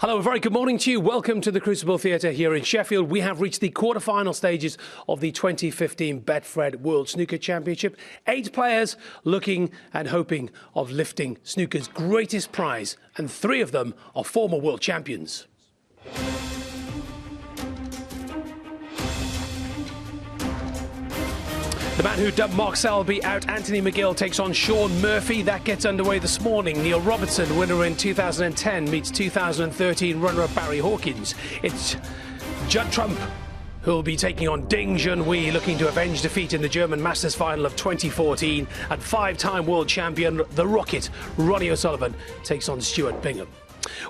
Hello, a very good morning to you. Welcome to the Crucible Theatre here in Sheffield. We have reached the quarter-final stages of the 2015 Betfred World Snooker Championship. 8 players looking and hoping of lifting snooker's greatest prize, and 3 of them are former world champions. The man who dubbed Mark Selby out, Anthony McGill, takes on Sean Murphy. That gets underway this morning. Neil Robertson, winner in 2010, meets 2013 runner-up Barry Hawkins. It's Judd Trump who will be taking on Ding Junhui, looking to avenge defeat in the German Masters final of 2014. And 5-time world champion, the Rocket, Ronnie O'Sullivan, takes on Stuart Bingham.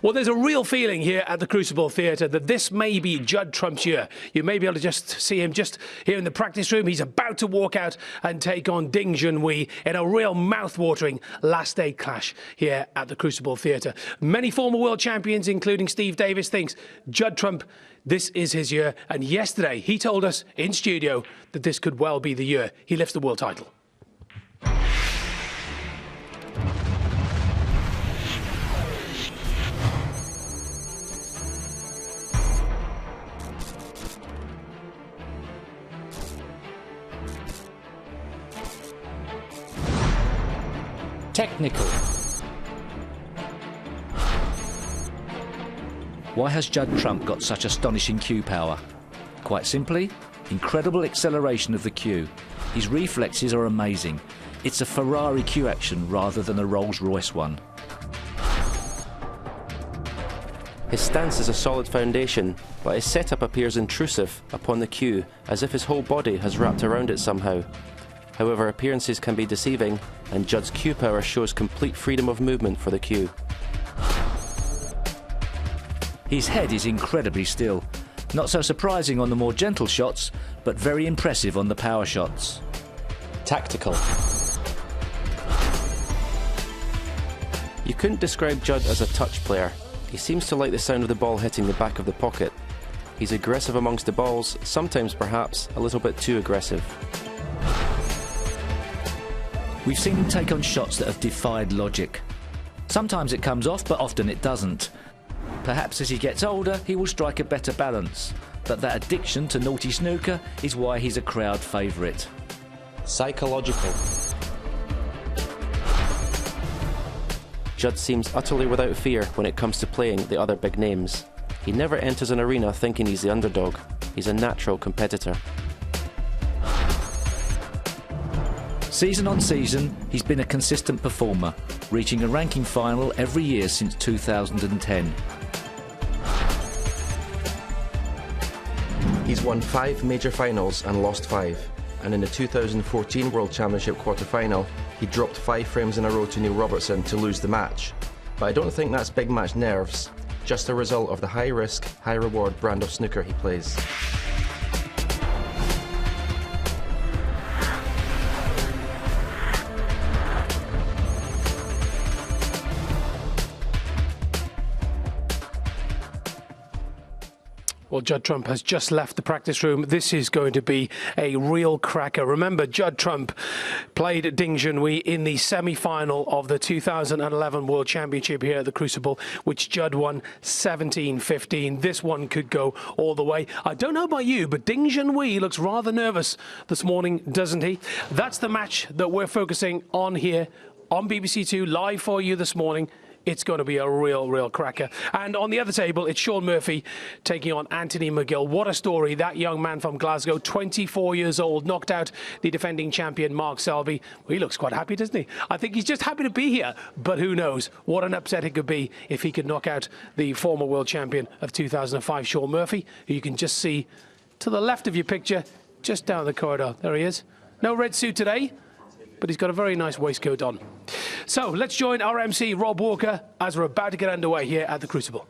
Well, there's a real feeling here at the Crucible Theatre that this may be Judd Trump's year. You may be able to just see him just here in the practice room. He's about to walk out and take on Ding Junhui in a real mouth-watering last-day clash here at the Crucible Theatre. Many former world champions, including Steve Davis, thinks Judd Trump, this is his year. And yesterday, he told us in studio that this could well be the year he lifts the world title. Technical. Why has Judd Trump got such astonishing cue power? Quite simply, incredible acceleration of the cue. His reflexes are amazing. It's a Ferrari cue action rather than a Rolls-Royce one. His stance is a solid foundation, but his setup appears intrusive upon the cue, as if his whole body has wrapped around it somehow. However, appearances can be deceiving, and Judd's cue power shows complete freedom of movement for the cue. His head is incredibly still. Not so surprising on the more gentle shots, but very impressive on the power shots. Tactical. You couldn't describe Judd as a touch player. He seems to like the sound of the ball hitting the back of the pocket. He's aggressive amongst the balls, sometimes perhaps a little bit too aggressive. We've seen him take on shots that have defied logic. Sometimes it comes off, but often it doesn't. Perhaps as he gets older, he will strike a better balance. But that addiction to naughty snooker is why he's a crowd favourite. Psychological. Judd seems utterly without fear when it comes to playing the other big names. He never enters an arena thinking he's the underdog. He's a natural competitor. Season on season, he's been a consistent performer, reaching a ranking final every year since 2010. He's won 5 major finals and lost 5. And in the 2014 World Championship quarter-final, he dropped 5 frames in a row to Neil Robertson to lose the match. But I don't think that's big match nerves, just a result of the high-risk, high-reward brand of snooker he plays. Well, Judd Trump has just left the practice room. This is going to be a real cracker. Remember, Judd Trump played Ding Junhui in the semi-final of the 2011 World Championship here at the Crucible, which Judd won 17-15. This one could go all the way. I don't know about you, but Ding Junhui looks rather nervous this morning, doesn't he? That's the match that we're focusing on here on BBC Two, live for you this morning. It's going to be a real cracker. And on the other table, it's Sean Murphy taking on Anthony McGill. What a story. That young man from Glasgow, 24 years old, knocked out the defending champion, Mark Selby. Well, he looks quite happy, doesn't he? I think he's just happy to be here. But who knows what an upset it could be if he could knock out the former world champion of 2005, Sean Murphy, who you can just see to the left of your picture, just down the corridor. There he is. No red suit today, but he's got a very nice waistcoat on. So let's join our MC, Rob Walker, as we're about to get underway here at the Crucible.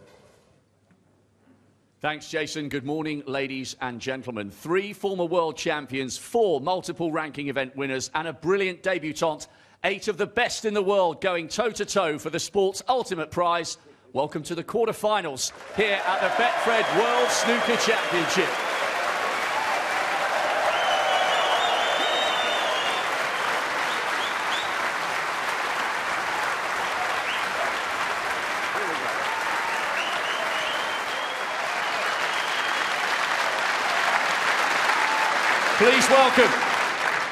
Thanks, Jason. Good morning, ladies and gentlemen. 3 former world champions, 4 multiple ranking event winners, and a brilliant debutante. 8 of the best in the world going toe-to-toe for the sport's ultimate prize. Welcome to the quarterfinals here at the Betfred World Snooker Championship. Please welcome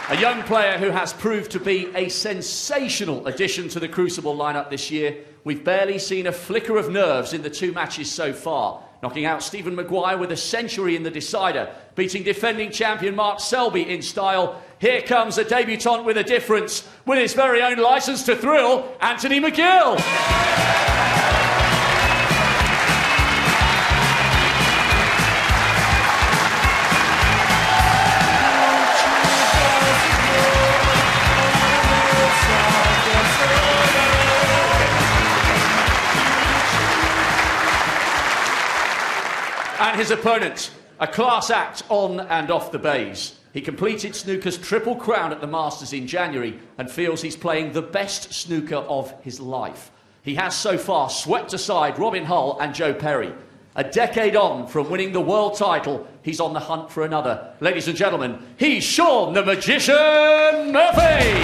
a young player who has proved to be a sensational addition to the Crucible lineup this year. We've barely seen a flicker of nerves in the 2 matches so far, knocking out Stephen Maguire with a century in the decider, beating defending champion Mark Selby in style. Here comes a debutant with a difference, with his very own licence to thrill, Anthony McGill. And his opponent, a class act on and off the bays. He completed snooker's Triple Crown at the Masters in January and feels he's playing the best snooker of his life. He has so far swept aside Robin Hull and Joe Perry. A decade on from winning the world title, he's on the hunt for another. Ladies and gentlemen, he's Sean the Magician Murphy!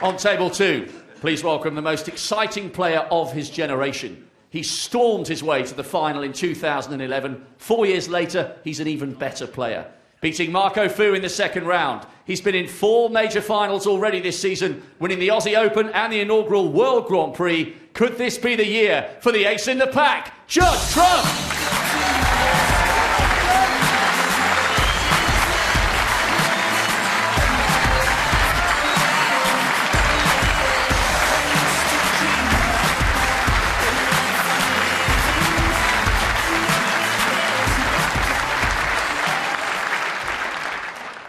On table 2, please welcome the most exciting player of his generation. He stormed his way to the final in 2011. 4 years later, he's an even better player. Beating Marco Fu in the second round. He's been in 4 major finals already this season, winning the Aussie Open and the inaugural World Grand Prix. Could this be the year for the ace in the pack, Judd Trump?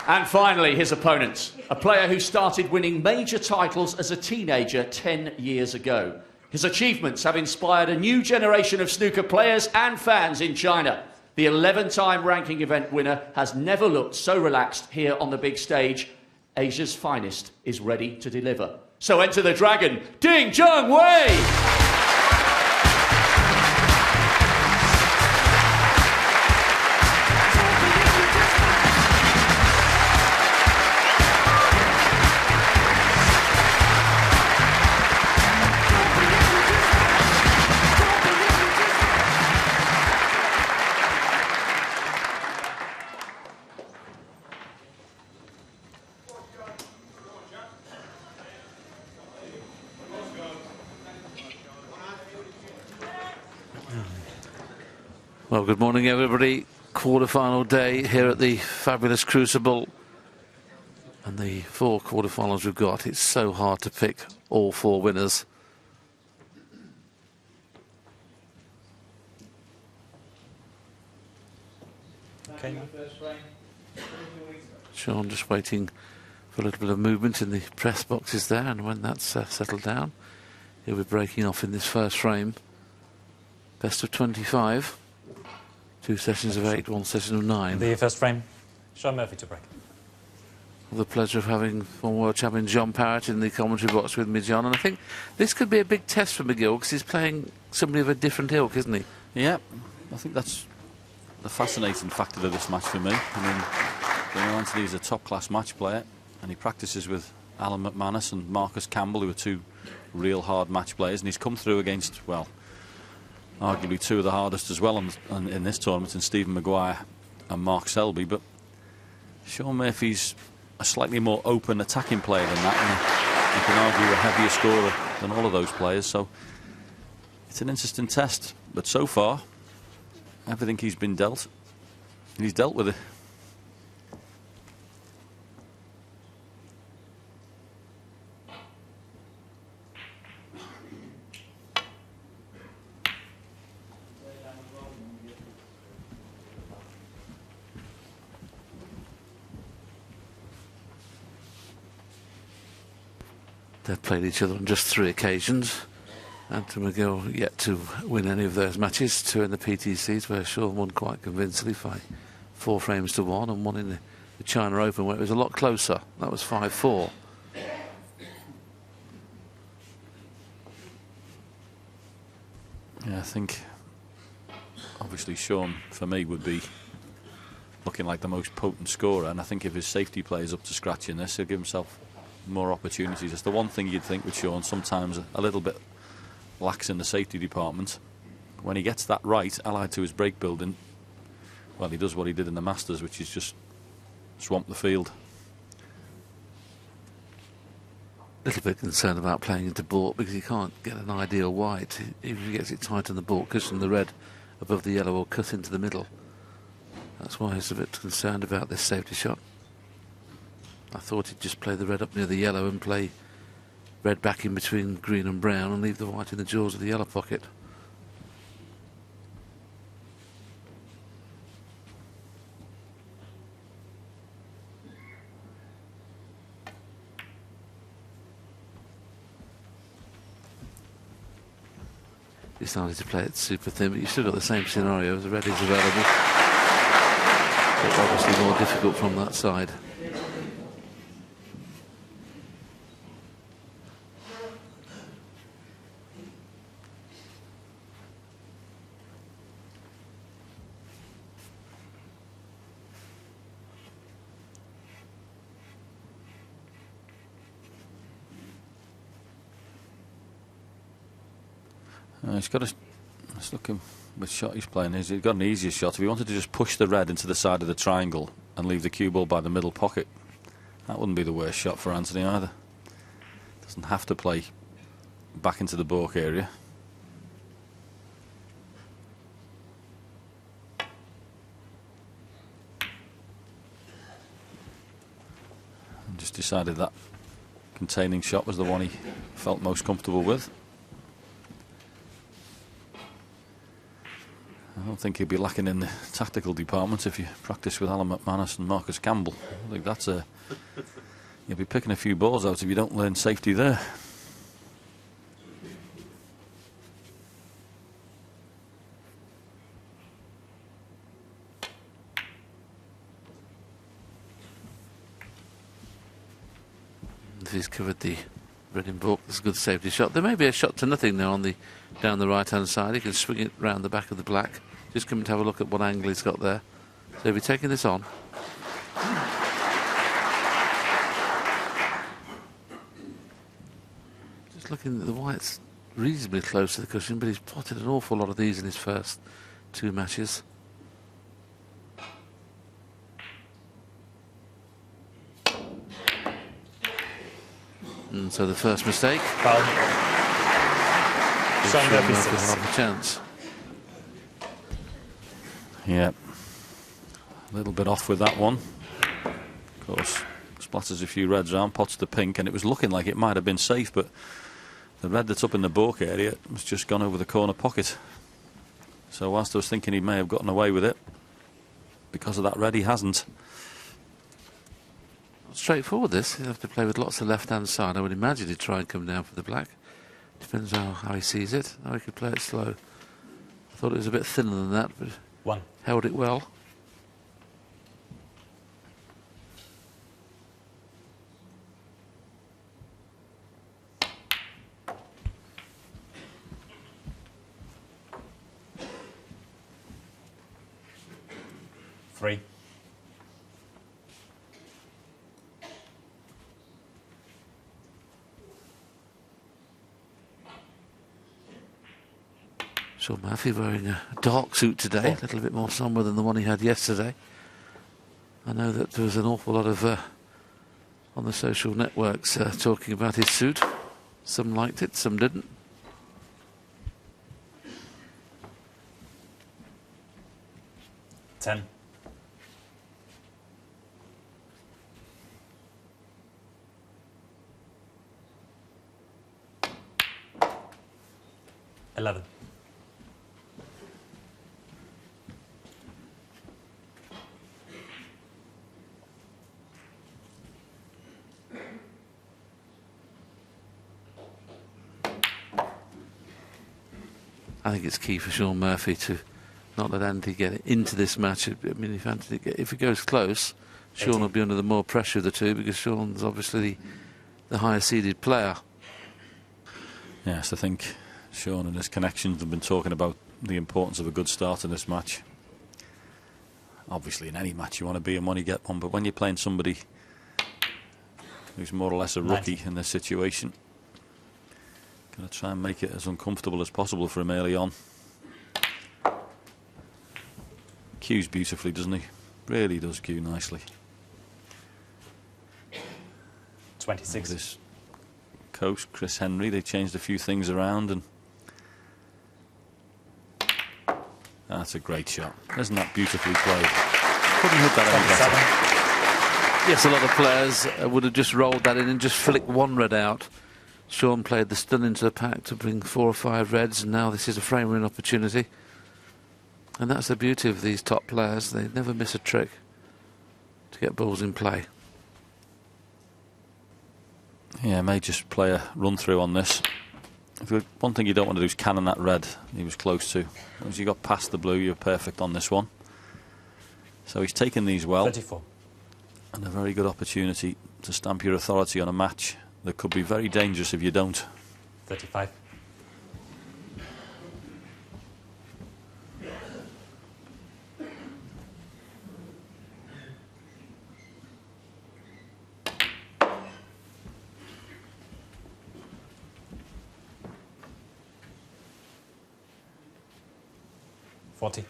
And finally, his opponent, a player who started winning major titles as a teenager 10 years ago. His achievements have inspired a new generation of snooker players and fans in China. The 11-time ranking event winner has never looked so relaxed here on the big stage. Asia's finest is ready to deliver. So enter the dragon, Ding Junhui! Well, good morning, everybody. Quarter-final day here at the fabulous Crucible. And the 4 quarter-finals we've got, it's so hard to pick all 4 winners. Okay. Sean just waiting for a little bit of movement in the press boxes there, and when that's settled down, he'll be breaking off in this first frame. Best of 25. 2 sessions of 8, 1 session of 9. The first frame, Sean Murphy to break. The pleasure of having former world champion John Parrott in the commentary box with me, John. And I think this could be a big test for McGill because he's playing somebody of a different ilk, isn't he? Yeah, I think that's the fascinating factor of this match for me. I mean, Anthony's a top-class match player, and he practices with Alan McManus and Marcus Campbell, who are 2 real hard match players, and he's come through against, well, arguably 2 of the hardest as well in this tournament, and Stephen Maguire and Mark Selby. But Sean Murphy's a slightly more open attacking player than that, and you can argue a heavier scorer than all of those players. So it's an interesting test. But so far, everything he's been dealt, he's dealt with it. They've played each other on just 3 occasions. Anthony McGill yet to win any of those matches. 2 in the PTCs, where Sean won quite convincingly by 4 frames to 1, and 1 in the China Open, where it was a lot closer. That was 5-4. Yeah, I think obviously Sean, for me, would be looking like the most potent scorer, and I think if his safety play is up to scratch in this, he'll give himself more opportunities. It's the one thing you'd think with Sean, sometimes a little bit lax in the safety department. When he gets that right, allied to his break building, well, he does what he did in the Masters, which is just swamp the field. A little bit concerned about playing into baulk because he can't get an ideal white. Even if he gets it tight on the baulk, cushion the red above the yellow or cut into the middle. That's why he's a bit concerned about this safety shot. I thought he'd just play the red up near the yellow and play red back in between green and brown and leave the white in the jaws of the yellow pocket. Decided to play it super thin, but you've still got the same scenario as the red is available. But obviously more difficult from that side. He's got a... Let's look him which shot he's playing. He's got an easier shot. If he wanted to just push the red into the side of the triangle and leave the cue ball by the middle pocket, that wouldn't be the worst shot for Anthony either. Doesn't have to play back into the baulk area. And just decided that containing shot was the one he felt most comfortable with. I don't think he'll be lacking in the tactical department if you practice with Alan McManus and Marcus Campbell. I think that's a... You'll be picking a few balls out if you don't learn safety there. If he's covered the red in baulk, that's a good safety shot. There may be a shot to nothing now on the down the right hand side. He can swing it round the back of the black. Just come to have a look at what angle he's got there. So if he's taking this on, just looking at the white's reasonably close to the cushion, but he's potted an awful lot of these in his first 2 matches. And so the first mistake. Foul. Sean Murphy 6. Half a chance. Yeah, a little bit off with that one. Of course, splatters a few reds around, pots the pink, and it was looking like it might have been safe, but the red that's up in the baulk area has just gone over the corner pocket. So whilst I was thinking he may have gotten away with it, because of that red, he hasn't. Straightforward this. He'll have to play with lots of left-hand side. I would imagine he'd try and come down for the black. Depends how he sees it. How he could play it slow. I thought it was a bit thinner than that, but 1. held it well. Three. Saw Murphy wearing a dark suit today, a little bit more somber than the one he had yesterday. I know that there was an awful lot of on the social networks talking about his suit. Some liked it, some didn't. Ten. $11. I think it's key for Sean Murphy to not let Andy get into this match. I mean, if it goes close, Sean will be under the more pressure of the two, because Sean's obviously the higher seeded player. Yes, I think Sean and his connections have been talking about the importance of a good start in this match. Obviously, in any match you want to be in one, you get one, but when you're playing somebody who's more or less a rookie in this situation, going to try and make it as uncomfortable as possible for him early on. Cues beautifully, doesn't he? Really does cue nicely. 26. This coach, Chris Henry, they changed a few things around, and that's a great shot. Isn't that beautifully played? Couldn't hit that any better. Yes, a lot of players would have just rolled that in and just flicked one red out. Sean played the stun into the pack to bring 4 or 5 reds, and now this is a frame-win opportunity. And that's the beauty of these top players. They never miss a trick to get balls in play. Yeah, may just play a run-through on this. One thing you don't want to do is cannon that red he was close to. As you got past the blue, you're perfect on this one. So he's taken these well. 34. And a very good opportunity to stamp your authority on a match that could be very dangerous if you don't. 35. $40.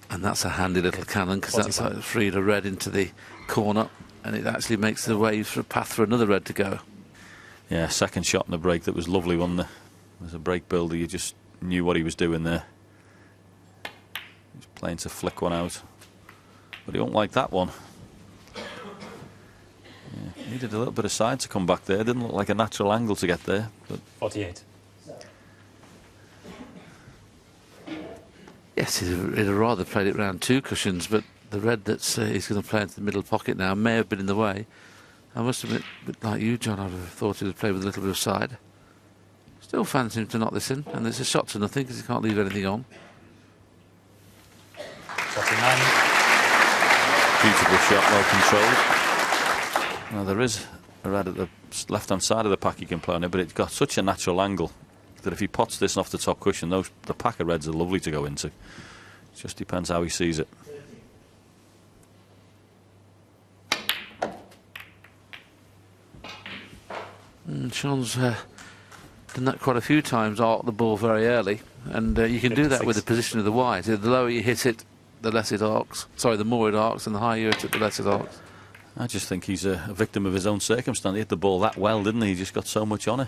And that's a handy little cannon, because that's like freed a red into the corner, and it actually makes the way for a path for another red to go. Yeah, second shot in the break that was lovely, wasn't there? As a break builder, you just knew what he was doing there. He was playing to flick one out, but he won't like that one. Yeah, needed a little bit of side to come back there. Didn't look like a natural angle to get there. But 48. Yes, he'd have rather played it round 2 cushions, but the red that's he's going to play into the middle pocket now may have been in the way. I must admit, a bit like you, John, I'd have thought he'd have played with a little bit of side. Still fancy him to knock this in, and it's a shot to nothing because he can't leave anything on. 49. Beautiful shot, well controlled. Now there is a red at the left-hand side of the pack he can play on it, but it's got such a natural angle that if he pots this off the top cushion, the pack of reds are lovely to go into. It just depends how he sees it. Sean's done that quite a few times, arc the ball very early, and you can do that with the position of the white. The lower you hit it, the less it arcs. Sorry, the more it arcs, and the higher you hit it, the less it arcs. I just think he's a victim of his own circumstance. He hit the ball that well, didn't he? He just got so much on it.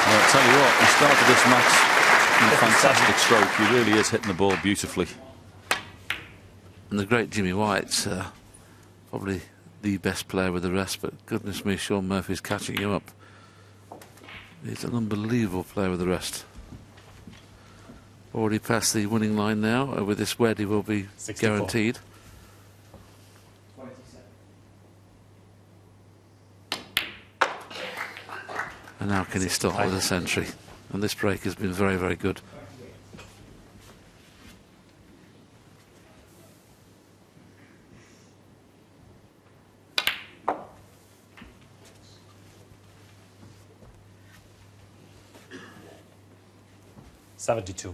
I'll tell you what, he started this match in a fantastic stroke. He really is hitting the ball beautifully. And the great Jimmy White's probably the best player with the rest, but goodness me, Sean Murphy's catching him up. He's an unbelievable player with the rest. Already past the winning line now. With this wed, he will be 64. guaranteed. And now can he stop with a century? And this break has been very, very good. $72.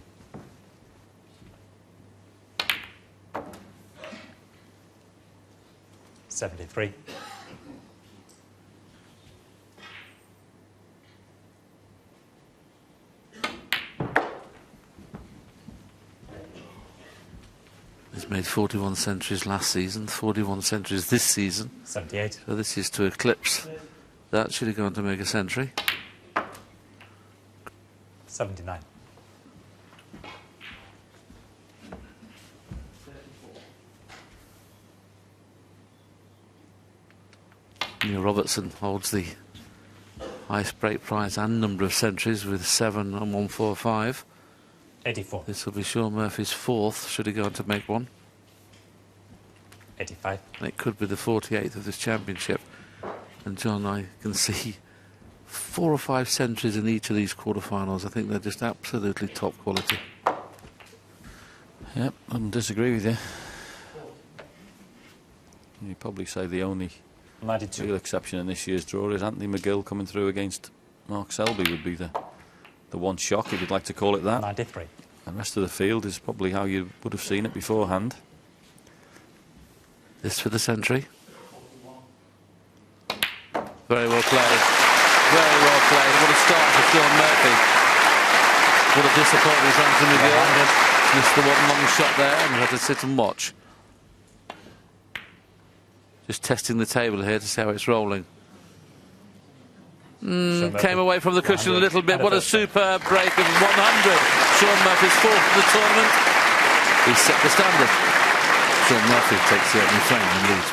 $73. He's made 41 centuries last season, 41 centuries this season. 78. So this is to eclipse that. Should he go on to make a century? 79. Neil Robertson holds the highest break price and number of centuries with 7 and 145. 84. This will be Sean Murphy's 4th, should he go on to make one. 85. And it could be the 48th of this championship. And John, I can see 4 or 5 centuries in each of these quarterfinals. I think they're just absolutely top quality. Yep, I wouldn't disagree with you. You'd probably say the only 92. real exception in this year's draw is Anthony McGill coming through against Mark Selby would be the one shock, if you'd like to call it that. 93. The rest of the field is probably how you would have seen it beforehand. This for the century. Very well played. Very well played. What a start for Sean Murphy. What a disappointment for Anthony McGill. Missed the one long shot there and had to sit and watch. Just testing the table here to see how it's rolling. Came away from the cushion a little bit. What a superb break of 100. Sean Murphy's 4th of the tournament. He set the standard. Sean Murphy takes the opening frame and leads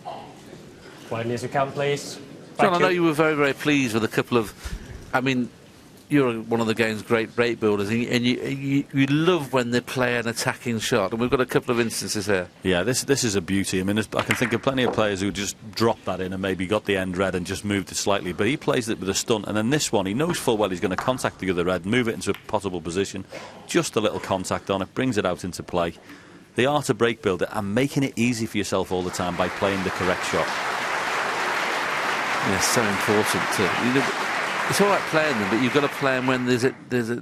1-0. Quietly as you can, please. John, I know you were very, very pleased with a couple of... I mean, you're one of the game's great break builders, and you love when they play an attacking shot, and we've got a couple of instances here. Yeah, this is a beauty. I mean, I can think of plenty of players who just dropped that in and maybe got the end red and just moved it slightly, but he plays it with a stunt, and then this one, he knows full well he's going to contact the other red, move it into a possible position, just a little contact on it, brings it out into play. The art of break builder and making it easy for yourself all the time by playing the correct shot. Yeah, so important too. It's all right playing them, but you've got to play them when there's an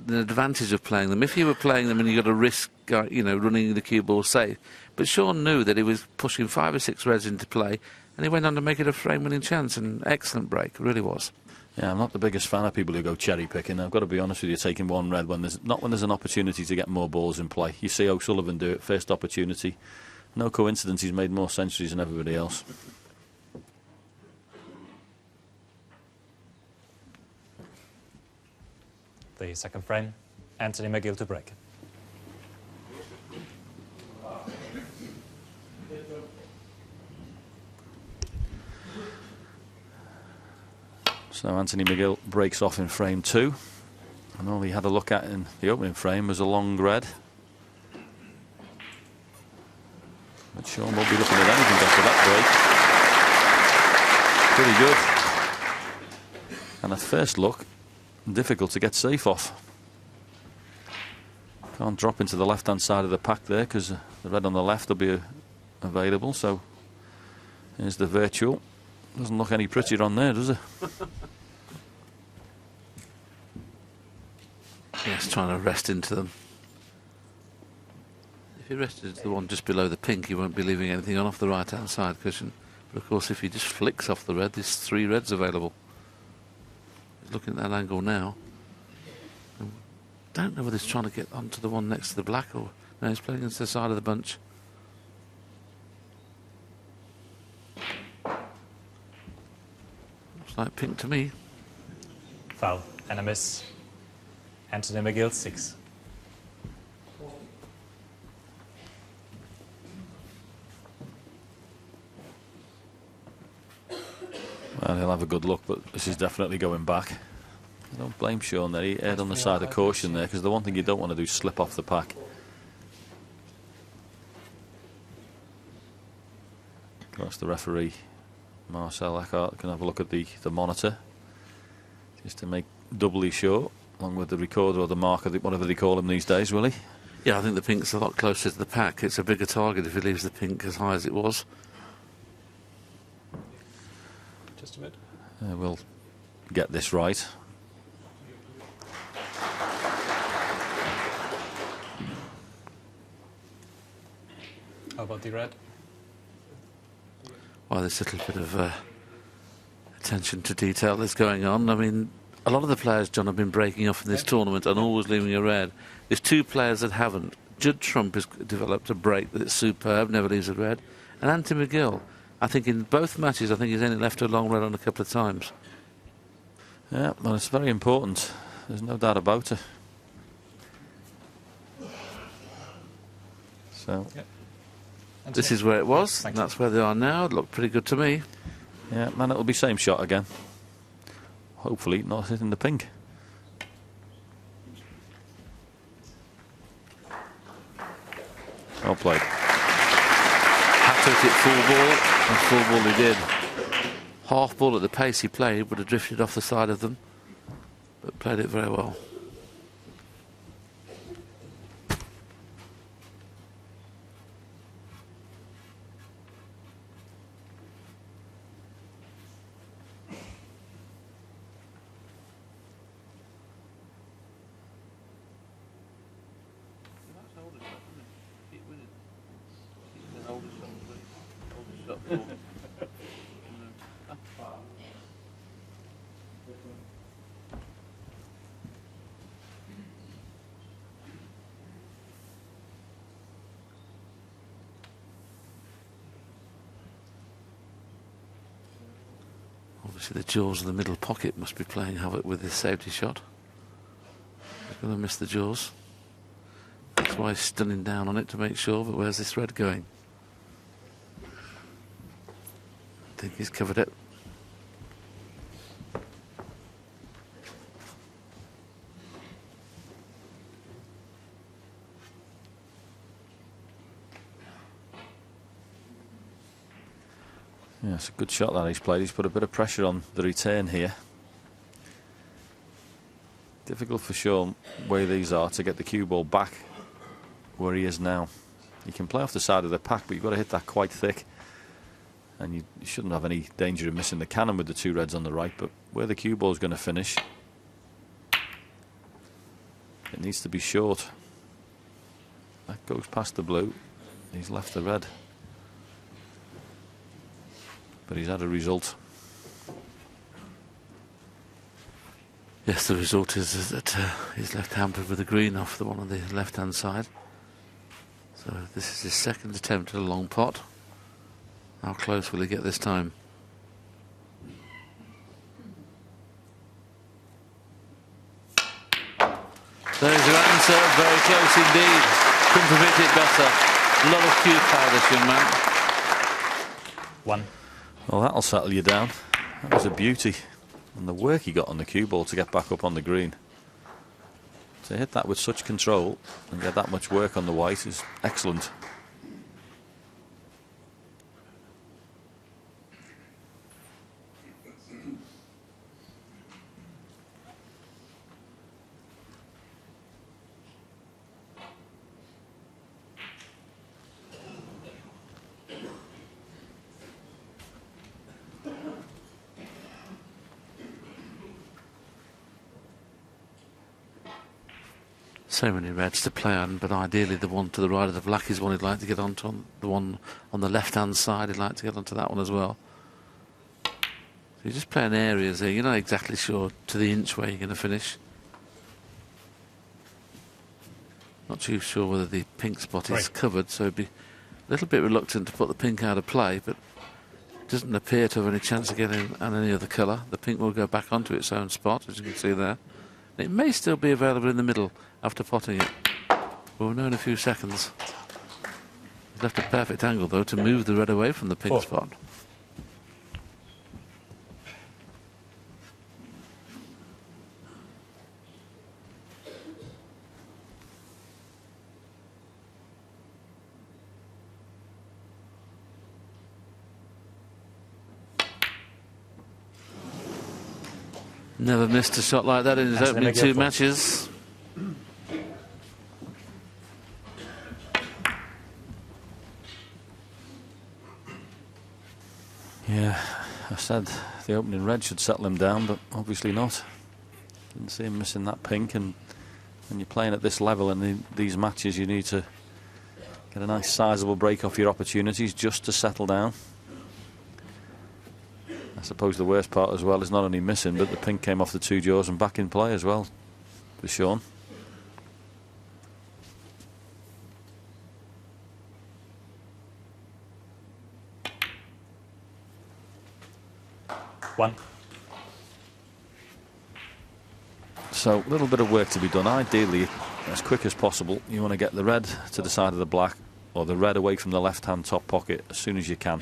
advantage of playing them. If you were playing them and you've got to risk, running the cue ball safe. But Sean knew that he was pushing 5 or 6 reds into play, and he went on to make it a frame-winning chance. An excellent break, really was. Yeah, I'm not the biggest fan of people who go cherry picking. I've got to be honest with you, taking one red when there's an opportunity to get more balls in play. You see O'Sullivan do it, first opportunity. No coincidence, he's made more centuries than everybody else. The second frame, Anthony McGill to break. So Anthony McGill breaks off in frame 2. And all he had a look at in the opening frame was a long red. But Sean won't be looking at anything after that break. Pretty good. And at first look, difficult to get safe off. Can't drop into the left-hand side of the pack there because the red on the left will be available. So here's the virtual. Doesn't look any prettier on there, does it? Yes, trying to rest into them. If he rested into the one just below the pink, he won't be leaving anything on off the right-hand side cushion. But of course, if he just flicks off the red, there's 3 reds available. He's looking at that angle now. I don't know whether he's trying to get onto the one next to the black or... No, he's playing against the side of the bunch. Looks like pink to me. Foul and a miss. Anthony McGill 6. Well, he'll have a good look, but this is definitely going back. I don't blame Sean there. He erred on the side of caution there, because the one thing you don't want to do is slip off the pack. Of course, the referee, Marcel Eckhart, can have a look at the monitor, just to make doubly sure, along with the recorder or the marker, whatever they call him these days, will he? Yeah, I think the pink's a lot closer to the pack. It's a bigger target if he leaves the pink as high as it was. Just a bit. We'll get this right. How about the red? Well, there's a little bit of attention to detail that's going on. I mean, a lot of the players, John, have been breaking off in this tournament and always leaving a red. There's 2 players that haven't. Judd Trump has developed a break that's superb, never leaves a red. And Anthony McGill, I think in both matches, I think he's only left a long red on a couple of times. Yeah, well, it's very important. There's no doubt about it. So, This is where it was, and that's where they are now. It looked pretty good to me. Yeah, man, it'll be same shot again. Hopefully not hitting the pink. Well played. Had to hit full ball, and full ball he did. Half ball at the pace he played would have drifted off the side of them, but played it very well. Obviously the jaws of the middle pocket must be playing havoc with this safety shot. He's going to miss the jaws. That's why he's stunning down on it to make sure, but where's this red going? I think he's covered it. Yeah, it's a good shot that he's played. He's put a bit of pressure on the return here. Difficult for Sean, where these are, to get the cue ball back where he is now. You can play off the side of the pack, but you've got to hit that quite thick. And you shouldn't have any danger of missing the cannon with the two reds on the right, but where the cue ball is going to finish, it needs to be short. That goes past the blue. He's left the red. But he's had a result. Yes, the result is that he's left hampered with the green off the one on the left-hand side. So this is his second attempt at a long pot. How close will he get this time? There's your answer. Very close indeed. Couldn't have hit it better. A lot of cue power, this young man. 1. Well, that'll settle you down. That was a beauty. And the work he got on the cue ball to get back up on the green. To hit that with such control and get that much work on the white is excellent. So many reds to play on, but ideally the one to the right of the black is one he'd like to get onto. The one on the left-hand side, he'd like to get onto that one as well. So you're just playing areas there. You're not exactly sure to the inch where you're going to finish. Not too sure whether the pink spot is covered, so he'd be a little bit reluctant to put the pink out of play, but it doesn't appear to have any chance of getting on any other colour. The pink will go back onto its own spot, as you can see there. It may still be available in the middle after potting it. We'll know in a few seconds. He's left a perfect angle, though, to move the red away from the pink spot. Never missed a shot like that in his opening two matches. Yeah, I said the opening red should settle him down, but obviously not. Didn't see him missing that pink, and when you're playing at this level in these matches, you need to get a nice sizable break off your opportunities just to settle down. I suppose the worst part as well is not only missing, but the pink came off the two jaws and back in play as well for Sean. So a little bit of work to be done. Ideally, as quick as possible, you want to get the red to the side of the black, or the red away from the left-hand top pocket as soon as you can.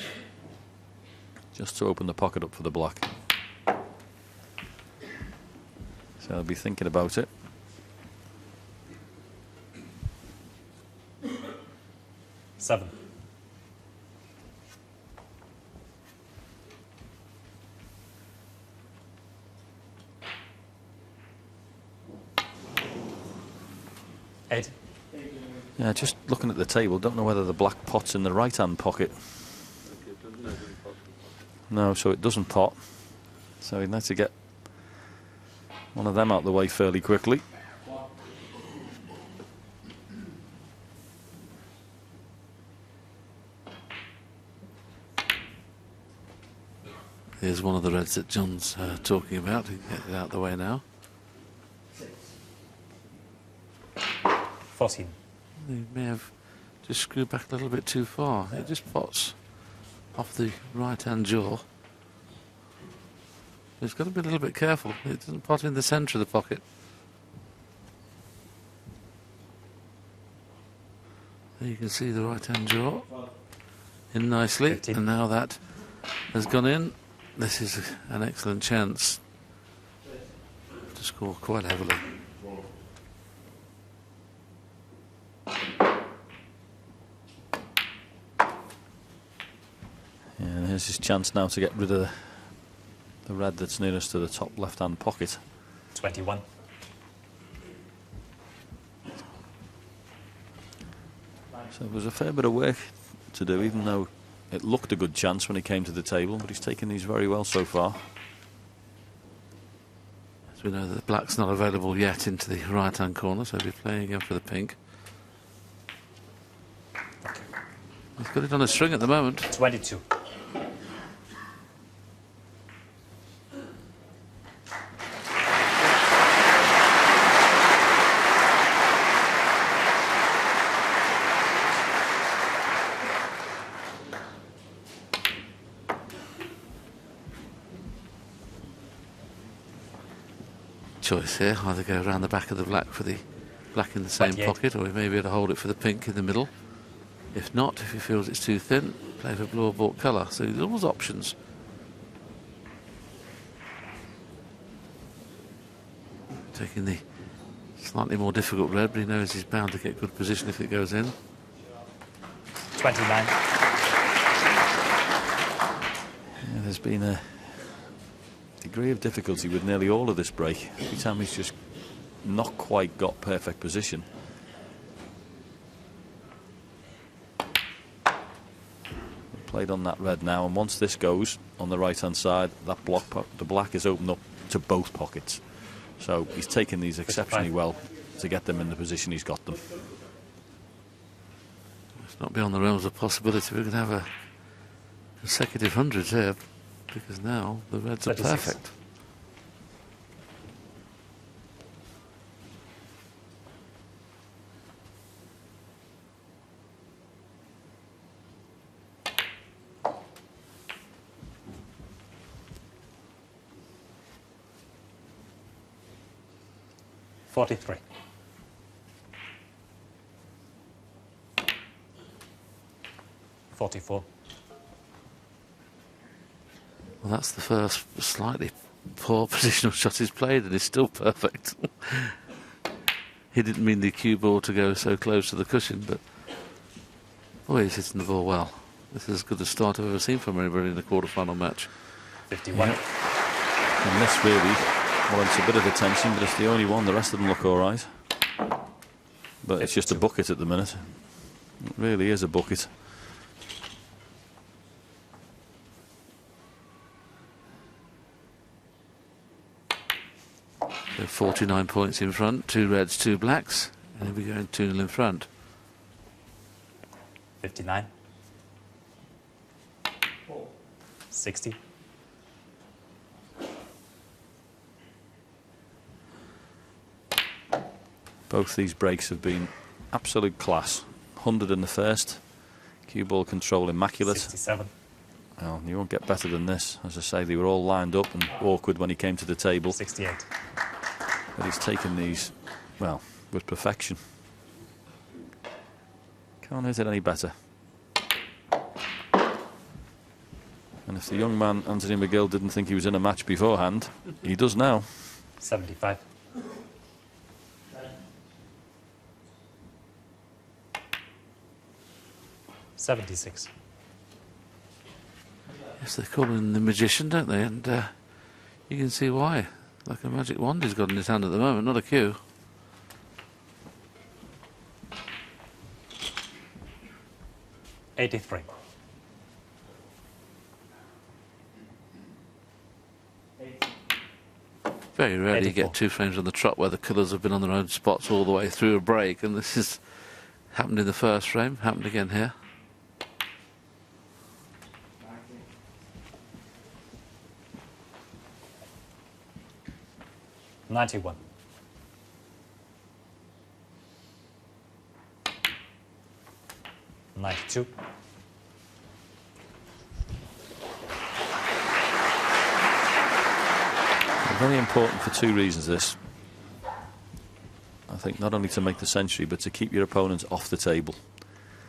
just to open the pocket up for the black. So I'll be thinking about it. Seven. Eight. Yeah, just looking at the table, don't know whether the black pot's in the right-hand pocket. No, so it doesn't pot. So he'd like to get one of them out of the way fairly quickly. Here's one of the reds that John's talking about. He can get it out of the way now. 14. He may have just screwed back a little bit too far. It just pots off the right-hand jaw. He's got to be a little bit careful. It doesn't pot in the centre of the pocket. There you can see the right-hand jaw in nicely. 15. And now that has gone in. This is an excellent chance to score quite heavily. Yeah, and here's his chance now to get rid of the red that's nearest to the top left-hand pocket. 21. So there was a fair bit of work to do, even though it looked a good chance when he came to the table, but he's taken these very well so far. As we know that the black's not available yet into the right-hand corner, so he'll be playing again for the pink. He's got it on a string at the moment. 22. Choice here, either go around the back of the black for the black in the same 28. pocket, or he may be able to hold it for the pink in the middle. If not, if he feels it's too thin, play for blue or bought colour. So there's always options. Taking the slightly more difficult red, but he knows he's bound to get good position if it goes in. 29. Yeah, there's been a degree of difficulty with nearly all of this break. Every time he's just not quite got perfect position. Played on that red now, and once this goes on the right hand side, that the black is opened up to both pockets. So he's taken these exceptionally well to get them in the position he's got them. It's not beyond the realms of possibility. We could have a consecutive hundreds here, because now the reds are 36. perfect. $43. $44. Well, that's the first slightly poor positional shot he's played, and he's still perfect. He didn't mean the cue ball to go so close to the cushion, but boy, he's hitting the ball well. This is as good a start I've ever seen from anybody in a quarter-final match. 51. And this really warrants a bit of attention, but it's the only one. The rest of them look all right. But it's just a bucket at the minute. It really is a bucket. So 49 points in front, 2 reds, 2 blacks, and he'll be going 2-0 in front. 59. 60. Both these breaks have been absolute class. 100 in the first, cue ball control immaculate. 67. Well, you won't get better than this. As I say, they were all lined up and awkward when he came to the table. 68. But he's taken these, well, with perfection. Can't hit it any better. And And if the young man, Anthony McGill, didn't think he was in a match beforehand, he does now. 75. $76. Yes, they call him the magician, don't they? And you can see why. Like a magic wand he's got in his hand at the moment, not a cue. $83. Very rarely you 84. get 2 frames on the trot where the colours have been on their own spots all the way through a break, and this has happened in the first frame, happened again here. $91. $92. Very important for 2 reasons, this. I think not only to make the century, but to keep your opponents off the table.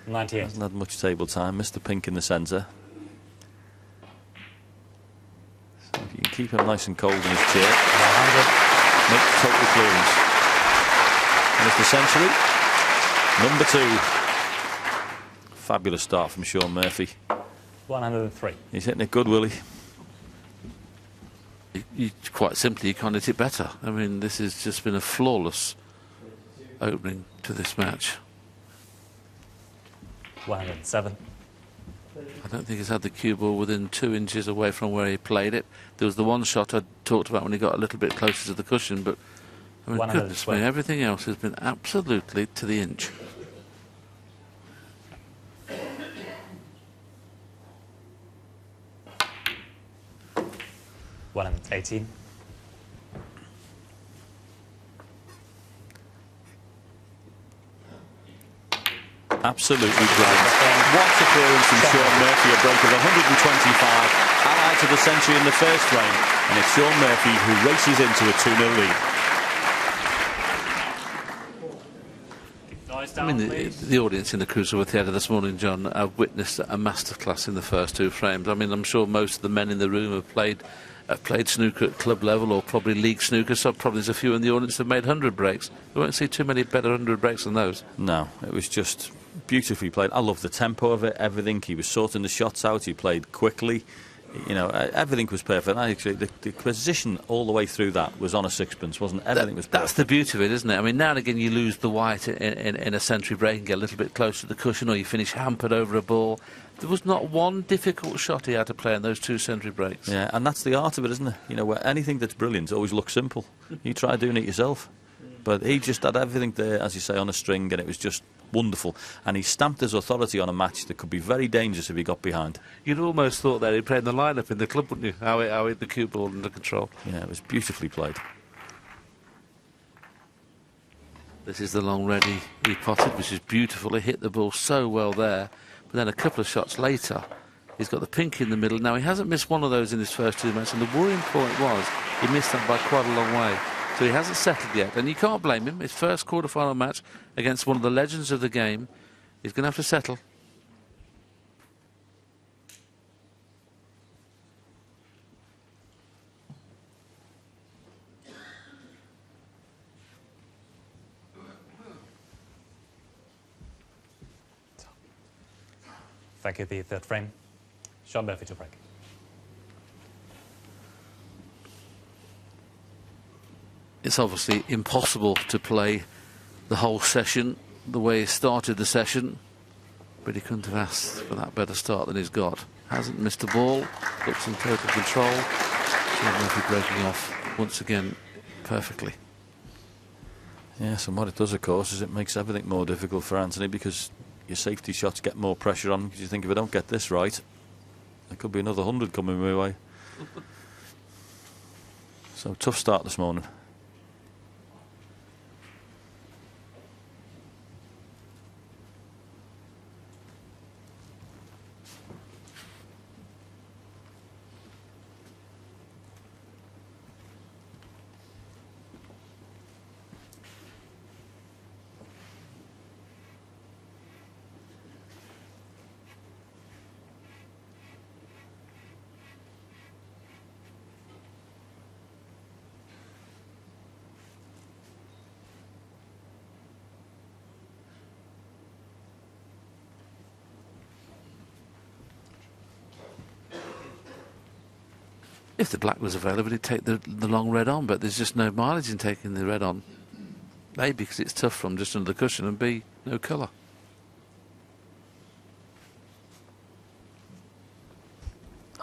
98. Hasn't had much table time. Mr. Pink in the centre. So if you can keep him nice and cold in his chair, 100. make total clearance. And it's the century. Number 2. Fabulous start from Sean Murphy. 103. He's hitting it good, Willie. Quite simply, you can't hit it better. I mean, this has just been a flawless opening to this match. 107. I don't think he's had the cue ball within 2 inches away from where he played it. There was the one shot I talked about when he got a little bit closer to the cushion, but I mean, goodness me, everything else has been absolutely to the inch. $118. Absolutely brilliant. What a clearance from Sean Murphy, a break of 125, allied to the century in the first frame, and it's Sean Murphy who races into a 2-0 lead. I mean, the audience in the Cruiserweight Theatre this morning, John, have witnessed a masterclass in the first 2 frames. I mean, I'm sure most of the men in the room have played snooker at club level or probably league snooker, so probably there's a few in the audience that have made 100 breaks. We won't see too many better 100 breaks than those. No, it was just beautifully played. I love the tempo of it, everything. He was sorting the shots out, he played quickly. You know, everything was perfect. Actually, the position all the way through that was on a sixpence, wasn't it? Everything was perfect. That's the beauty of it, isn't it? I mean, now and again you lose the white in a century break and get a little bit closer to the cushion, or you finish hampered over a ball. There was not one difficult shot he had to play in those 2 century breaks. Yeah, and that's the art of it, isn't it? You know, where anything that's brilliant always looks simple. You try doing it yourself. But he just had everything there, as you say, on a string, and it was just wonderful. And he stamped his authority on a match that could be very dangerous if he got behind. You'd almost thought that he'd played the line-up in the club, wouldn't you? How he had the cue ball under control. Yeah, it was beautifully played. This is the long ready he potted, which is beautiful. He hit the ball so well there. But then a couple of shots later, he's got the pink in the middle. Now, he hasn't missed one of those in his first 2 matches, and the worrying point was he missed that by quite a long way. So he hasn't settled yet, and you can't blame him. His first quarter-final match against one of the legends of the game. He's going to have to settle. Thank you, the 3rd frame. Sean Murphy to break. It's obviously impossible to play the whole session the way he started the session, but he couldn't have asked for that better start than he's got. Hasn't missed a ball, looks in total control. Sean Murphy breaking off once again perfectly. Yes, and what it does, of course, is it makes everything more difficult for Anthony, because your safety shots get more pressure on, because you think if I don't get this right, there could be another 100 coming my way. So tough start this morning. If the black was available, he'd take the long red on, but there's just no mileage in taking the red on. A, because it's tough from just under the cushion, and B, no colour.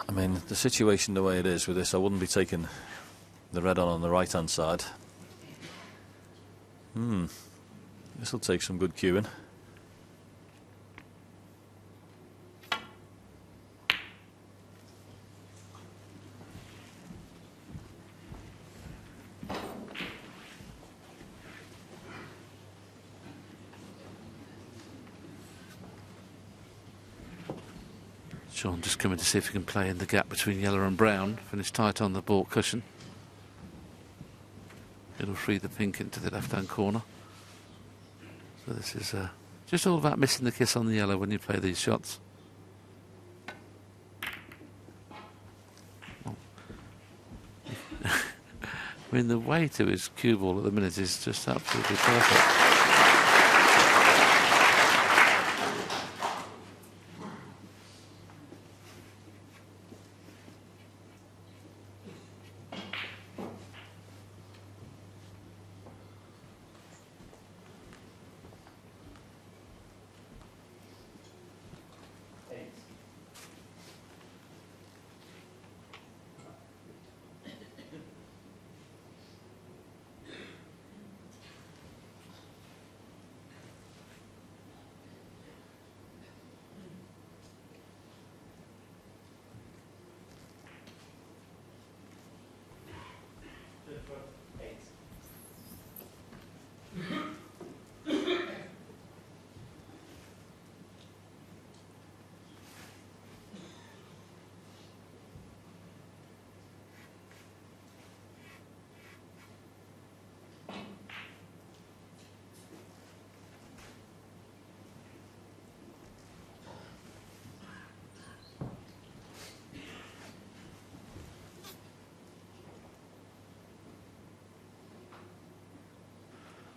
I mean, the situation the way it is with this, I wouldn't be taking the red on the right-hand side. This will take some good cueing. Sean just coming to see if he can play in the gap between yellow and brown. Finish tight on the baulk cushion. It'll free the pink into the left-hand corner. So this is just all about missing the kiss on the yellow when you play these shots. Oh. I mean, the weight of his cue ball at the minute is just absolutely perfect.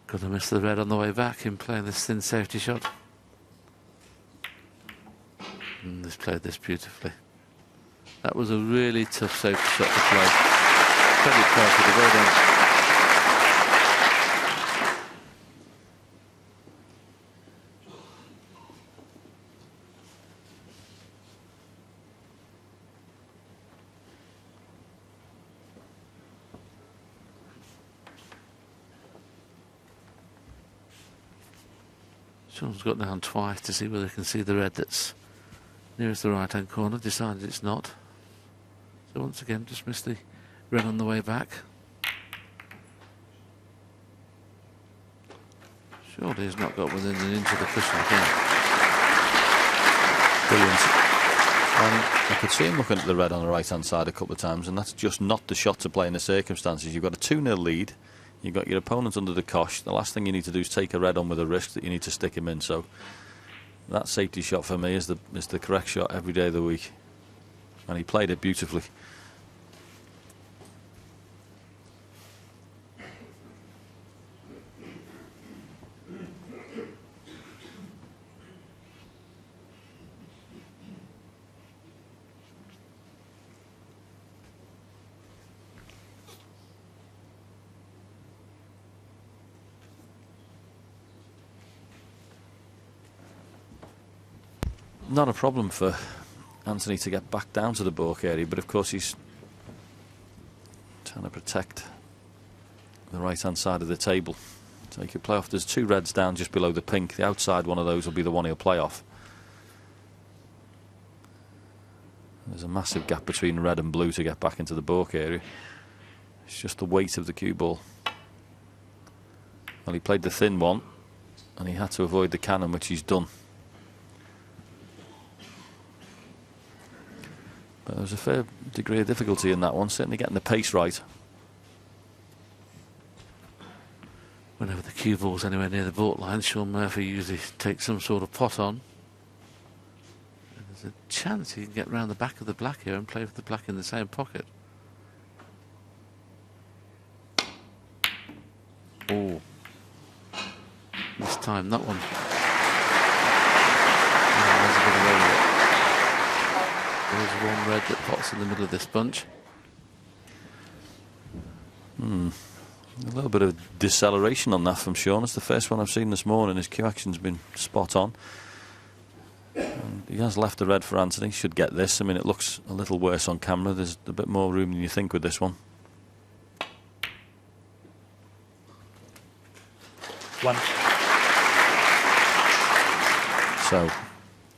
Got to miss the red on the way back in playing this thin safety shot. And he's played this beautifully. That was a really tough safety shot to play. Credit Carter, well done. Sean's got down twice to see whether he can see the red that's nearest the right hand corner. Decided it's not. So once again, just missed the red on the way back. Surely he's not got within an inch of the cushion again. Brilliant. I could see him looking at the red on the right hand side a couple of times, and that's just not the shot to play in the circumstances. You've got a 2-0 lead. You've got your opponent under the cosh. The last thing you need to do is take a red on with a risk that you need to stick him in. So that safety shot for me is the correct shot every day of the week. And he played it beautifully. Not a problem for Anthony to get back down to the baulk area, but of course he's trying to protect the right hand side of the table. So he could play off. There's 2 reds down just below the pink. The outside one of those will be the one he'll play off. There's a massive gap between red and blue to get back into the baulk area. It's just the weight of the cue ball. Well, he played the thin one and he had to avoid the cannon, which he's done. But there's a fair degree of difficulty in that one, certainly getting the pace right. Whenever the cue ball's anywhere near the baulk line, Sean Murphy usually takes some sort of pot on. And there's a chance he can get round the back of the black here and play with the black in the same pocket. Oh. This time, that one. Oh, there's a bit of over it. There's one red that pots in the middle of this bunch. little bit of deceleration on that from Sean. It's the first one I've seen this morning. His cue action's been spot on. And he has left the red for Anthony. Should get this. I mean, it looks a little worse on camera. There's a bit more room than you think with this one. 1. So,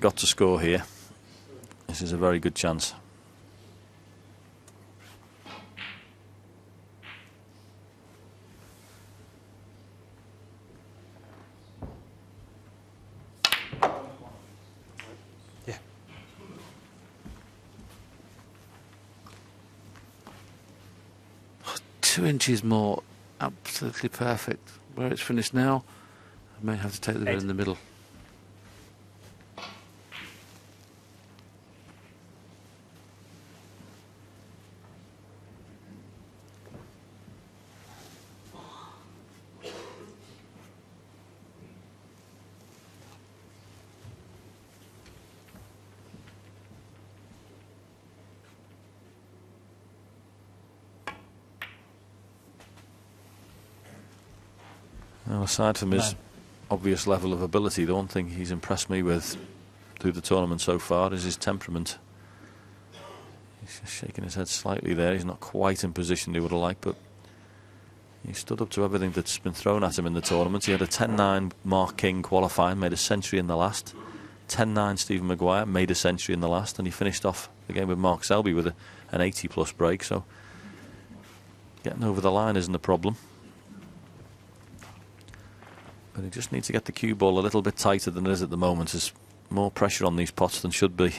got to score here. This is a very good chance. Yeah. Two inches more, absolutely perfect. Where it's finished now, I may have to take the red 8. in the middle. Well, aside from his obvious level of ability, the one thing he's impressed me with through the tournament so far is his temperament. He's just shaking his head slightly there. He's not quite in position he would have liked, but he stood up to everything that's been thrown at him in the tournament. He had a 10-9 Mark King qualifying, made a century in the last. 10-9 Stephen Maguire, made a century in the last, and he finished off the game with Mark Selby with an 80-plus break, so getting over the line isn't a problem. But he just needs to get the cue ball a little bit tighter than it is at the moment. There's more pressure on these pots than should be.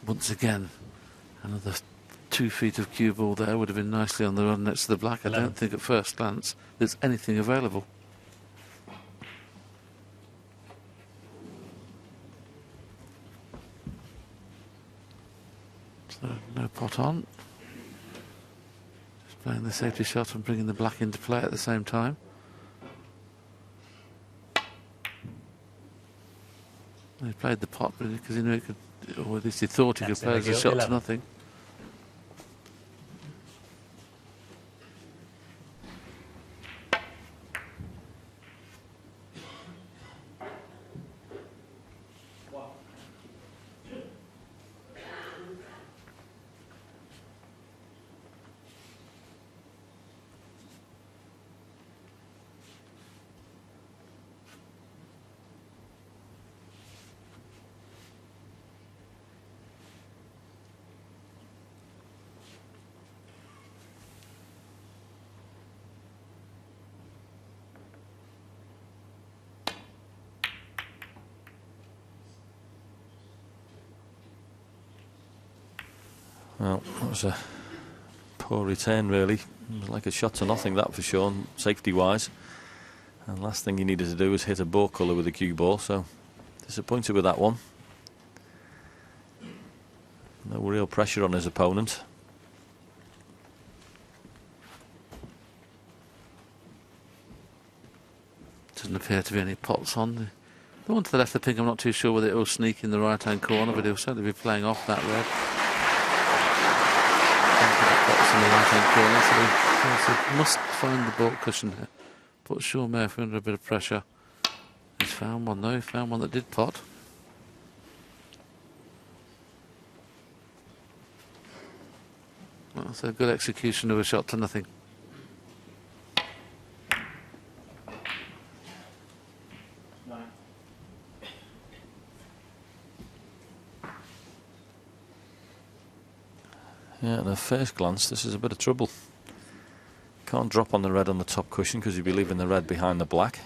Once again, another 2 feet of cue ball there would have been nicely on the run next to the black. I don't think at first glance there's anything available. So no pot on. Just playing the safety shot and bringing the black into play at the same time. He played the pot because he knew it could, or at least he thought he could play as a shot to nothing. Well, that was a poor return, really. It was like a shot to nothing, that for sure, safety-wise. And last thing he needed to do was hit a ball colour with a cue ball, so disappointed with that one. No real pressure on his opponent. Doesn't appear to be any pots on. The one to the left of the pink, I'm not too sure whether it will sneak in the right-hand corner, but he'll certainly be playing off that red. In the right-hand corner, so he must find the baulk cushion here. Put Sean Murphy under a bit of pressure. He's found one though, found one that did pot. That's a good execution of a shot to nothing. Yeah, at first glance, this is a bit of trouble. Can't drop on the red on the top cushion because you'll be leaving the red behind the black.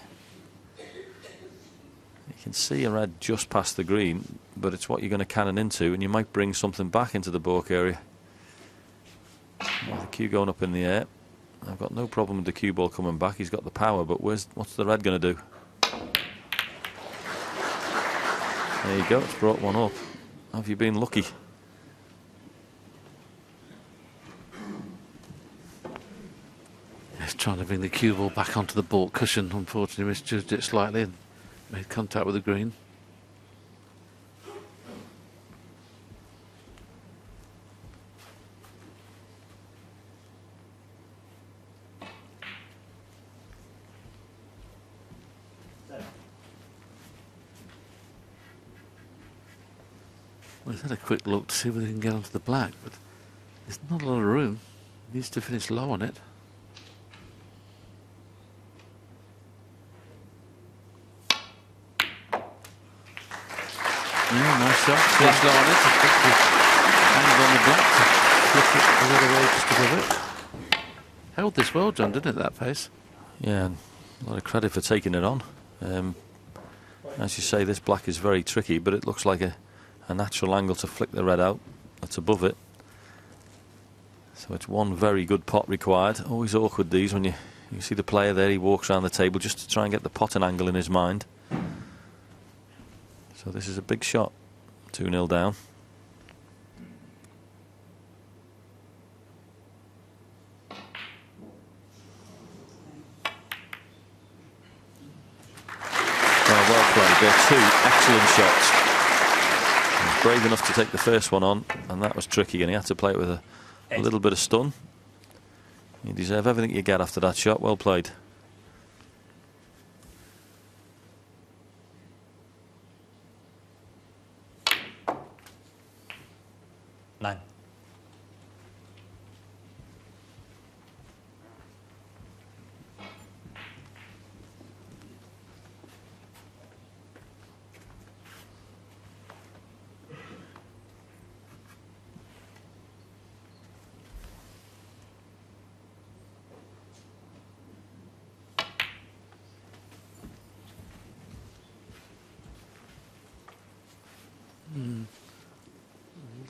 You can see a red just past the green, but it's what you're going to cannon into, and you might bring something back into the baulk area. With the cue going up in the air, I've got no problem with the cue ball coming back. He's got the power, but what's the red going to do? There you go, it's brought one up. Have you been lucky? He's trying to bring the cue ball back onto the baulk cushion. Unfortunately, misjudged it slightly and made contact with the green. Well, he's had a quick look to see whether he can get onto the black, but there's not a lot of room. He needs to finish low on it. Yeah, nice shot. Finish low on it. And on the black to flip it the other way just above it. Held this well, John, didn't it, that pace? Yeah, a lot of credit for taking it on. As you say, this black is very tricky, but it looks like a natural angle to flick the red out. That's above it. So it's one very good pot required. Always awkward these when you see the player there, he walks around the table just to try and get the potting angle in his mind. So this is a big shot. 2-0 down. Well played. They're two excellent shots. He was brave enough to take the first one on, and that was tricky, and he had to play it with a little bit of stun. You deserve everything you get after that shot. Well played. Nine.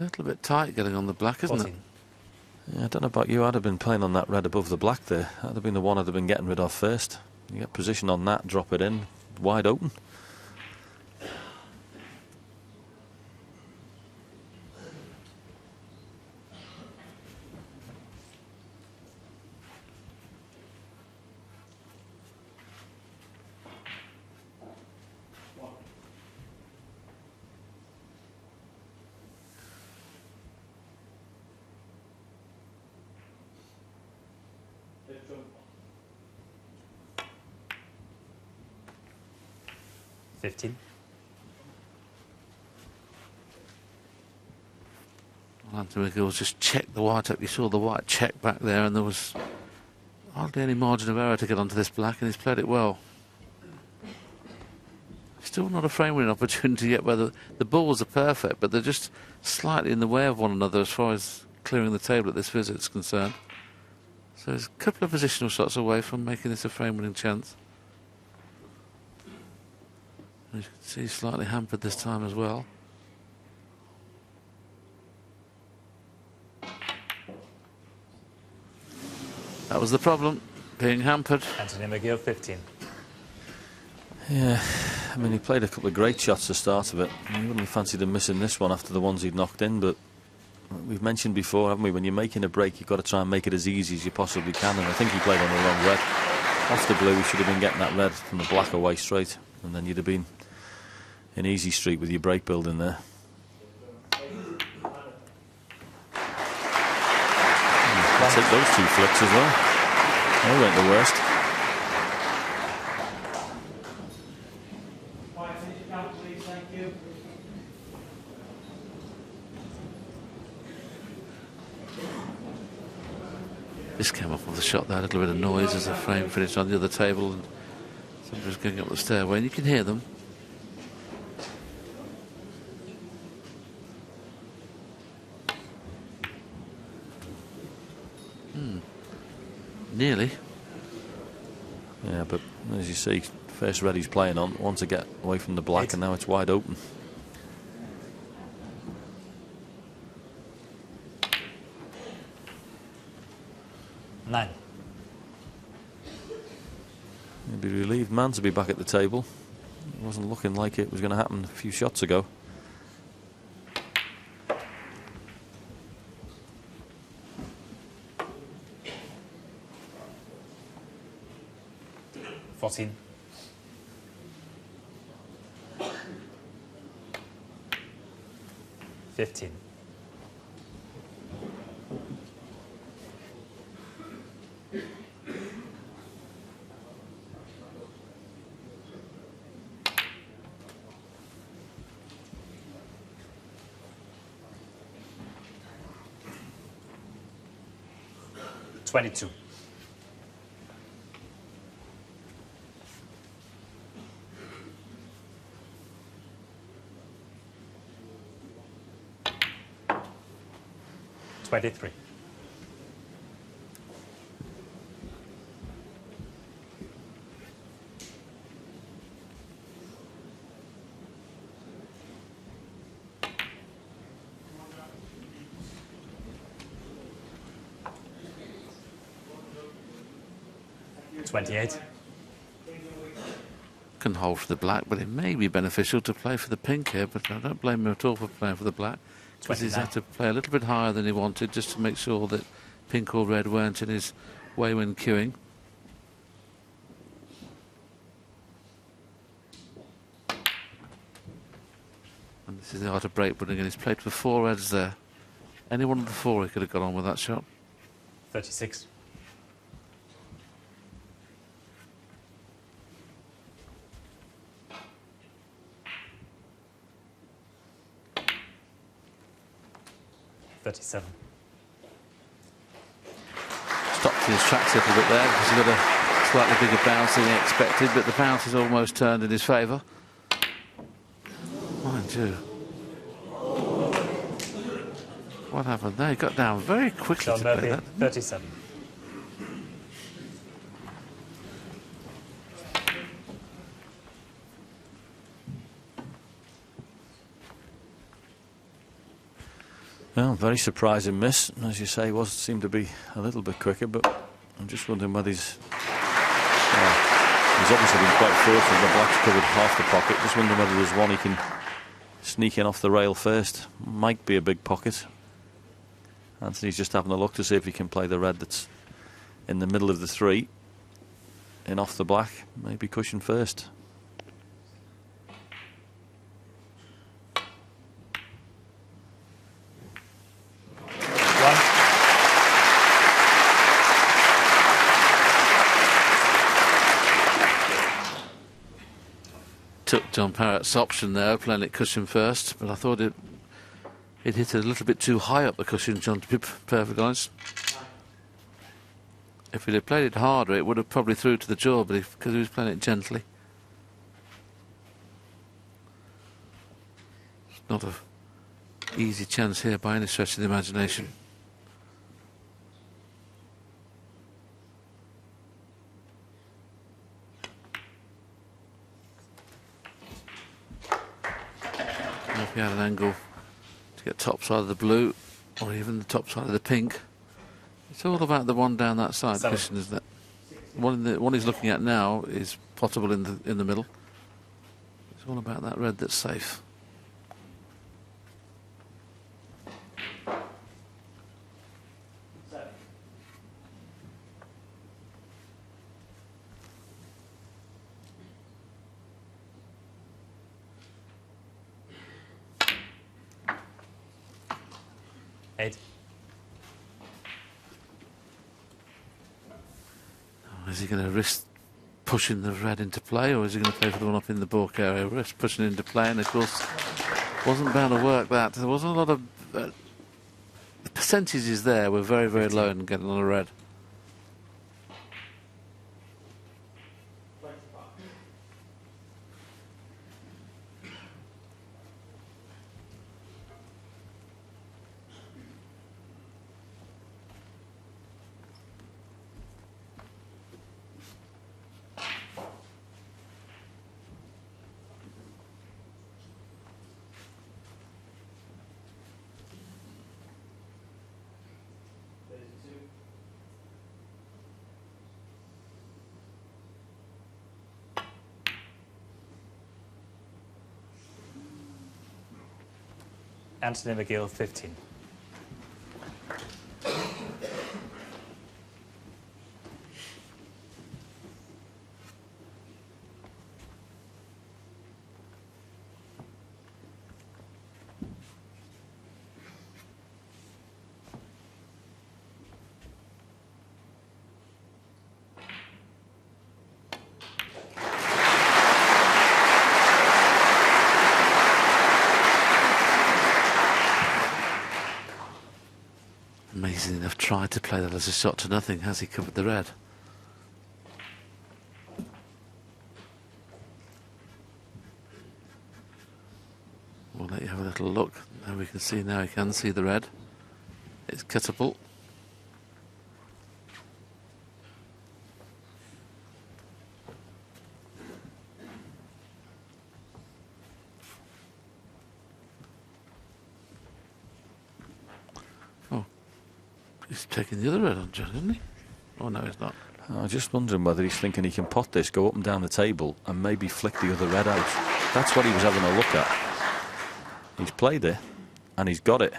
A little bit tight getting on the black, isn't 14. it? Yeah, I don't know about you. I'd have been playing on that red above the black there. That'd have been the one I'd have been getting rid of first. You get position on that, drop it in, wide open. Well, Anthony McGill just checked the white up. You saw the white check back there, and there was hardly any margin of error to get onto this black, and he's played it well. Still not a frame winning opportunity yet, where the balls are perfect, but they're just slightly in the way of one another as far as clearing the table at this visit is concerned. So there's a couple of positional shots away from making this a frame winning chance. As you can see, slightly hampered this time as well. That was the problem, being hampered. Anthony McGill, 15. Yeah, I mean, he played a couple of great shots at the start of it. I wouldn't have fancied him missing this one after the ones he'd knocked in, but we've mentioned before, haven't we, when you're making a break, you've got to try and make it as easy as you possibly can, and I think he played on the wrong red. Off the blue, he should have been getting that red from the black away straight, and then you'd have been in easy street with your break building there. I'll take those two flicks as well. They weren't the worst. This came off of the shot there, a little bit of noise as the frame finished on the other table, and somebody's going up the stairway, and you can hear them. Nearly. Yeah, but as you see, first red he's playing on, wants to get away from the black, and now it's wide open. Nine. He'd be relieved man to be back at the table. It wasn't looking like it was going to happen a few shots ago. $14. $15. 22. $23. $28. Can hold for the black, but it may be beneficial to play for the pink here, but I don't blame him at all for playing for the black, because he's had to play a little bit higher than he wanted just to make sure that pink or red weren't in his way when queuing. And this is the art of break, but again he's played for 4 reds there. Any one of the 4 he could have got on with that shot. 36. $37. Stopped his tracks a little bit there because he got a slightly bigger bounce than he expected, but the bounce has almost turned in his favour. Mind you. What happened there? He got down very quickly John to play Murphy, that. 37. Well, very surprising miss. As you say, seemed to be a little bit quicker, but I'm just wondering whether he's obviously been quite fortunate. The black's covered half the pocket. Just wondering whether there's one he can sneak in off the rail first. Might be a big pocket. Anthony's just having a look to see if he can play the red that's in the middle of the 3 in off the black. Maybe cushion first. Took John Parrott's option there, playing it cushion first, but I thought it hit it a little bit too high up the cushion, John, to be perfectly honest. If he'd have played it harder, it would have probably through to the jaw, but because he was playing it gently. It's not an easy chance here by any stretch of the imagination. If he had an angle to get top side of the blue or even the top side of the pink, it's all about the one down that side cushion, isn't it? The one he's looking at now is potable in the middle. It's all about that red that's safe. Is he going to risk pushing the red into play, or is he going to play for the one up in the balk area? Risk pushing it into play, and of course wasn't bound to work that. There wasn't a lot of the percentages there were very, very low in getting on a red. Anthony McGill, 15. easy enough tried to play that as a shot to nothing. Has he covered the red? We'll let you have a little look. Now we can see, now he can see the red. It's cuttable. Oh, he's taking the other red on John, isn't he? Oh no, he's not. I'm just wondering whether he's thinking he can pot this, go up and down the table, and maybe flick the other red out. That's what he was having a look at. He's played it, and he's got it.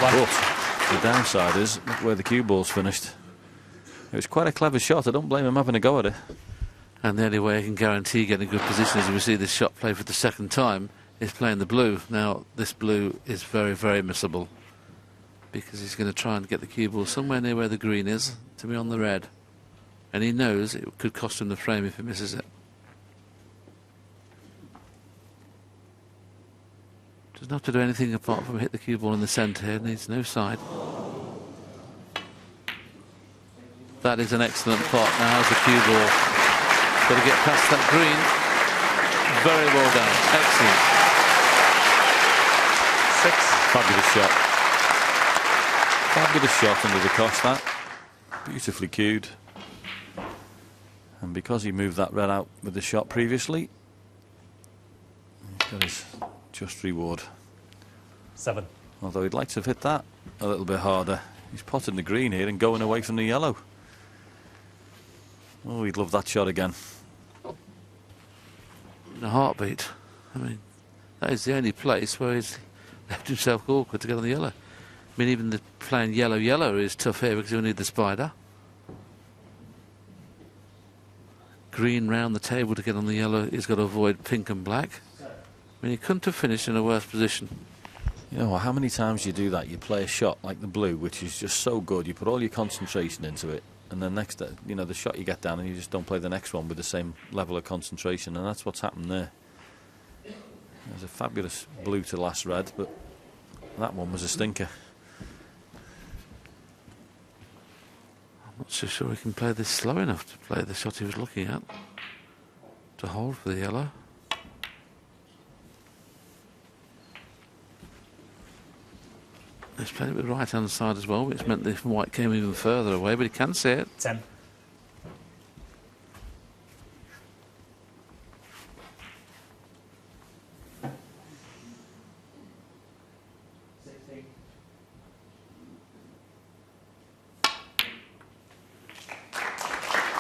But the downside is, look where the cue ball's finished. It was quite a clever shot. I don't blame him having a go at it. And the only way I can guarantee getting a good position as we see this shot played for the second time is playing the blue. Now, this blue is very, very missable, because he's going to try and get the cue ball somewhere near where the green is to be on the red. And he knows it could cost him the frame if he misses it. Doesn't have to do anything apart from hit the cue ball in the centre here. Needs no side. That is an excellent pot. Now has the cue ball. Got to get past that green. Very well done. Excellent. 6. Fabulous shot. Fabulous shot under the cost, that. Beautifully cued. And because he moved that red out with the shot previously, he's got his just reward. 7. Although he'd like to have hit that a little bit harder. He's potting the green here and going away from the yellow. Oh, he'd love that shot again. In a heartbeat. I mean, that is the only place where he's left himself awkward to get on the yellow. I mean, even the playing yellow is tough here because he'll need the spider. Green round the table to get on the yellow. He's got to avoid pink and black. I mean, he couldn't have finished in a worse position. You know, how many times you do that? You play a shot like the blue, which is just so good. You put all your concentration into it, and then next, you know, the shot you get down, and you just don't play the next one with the same level of concentration, and that's what's happened there. There's a fabulous blue to last red, but that one was a stinker. I'm not so sure he can play this slow enough to play the shot he was looking at. To hold for the yellow. He's played it with the right hand side as well, which meant the white came even further away, but he can see it. 10.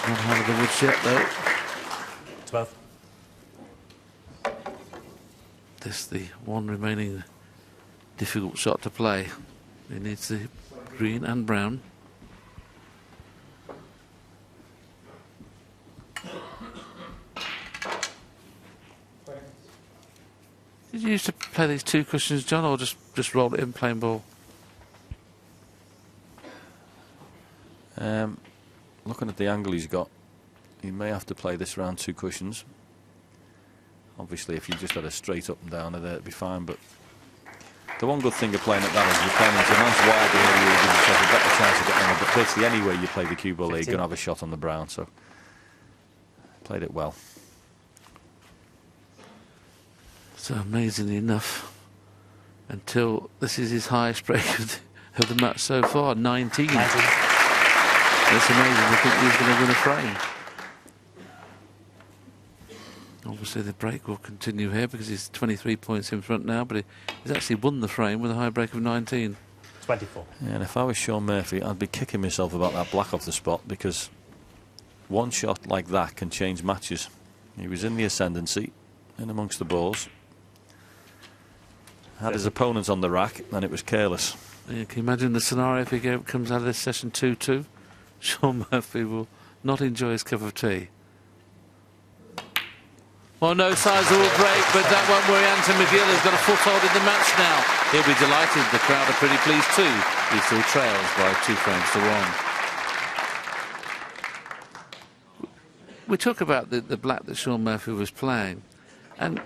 Not out of the woods yet, though. 12. This the one remaining difficult shot to play. He needs the green and brown. Did you used to play these two cushions, John, or just roll it in plain ball? Looking at the angle he's got, he may have to play this round 2 cushions. Obviously, if you just had a straight up and down there, it'd be fine, but the one good thing of playing at that is you're playing into a nice wide area, you give yourself a better chance of getting on. But basically, anyway you play the cue ball there, you're going to have a shot on the brown, so played it well. So amazingly enough, until this is his highest break of the match so far, 19. It's amazing to think he's going to win a frame. Obviously the break will continue here because he's 23 points in front now, but he's actually won the frame with a high break of 19. 24. Yeah, and if I was Sean Murphy, I'd be kicking myself about that black off the spot, because one shot like that can change matches. He was in the ascendancy, in amongst the balls, had his opponent on the rack, and it was careless. Yeah, can you imagine the scenario if he comes out of this session 2-2? Sean Murphy will not enjoy his cup of tea. Well, no sizable break, but that one where Anton McGill has got a foothold in the match now. He'll be delighted. The crowd are pretty pleased too. He still trails by 2 frames to 1. We talk about the black that Sean Murphy was playing, and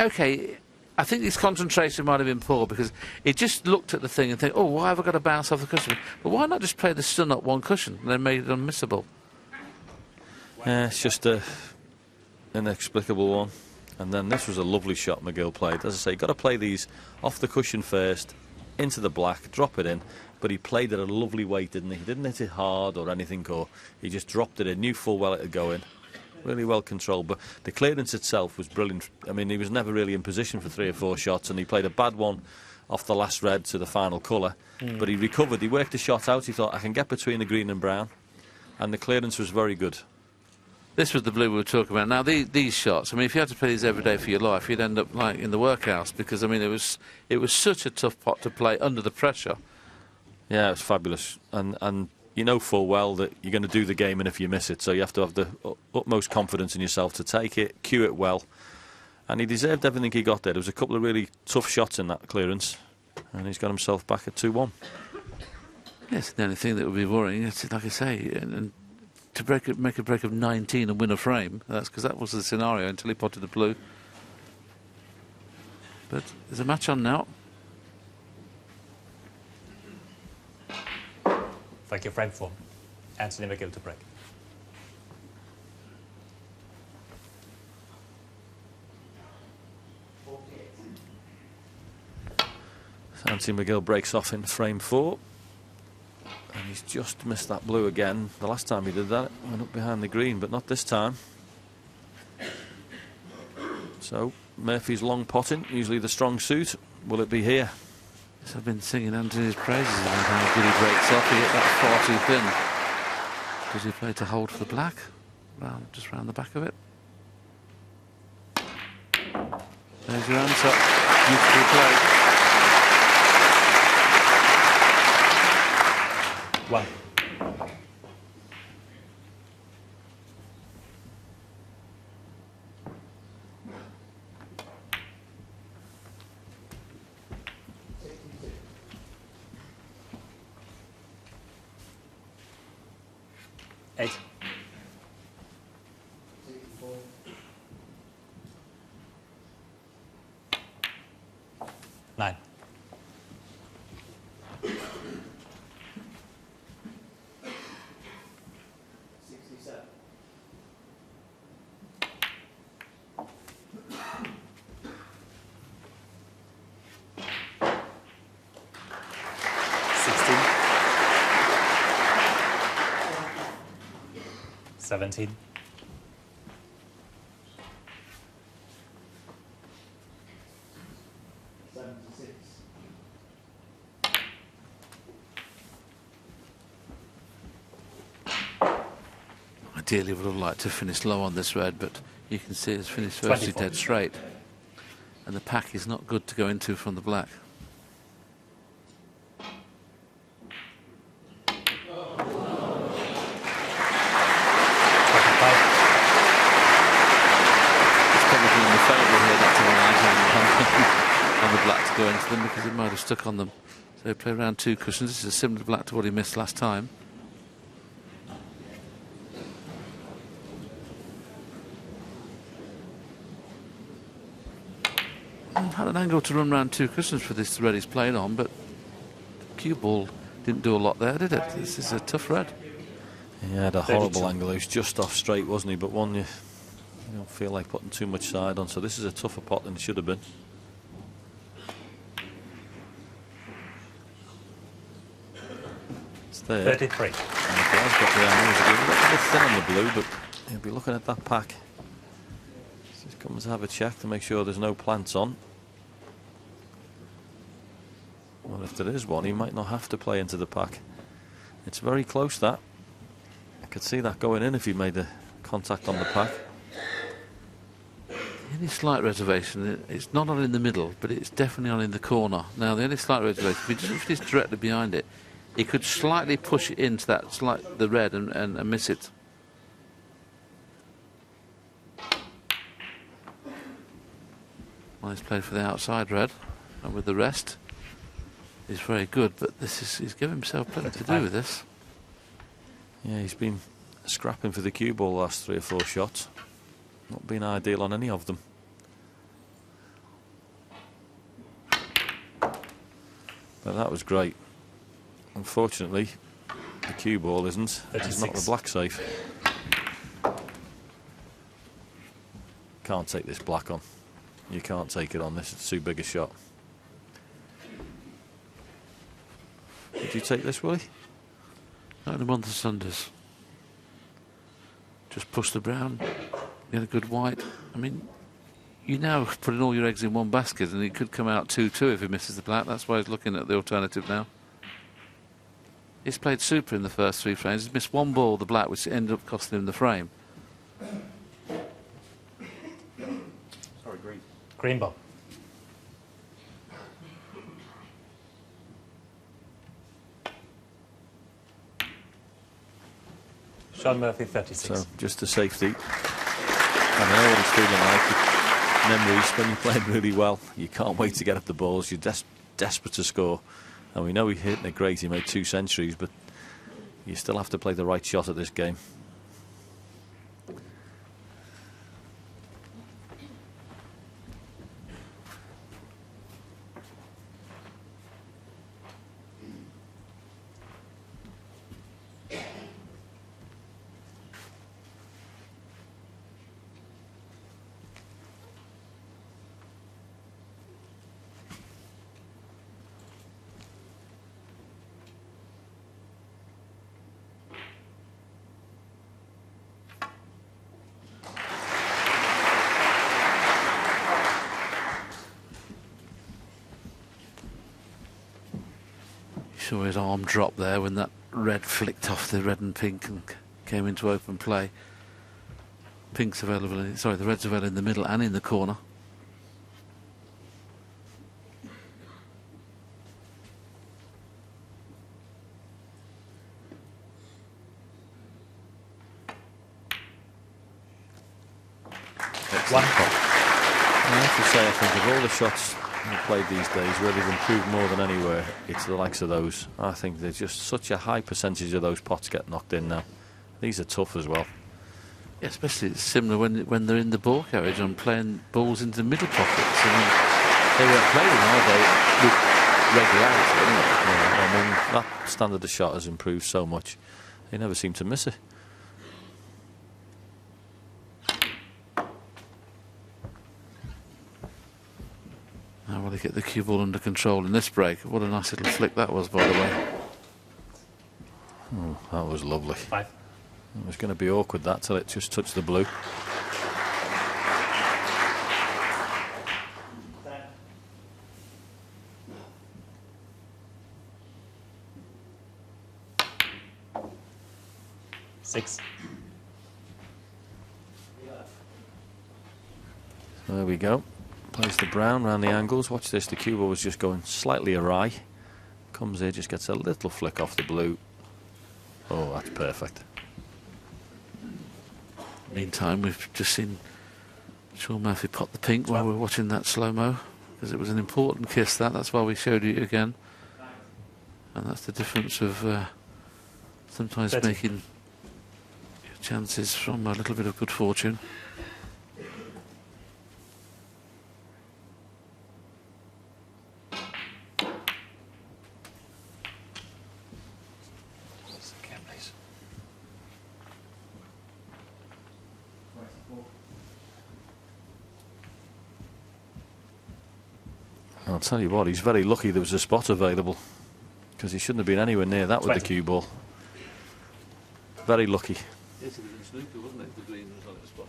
okay, I think his concentration might have been poor because he just looked at the thing and think, oh, why have I got to bounce off the cushion? But why not just play the stun up one cushion and then made it unmissable? It's just an inexplicable one. And then this was a lovely shot McGill played. As I say, you've got to play these off the cushion first, into the black, drop it in. But he played it at a lovely weight, didn't he? He didn't hit it hard or anything, or he just dropped it in, knew full well it would go in. Really well controlled, but the clearance itself was brilliant. I mean, he was never really in position for 3 or 4 shots, and he played a bad one off the last red to the final colour. But he recovered, he worked the shot out, he thought, I can get between the green and brown, and the clearance was very good. This was the blue we were talking about. Now, these shots, I mean, if you had to play these every day for your life, you'd end up like in the workhouse, because, I mean, it was such a tough pot to play under the pressure. Yeah, it was fabulous, and you know full well that you're going to do the game, and if you miss it, so you have to have the utmost confidence in yourself to take it, cue it well, and he deserved everything he got there. There was a couple of really tough shots in that clearance, and he's got himself back at 2-1. Yes, the only thing that would be worrying is, like I say, and to make a break of 19 and win a frame, that's because that was the scenario until he potted the blue. But there's a match on now. Thank you, frame 4. Anthony McGill to break. Anthony McGill breaks off in frame 4. And he's just missed that blue again. The last time he did that, it went up behind the green, but not this time. So, Murphy's long potting, usually the strong suit. Will it be here? Yes, I've been singing Anthony's praises about how good he breaks off. He hit that far too thin. Does he play to hold for the black? Just round the back of it. There's your answer. Beautifully played. 1. Eight. 9. 17. 76. Ideally would have liked to finish low on this red, but you can see it's finished virtually 24. dead straight. And the pack is not good to go into from the black. On the black to go into them because it might have stuck on them. So they play around 2 cushions. This is a similar black to what he missed last time. Had an angle to run around 2 cushions for this red he's played on, but the cue ball didn't do a lot there, did it? This is a tough red. He had a horrible angle. He was just off straight, wasn't he? But one you don't feel like putting too much side on. So this is a tougher pot than it should have been. It's there. 33. And the guy's got the angles again. A bit thin on the blue, but he'll be looking at that pack. Just comes to have a check to make sure there's no plants on. Well, if there is one, he might not have to play into the pack. It's very close, that. I could see that going in if he made the contact on the pack. The only slight reservation, it's not on in the middle, but it's definitely on in the corner. Now, the only slight reservation, if he doesn't finish directly behind it, he could slightly push it into that the red and miss it. Well, he's played for the outside red, and with the rest, he's very good, but he's given himself plenty to do with this. Yeah, he's been scrapping for the cue ball the last 3 or 4 shots. Not been ideal on any of them. But that was great. Unfortunately, the cue ball isn't. It's not the black safe. Can't take this black on. You can't take it on this. It's too big a shot. Did you take this, Willie? Not in a month of Sundays. Just push the brown. Get a good white. I mean, you now putting all your eggs in one basket, and it could come out 2-2 if he misses the black. That's why he's looking at the alternative now. He's played super in the first 3 frames. He's missed one ball, the black, which ended up costing him the frame. Sorry, green. Green ball. Sean Murphy, 36. So, just a safety. I know what he's feeling like. Memories, when you're playing really well, you can't wait to get up the balls. You're desperate to score. And we know he hit it great. He made 2 centuries, but you still have to play the right shot at this game. Saw his arm drop there when that red flicked off the red and pink and came into open play. Pink's available in, sorry, the red's available in the middle and in the corner. One pot. I have to say, I think of all the shots I've played these days where they've improved more than anywhere, it's the likes of those. I think there's just such a high percentage of those pots get knocked in now. These are tough as well. Yeah, especially it's similar when they're in the ball carriage and playing balls into the middle pockets. I mean, they weren't playing, are they, with regularity anyway? Yeah, I mean, that standard of shot has improved so much. They never seem to miss it. Now will they get the cue ball under control in this break? What a nice little flick that was, by the way. Oh, that was lovely. 5. It was going to be awkward that till it just touched the blue. Six. There we go. Plays the brown round the angles. Watch this, the cue ball was just going slightly awry. Comes here, just gets a little flick off the blue. Oh, that's perfect. Meantime, we've just seen Sean Murphy pot the pink while we're watching that slow-mo, because it was an important kiss, that's why we showed you again. And that's the difference of sometimes 30. making your chances from a little bit of good fortune. I'll tell you what, he's very lucky there was a spot available, because he shouldn't have been anywhere near that with the cue ball. Very lucky. Yes, it was in Snooker, wasn't it? The green was on its spot.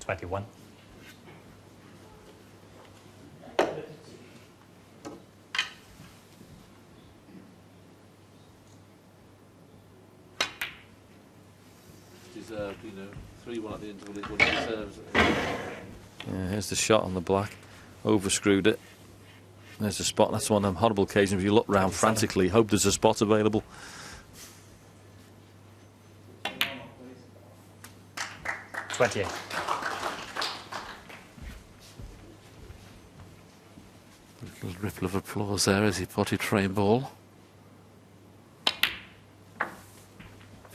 21. Deserved, 3-1 at the end of what it deserves. Yeah, here's the shot on the black. Overscrewed it. There's a spot. That's one of them horrible occasions where you look round frantically, hope there's a spot available. $28. Little ripple of applause there as he potted frame ball.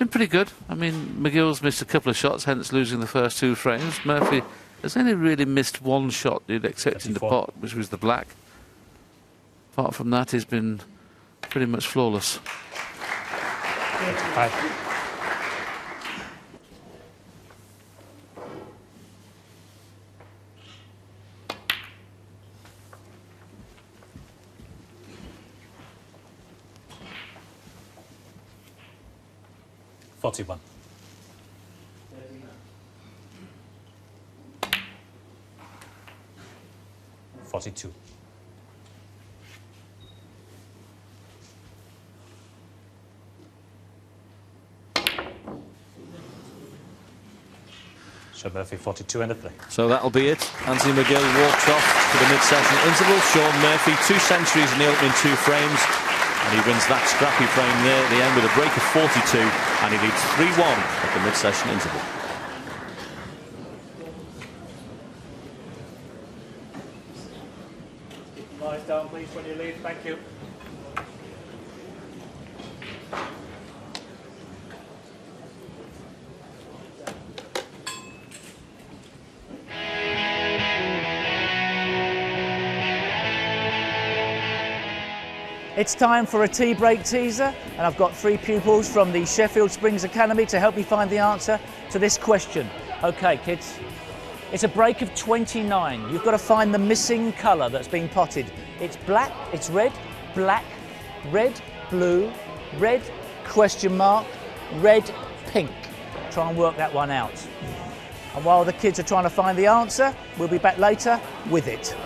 been pretty good. I mean, McGill's missed a couple of shots, hence losing the first 2 frames. Murphy has only really missed 1 shot you'd expect in the pot, which was the black. Apart from that, he's been pretty much flawless. Hi. $41. $42. So Murphy 42 and a 3. So that'll be it. Anthony McGill walks off to the mid-session interval. Sean Murphy, 2 centuries in the opening 2 frames. And he wins that scrappy frame there at the end with a break of 42. And he leads 3-1 at the mid-session interval. Lies down, please, when you leave. Thank you. It's time for a tea break teaser, and I've got 3 pupils from the Sheffield Springs Academy to help me find the answer to this question. Okay, kids, it's a break of 29. You've got to find the missing colour that's been potted. It's black, it's red, black, red, blue, red, question mark, red, pink. Try and work that one out. And while the kids are trying to find the answer, we'll be back later with it.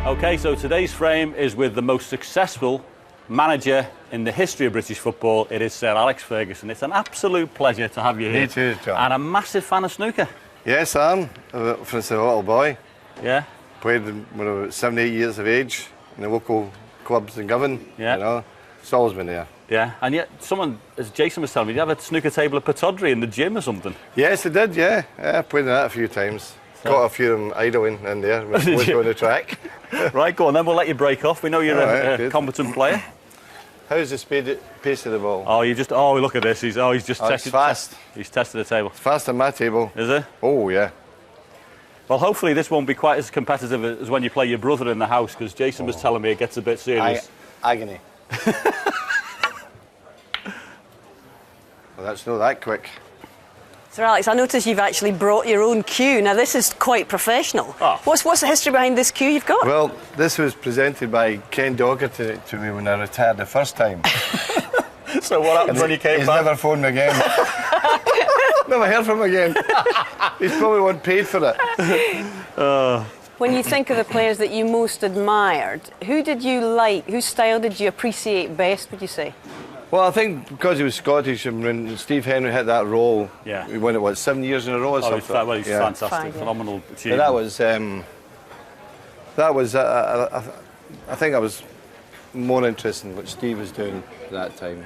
OK, so today's frame is with the most successful manager in the history of British football. It is Sir Alex Ferguson. It's an absolute pleasure to have you here. Me too, John. And a massive fan of snooker. Yes, I am. Since a little boy. Yeah? Played when I was 7, 8 years of age in the local clubs in Govan. Yeah. You know, it's always been there. Yeah, and yet someone, as Jason was telling me, you have a snooker table at Pataudry in the gym or something. Yes, I did, yeah. I played in that a few times. Got a few of them idling in there when I was going to the track. Right, go on then, we'll let you break off. We know you're a competent player. How's the pace of the ball? Oh, look at this. He's just tested. Fast. He's tested the table. It's fast on my table. Is it? Oh, yeah. Well, hopefully this won't be quite as competitive as when you play your brother in the house, because Jason was telling me it gets a bit serious. Agony. Well, that's not that quick. Sir Alex, I notice you've actually brought your own cue. Now, this is quite professional. Oh. What's the history behind this cue you've got? Well, this was presented by Ken Doherty to me when I retired the first time. So what happened when you came He's back? never phoned me again. Never heard from him again. He's probably wasn't paid for it. When you think of the players that you most admired, who did you like? Whose style did you appreciate best, would you say? Well, I think because he was Scottish and when Steve Henry hit that role, Yeah. he won it, 7 years in a row or something? He's Yeah. fantastic, 5, yeah. phenomenal Yeah, achievement. that was I think I was more interested in what Steve was doing at that time.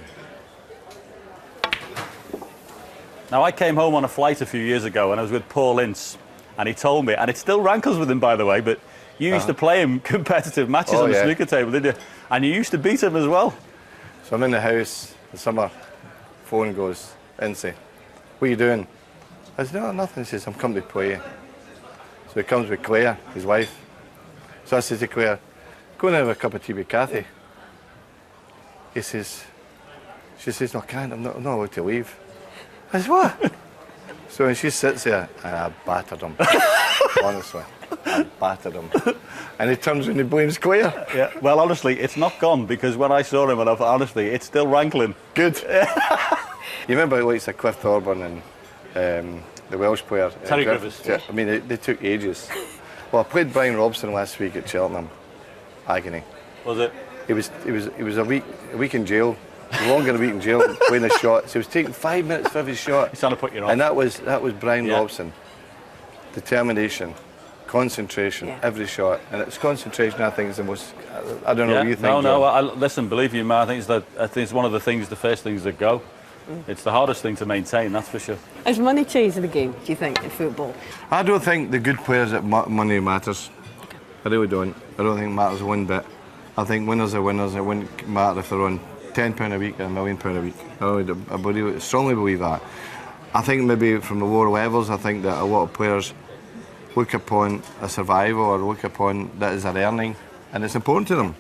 Now, I came home on a flight a few years ago and I was with Paul Ince, and he told me, and it still rankles with him, by the way, but you used to play him competitive matches on the snooker table, didn't you? And you used to beat him as well. So I'm in the house in the summer, phone goes, Ince, what are you doing? I said, no, nothing. He says, I'm coming to play. So he comes with Claire, his wife. So I said to Claire, go and have a cup of tea with Kathy. She says, no, I can't, I'm not allowed to leave. I said, what? So when she sits there, and I battered him. Honestly, I battered him. And he turns and he blames Claire. Yeah. Well, honestly, it's not gone, because when I saw him, and honestly, it's still rankling. Good. You remember like Cliff Thorburn and the Welsh player? Terry Griffiths. Yeah, I mean, they took ages. Well, I played Brian Robson last week at Cheltenham. Agony. Was it? He was a week in jail. Longer than a week in jail playing his shots. He was taking 5 minutes for every shot. He's trying to put you on. And that was Brian Robson. Determination, concentration, every shot. And it's concentration, I think, is the most. I don't know what you think. No. Listen, believe you, man. I think it's one of the first things that go. It's the hardest thing to maintain, that's for sure. Is money changing the game, do you think, in football? I don't think the good players that money matters. I really don't. I don't think it matters one bit. I think winners are winners. It wouldn't matter if they're on £10 a week or £1 million a week. I strongly believe that. I think maybe from the lower levels, I think that a lot of players look upon a survival or look upon that as an earning, and it's important to them.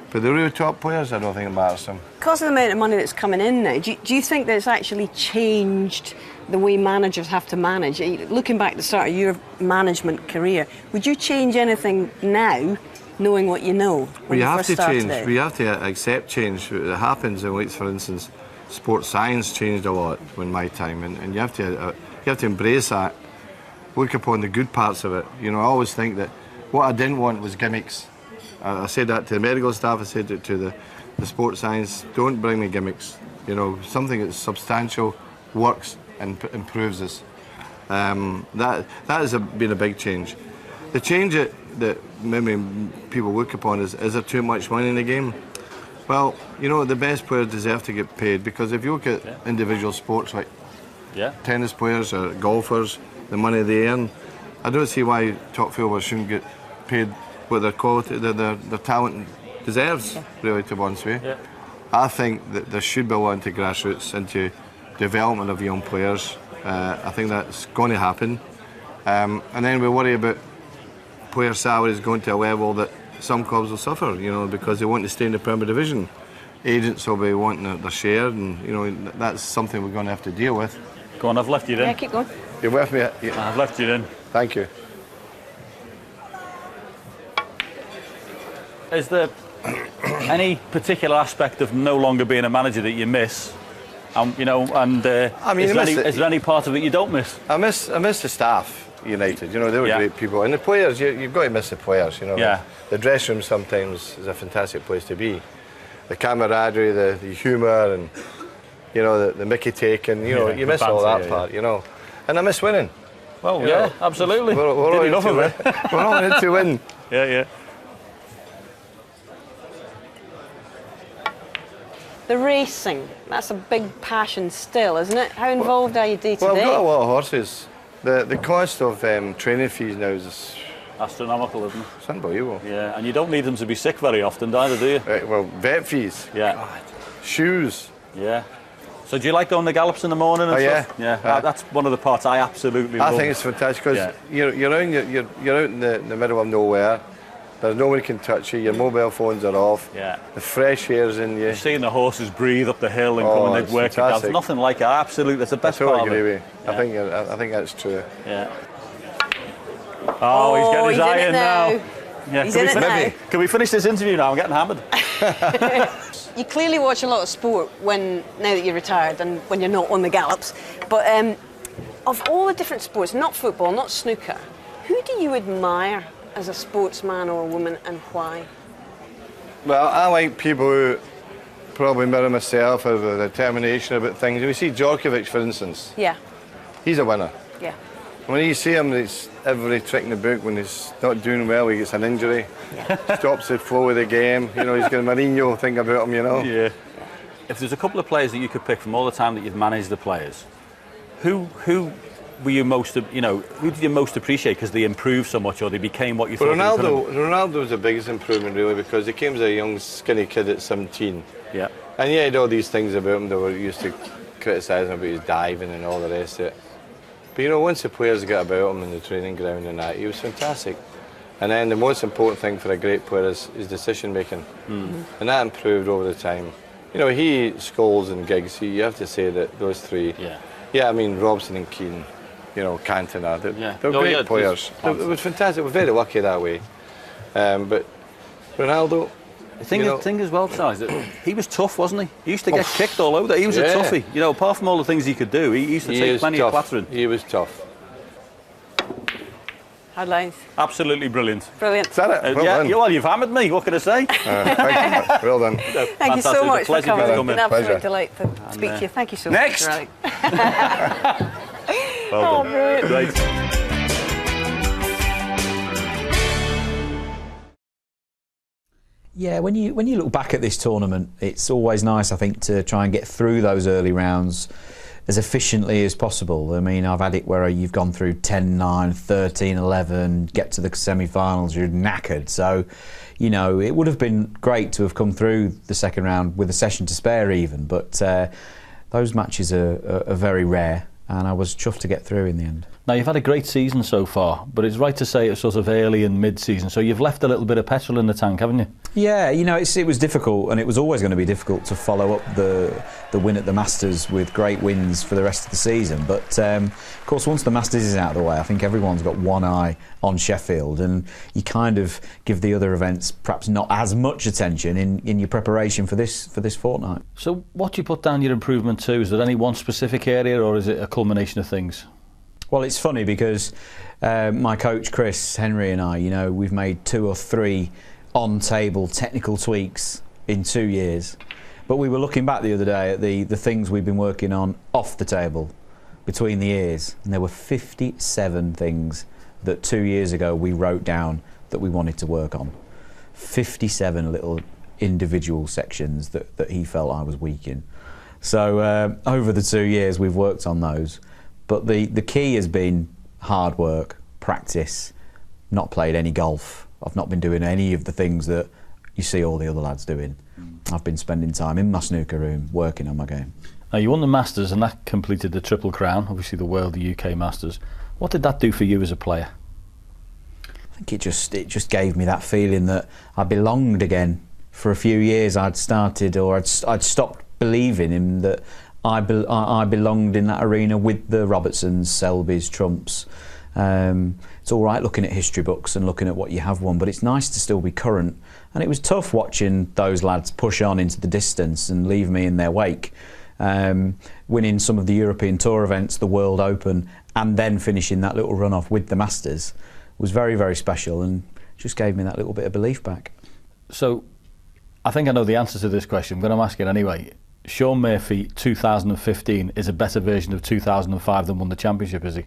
But the really top players, I don't think it matters to them. Because of the amount of money that's coming in now, do you think that it's actually changed the way managers have to manage? Looking back to the start of your management career, would you change anything now, knowing what you know? We have to change. We have to accept change. It happens in, like, for instance, sports science changed a lot in my time, and you have to embrace that. Look upon the good parts of it. You know, I always think that what I didn't want was gimmicks. I said that to the medical staff. I said it to the sports science. Don't bring me gimmicks. You know, something that's substantial, works, and improves us. That has been a big change. The change that maybe people look upon is there too much money in the game? Well, you know, the best players deserve to get paid, because if you look at individual sports like tennis players or golfers, the money they earn, I don't see why top footballers shouldn't get paid what their quality, their talent deserves, really, to be honest with you. I think that there should be a lot into grassroots, into development of young players. I think that's going to happen. And then we worry about player salaries going to a level that some clubs will suffer, you know, because they want to stay in the Premier Division. Agents will be wanting their share, and, you know, that's something we're going to have to deal with. Go on, I've left you in. Yeah, keep going. You're with me? Yeah. I've left you in. Thank you. Is there any particular aspect of no longer being a manager that you miss? You know, and I mean, is there any part of it you don't miss? I miss the staff, United. You know, they were great people, and the players. You've got to miss the players. You know, the dressing room sometimes is a fantastic place to be. The camaraderie, the humour, and, you know, the Mickey taking. You know, you miss all that part. You know, and I miss winning. Well, yeah, absolutely. We're all enough of it. We're all in to win. Yeah. The racing, that's a big passion still, isn't it? How involved are you day to day? Well, I've got a lot of horses. The cost of training fees now is astronomical, isn't it? It's unbelievable. Yeah, and you don't need them to be sick very often, either, do you? Right, well, vet fees. Yeah. God. Shoes. Yeah. So do you like going the gallops in the morning and stuff? Yeah. That's one of the parts I absolutely love. I think it's fantastic, because you're out in the middle of nowhere. There's no one can touch you. Your mobile phones are off. Yeah. The fresh air's in you. You're seeing the horses breathe up the hill and come and work. There's nothing like it. Absolutely, that's the best part of it. Yeah. I think that's true. Yeah. Oh, he's getting his eye in now. Yeah. He's in it now. Can we finish this interview now? I'm getting hammered. You clearly watch a lot of sport now that you're retired and when you're not on the gallops. But of all the different sports, not football, not snooker, who do you admire as a sportsman or a woman, and why? Well, I like people who probably mirror myself, have a determination about things. We see Djokovic, for instance. Yeah. He's a winner. Yeah. When you see him, it's every trick in the book. When he's not doing well, he gets an injury. Stops the flow of the game. You know, he's got a Mourinho thing about him, you know. Yeah. If there's a couple of players that you could pick from all the time that you've managed the players, who were you most, who did you most appreciate because they improved so much or they became what you thought? Ronaldo was the biggest improvement, really, because he came as a young, skinny kid at 17. Yeah. And he had all these things about him that were used to criticise him about his diving and all the rest of it. But, you know, once the players got about him in the training ground and that, he was fantastic. And then the most important thing for a great player is decision making. Mm-hmm. And that improved over the time. You know, he, Scholes and Giggs, you have to say that those three. Yeah, I mean, Robson and Keane, you know, Cantona, they're great players. It was fantastic. We're very lucky that way. But Ronaldo, the thing as well, Charles, that he was tough, wasn't he? He used to get kicked all over. He was a toughie. You know, apart from all the things he could do, he used to take plenty of clattering. He was tough. Headlines. Absolutely brilliant. Brilliant. Is that it? Well, you've hammered me. What can I say? Thank you. Well done. Thank you so much for coming. It's been an absolute Pleasure. delight to speak to you. Thank you so Next. much. Well done. Brilliant. Great. Yeah, when you look back at this tournament, it's always nice, I think, to try and get through those early rounds as efficiently as possible. I mean, I've had it where you've gone through 10-9, 13-11, get to the semi-finals, you're knackered. So, you know, it would have been great to have come through the second round with a session to spare even, but those matches are very rare, and I was chuffed to get through in the end. Now, you've had a great season so far, but it's right to say it's sort of early and mid-season, so you've left a little bit of petrol in the tank, haven't you? Yeah, you know, it was difficult, and it was always going to be difficult to follow up the win at the Masters with great wins for the rest of the season. But, of course, once the Masters is out of the way, I think everyone's got one eye on Sheffield, and you kind of give the other events perhaps not as much attention in your preparation for this fortnight. So what do you put down your improvement to? Is there any one specific area, or is it a culmination of things? Well, it's funny because my coach Chris Henry and I, you know, we've made 2 or 3 on-table technical tweaks in 2 years. But we were looking back the other day at the things we've been working on off the table between the years, and there were 57 things that 2 years ago we wrote down that we wanted to work on. 57 little individual sections that he felt I was weak in. So over the 2 years we've worked on those. But the key has been hard work, practice, not played any golf. I've not been doing any of the things that you see all the other lads doing. I've been spending time in my snooker room working on my game. Now, you won the Masters and that completed the Triple Crown, obviously the World, the UK Masters. What did that do for you as a player? I think it just gave me that feeling that I belonged again. For a few years I'd stopped believing in that I belonged in that arena with the Robertsons, Selbys, Trumps. It's all right looking at history books and looking at what you have won, but it's nice to still be current. And it was tough watching those lads push on into the distance and leave me in their wake. Winning some of the European Tour events, the World Open, and then finishing that little run-off with the Masters was very, very special, and just gave me that little bit of belief back. So, I think I know the answer to this question, but I'm asking anyway. Sean Murphy 2015 is a better version of 2005 than won the championship, is he?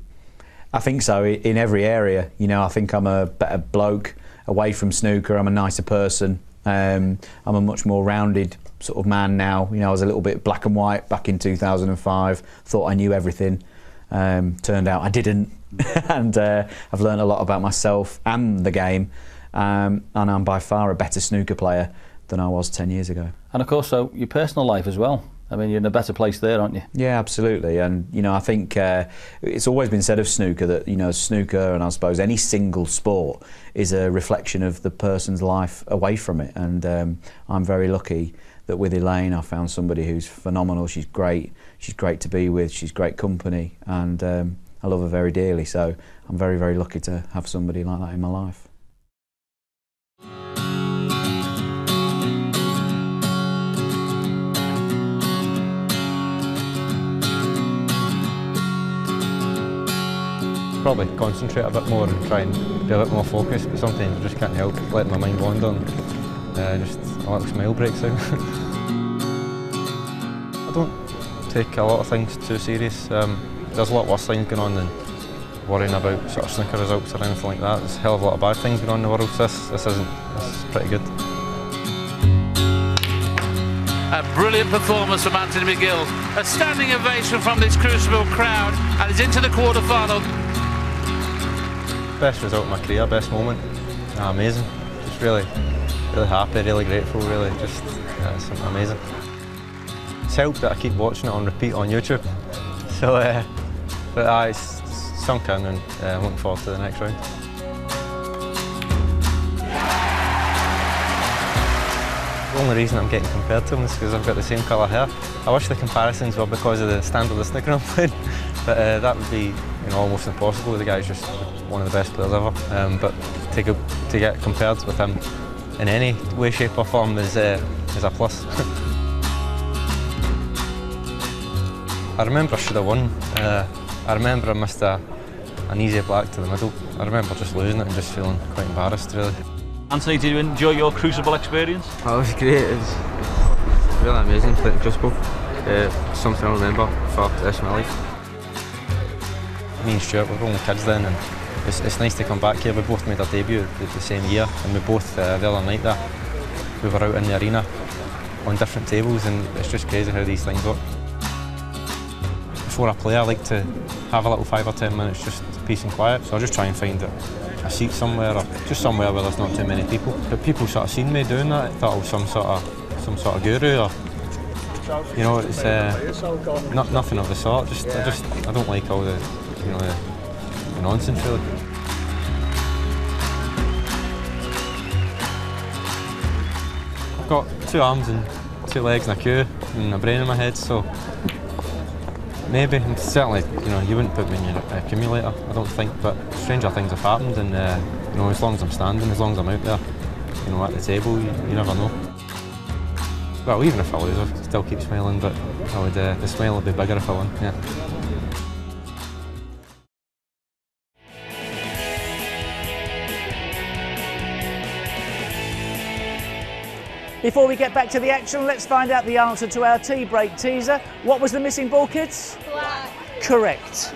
I think so, in every area. You know, I think I'm a better bloke away from snooker. I'm a nicer person. I'm a much more rounded sort of man now. You know, I was a little bit black and white back in 2005. Thought I knew everything. Turned out I didn't. And I've learned a lot about myself and the game. And I'm by far a better snooker player than I was 10 years ago. And of course, so your personal life as well. I mean, you're in a better place there, aren't you? Yeah, absolutely. And, you know, I think it's always been said of snooker that, you know, snooker and I suppose any single sport is a reflection of the person's life away from it. And I'm very lucky that with Elaine I found somebody who's phenomenal. She's great to be with, she's great company, and I love her very dearly. So I'm very, very lucky to have somebody like that in my life. Probably concentrate a bit more and try and be a bit more focused, but sometimes I just can't help letting my mind wander and just a little smile breaks out. I don't take a lot of things too serious. There's a lot worse things going on than worrying about sort of snooker results or anything like that. There's a hell of a lot of bad things going on in the world, so this is pretty good. A brilliant performance from Anthony McGill. A standing ovation from this Crucible crowd, and he's into the quarter-final. Best result of my career, best moment. Amazing. Just really happy, really grateful, really just it's amazing. It's helped that I keep watching it on repeat on YouTube. So, but it's sunk in, and I'm looking forward to the next round. The only reason I'm getting compared to him is because I've got the same colour hair. I wish the comparisons were because of the standard of snooker I'm playing, but that would be almost impossible. The guy's just one of the best players ever. But to get compared with him in any way, shape or form is a plus. I remember I should have won. I remember I missed an easy black to the middle. I remember just losing it and just feeling quite embarrassed, really. Anthony, did you enjoy your Crucible experience? Oh, it was great. It was really amazing playing Crucible. Something I'll remember for the rest of my life. Me and Stuart were only kids then, and it's nice to come back here. We both made our debut the same year, and we both the other night there we were out in the arena on different tables, and it's just crazy how these things work. Before I play, I like to have a little 5 or 10 minutes just peace and quiet, so I just try and find a seat somewhere, or just somewhere where there's not too many people. But people sort of seen me doing that, thought I was some sort of guru, or you know, it's nothing of the sort. I don't like all the, you know, the nonsense really. I've got 2 arms and 2 legs and a queue and a brain in my head, so maybe, and certainly, you know, you wouldn't put me in your accumulator, I don't think, but stranger things have happened, and you know, as long as I'm standing, as long as I'm out there, you know, at the table, you never know. Well, even if I lose, I still keep smiling, but I would, the smile would be bigger if I won, yeah. Before we get back to the action, let's find out the answer to our tea break teaser. What was the missing ball, kids? Black. Correct.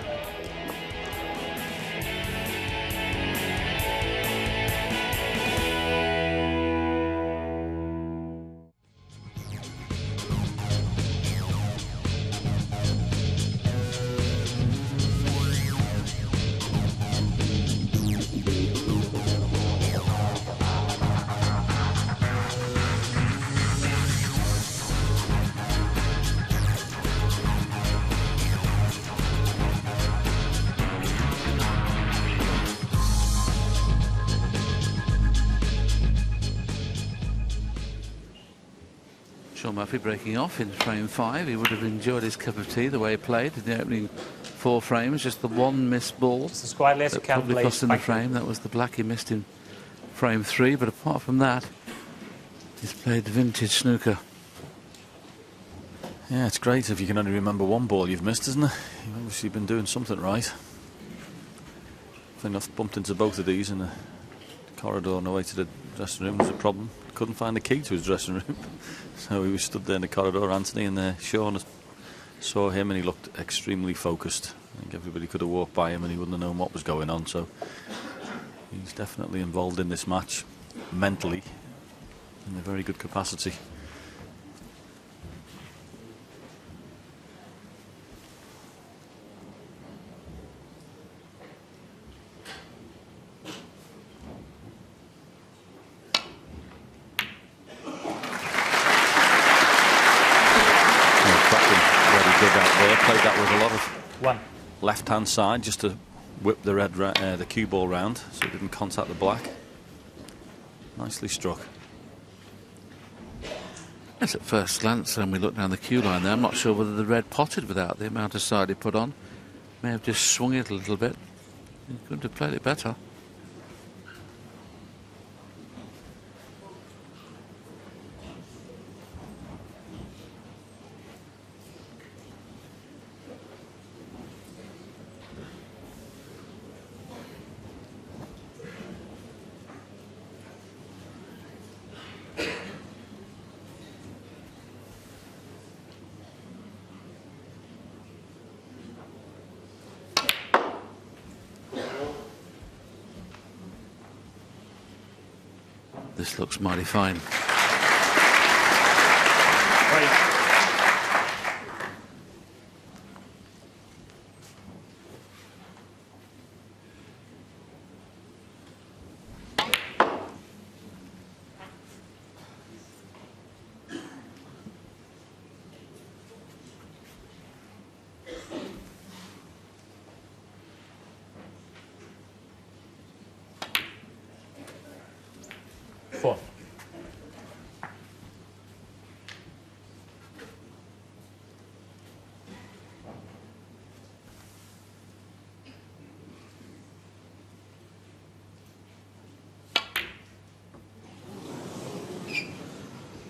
Sean Murphy breaking off in frame 5. He would have enjoyed his cup of tea the way he played in the opening 4 frames. Just the one missed ball that probably cost him the frame. That was the black he missed in frame 3. But apart from that, he's played vintage snooker. Yeah, it's great if you can only remember one ball you've missed, isn't it? You've obviously been doing something right. I think I've bumped into both of these in the corridor on the way to the dressing room. Was a problem. Couldn't find the key to his dressing room. So he was stood there in the corridor, Anthony, and Sean saw him and he looked extremely focused. I think everybody could have walked by him and he wouldn't have known what was going on. So he's definitely involved in this match mentally in a very good capacity. Played that with a lot of left-hand side just to whip the the cue ball round so it didn't contact the black. Nicely struck. Yes, at first glance, when we look down the cue line there, I'm not sure whether the red potted without the amount of side he put on. May have just swung it a little bit. He could have played it better. This looks mighty fine.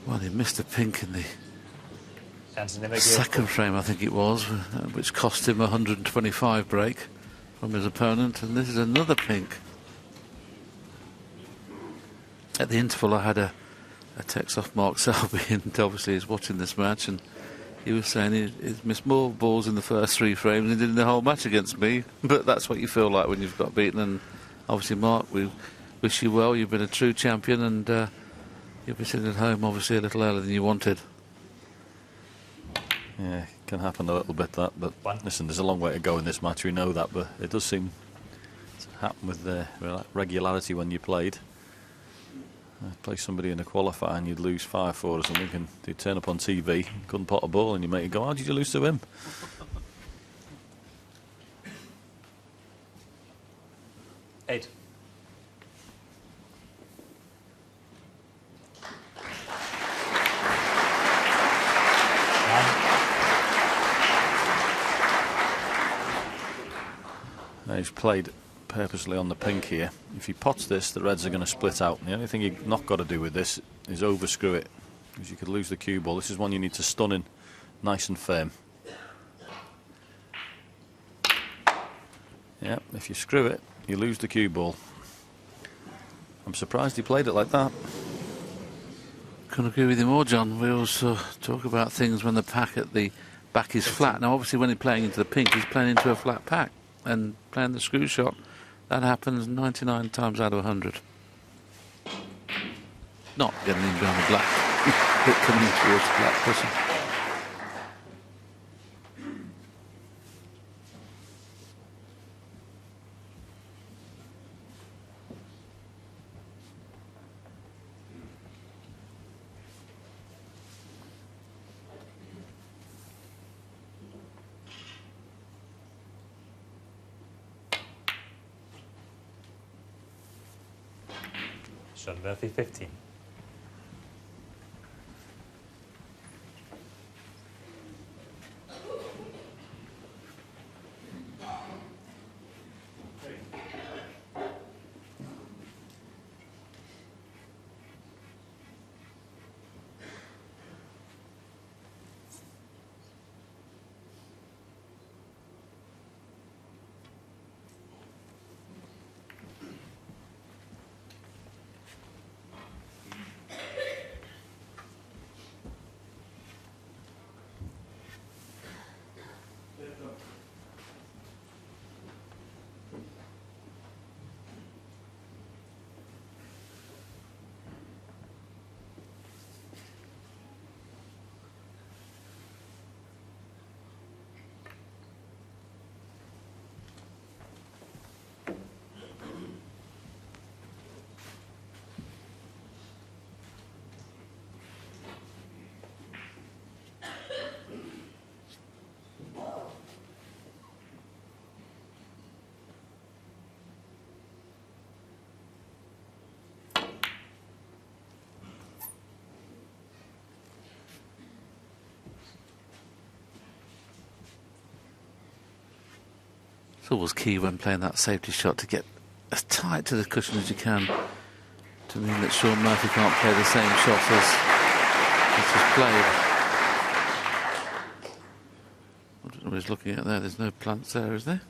Well, he missed a pink in the second frame, I think it was, which cost him a 125 break from his opponent, and this is another pink. At the interval, I had a text off Mark Selby, and obviously he's watching this match, and he was saying he's missed more balls in the first 3 frames than he did in the whole match against me. But that's what you feel like when you've got beaten, and obviously, Mark, we wish you well. You've been a true champion, and You'll be sitting at home, obviously, a little earlier than you wanted. Yeah, it can happen a little bit, that. But listen, there's a long way to go in this match, we know that, but it does seem to happen with regularity when you played. Play somebody in a qualifier and you'd lose 5-4 or something, and they'd turn up on TV, couldn't pot a ball, and you make it go, how did you lose to him? Eight. Now he's played purposely on the pink here. If he pots this, the reds are going to split out. The only thing you've not got to do with this is overscrew it, because you could lose the cue ball. This is one you need to stun in nice and firm. Yeah, if you screw it, you lose the cue ball. I'm surprised he played it like that. Couldn't agree with you more, John. We also talk about things when the pack at the back is flat. Now, obviously, when he's playing into the pink, he's playing into a flat pack. And playing the screw shot, that happens 99 times out of 100. Not getting in behind the black, but coming in towards the black cushion. Sean Murphy, 15. It's always key when playing that safety shot to get as tight to the cushion as you can, to mean that Sean Murphy can't play the same shot as he's played. I don't know what he's looking at there. There's no plants there, is there?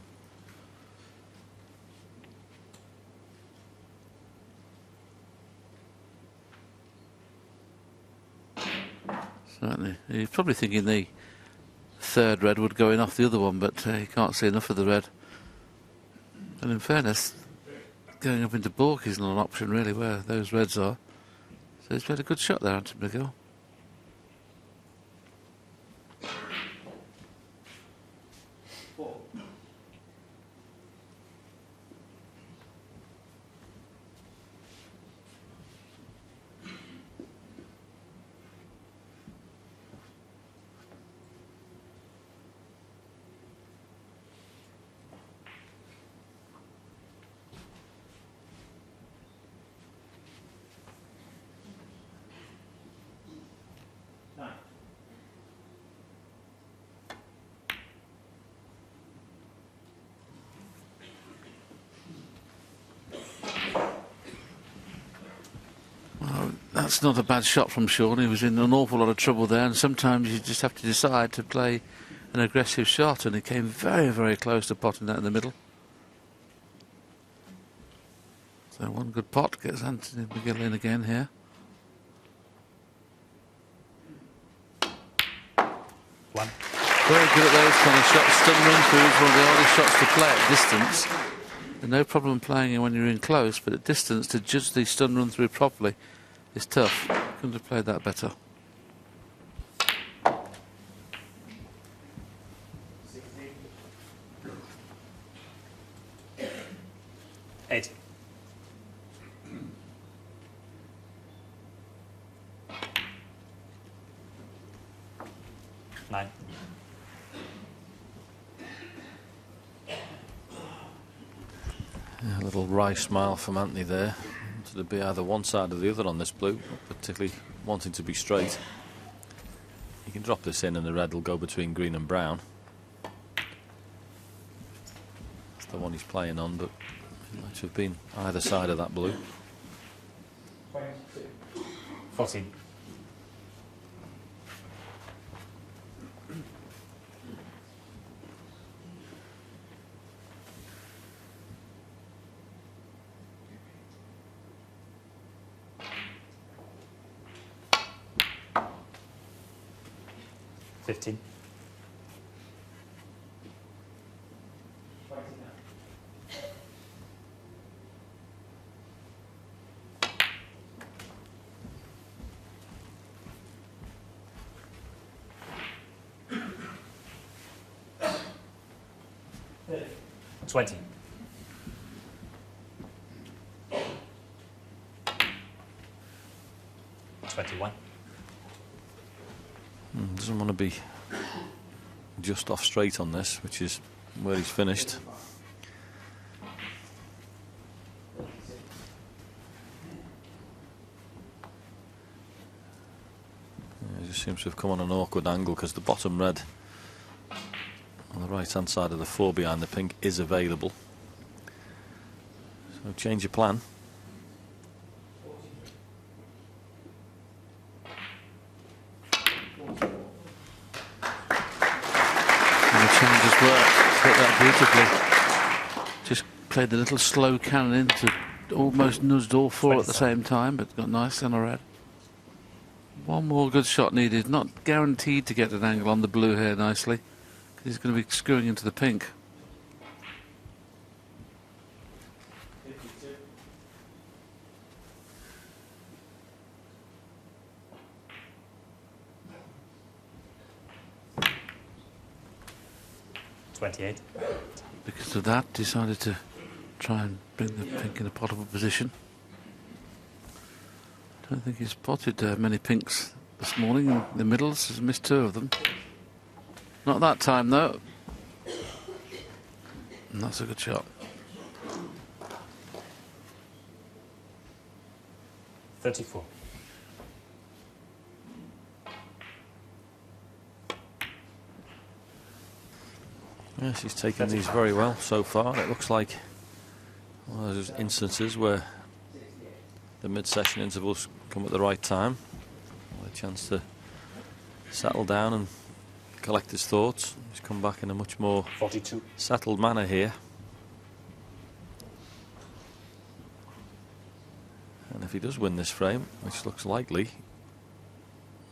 Certainly. He's probably thinking the third red would go in off the other one, but he can't see enough of the red. And in fairness, going up into balk is not an option really where those reds are. So he's played a good shot there, Anthony McGill. That's not a bad shot from Sean. He was in an awful lot of trouble there, and sometimes you just have to decide to play an aggressive shot, and he came very, very close to potting that in the middle. So one good pot gets Anthony McGill in again here. One. Very good at those kind of shots. Stun run through is one of the hardest shots to play at distance. There's no problem playing it when you're in close, but at distance, to judge the stun run through properly is tough. couldn't have played that better. Eight. Nine. A little wry smile from Anthony there. Wanted to be either one side or the other on this blue, particularly wanting to be straight. He can drop this in and the red will go between green and brown. That's the one he's playing on, but it might have been either side of that blue. 14. Fifteen. 20. 21. Doesn't want to be just off straight on this, which is where he's finished. He just seems to have come on an awkward angle because the bottom red on the right hand side of the 4 behind the pink is available. So change your plan. Changes work. Hit that beautifully. Just played the little slow cannon in to almost nuzzed all 4 at the same time, but got nice on a red. One more good shot needed. Not guaranteed to get an angle on the blue here nicely, because he's going to be screwing into the pink. Because of that, decided to try and bring the pink in a potable position. I don't think he's spotted many pinks this morning in the middles. He's missed 2 of them. Not that time, though. And that's a good shot. 34. Yes, he's taken these very well so far. It looks like one of those instances where the mid-session intervals come at the right time. A chance to settle down and collect his thoughts. He's come back in a much more 42. Settled manner here. And if he does win this frame, which looks likely,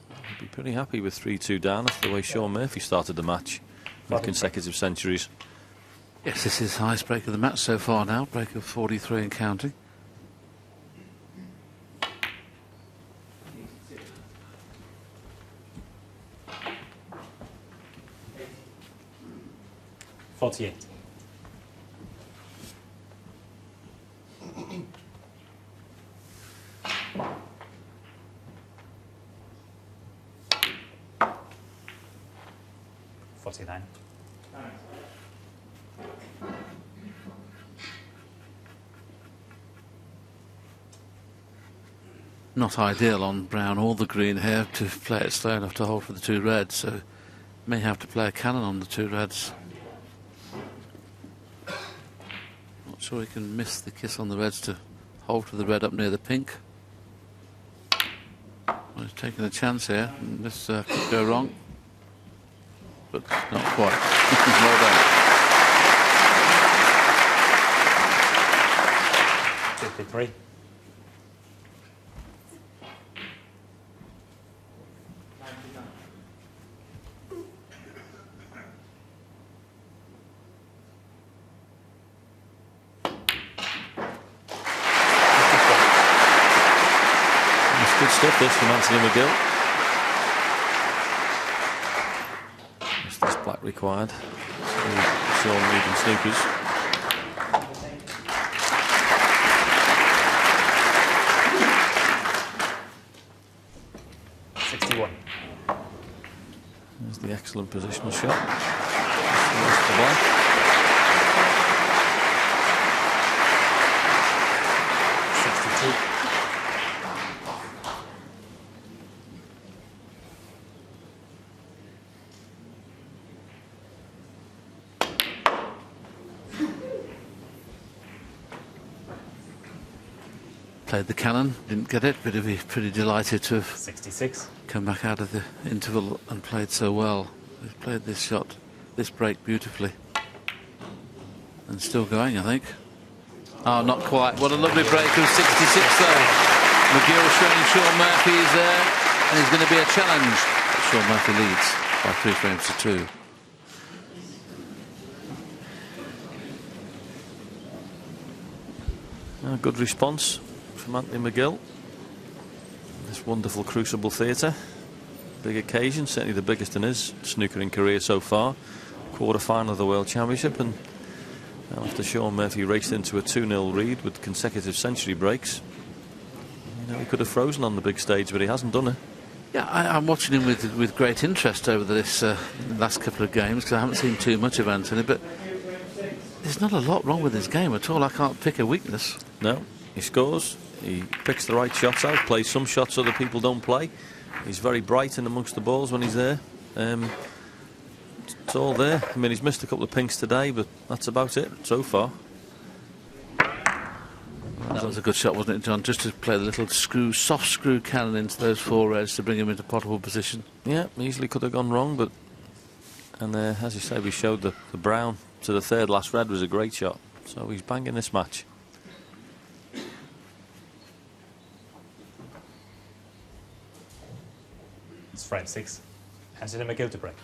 he'll be pretty happy with 3-2 down after the way Sean Murphy started the match with consecutive centuries. Yes, this is the highest break of the match so far now. Break of 43 and counting. $48. $49. Not ideal on brown or the green here to play it slow enough to hold for the 2 reds, so may have to play a cannon on the 2 reds. Not sure he can miss the kiss on the reds to hold for the red up near the pink. Well, he's taking a chance here, and this could go wrong, but not quite. Well done. 53. stuff this from Anthony McGill. Just this black required. Sean Mead and Snookers. There's the excellent positional shot. That's the black. Played the cannon, didn't get it, but he'd be pretty delighted to have 66. Come back out of the interval and played so well. He's played this shot, this break beautifully. And still going, I think. Oh, not quite. What a lovely break of 66 though. McGill showing Sean Murphy is there, and he's going to be a challenge. But Sean Murphy leads by 3 frames to 2. A good response from Anthony McGill. This wonderful Crucible Theatre. Big occasion, certainly the biggest in his snookering career so far. Quarter-final of the World Championship, and after Sean Murphy raced into a 2-0 lead with consecutive century breaks, you know, he could have frozen on the big stage, but he hasn't done it. Yeah, I'm watching him with great interest over this last couple of games, because I haven't seen too much of Anthony, but there's not a lot wrong with his game at all. I can't pick a weakness. No, he scores, he picks the right shots out, plays some shots other people don't play. He's very bright in amongst the balls when he's there. It's all there. I mean, he's missed a couple of pinks today, but that's about it so far. That was a good shot, wasn't it, John? Just to play the little soft screw cannon into those 4 reds to bring him into potable position. Yeah, easily could have gone wrong, but... And as you say, we showed the brown to the 3rd last red was a great shot. So he's banging this match. It's frame 6. Anthony McGill to break.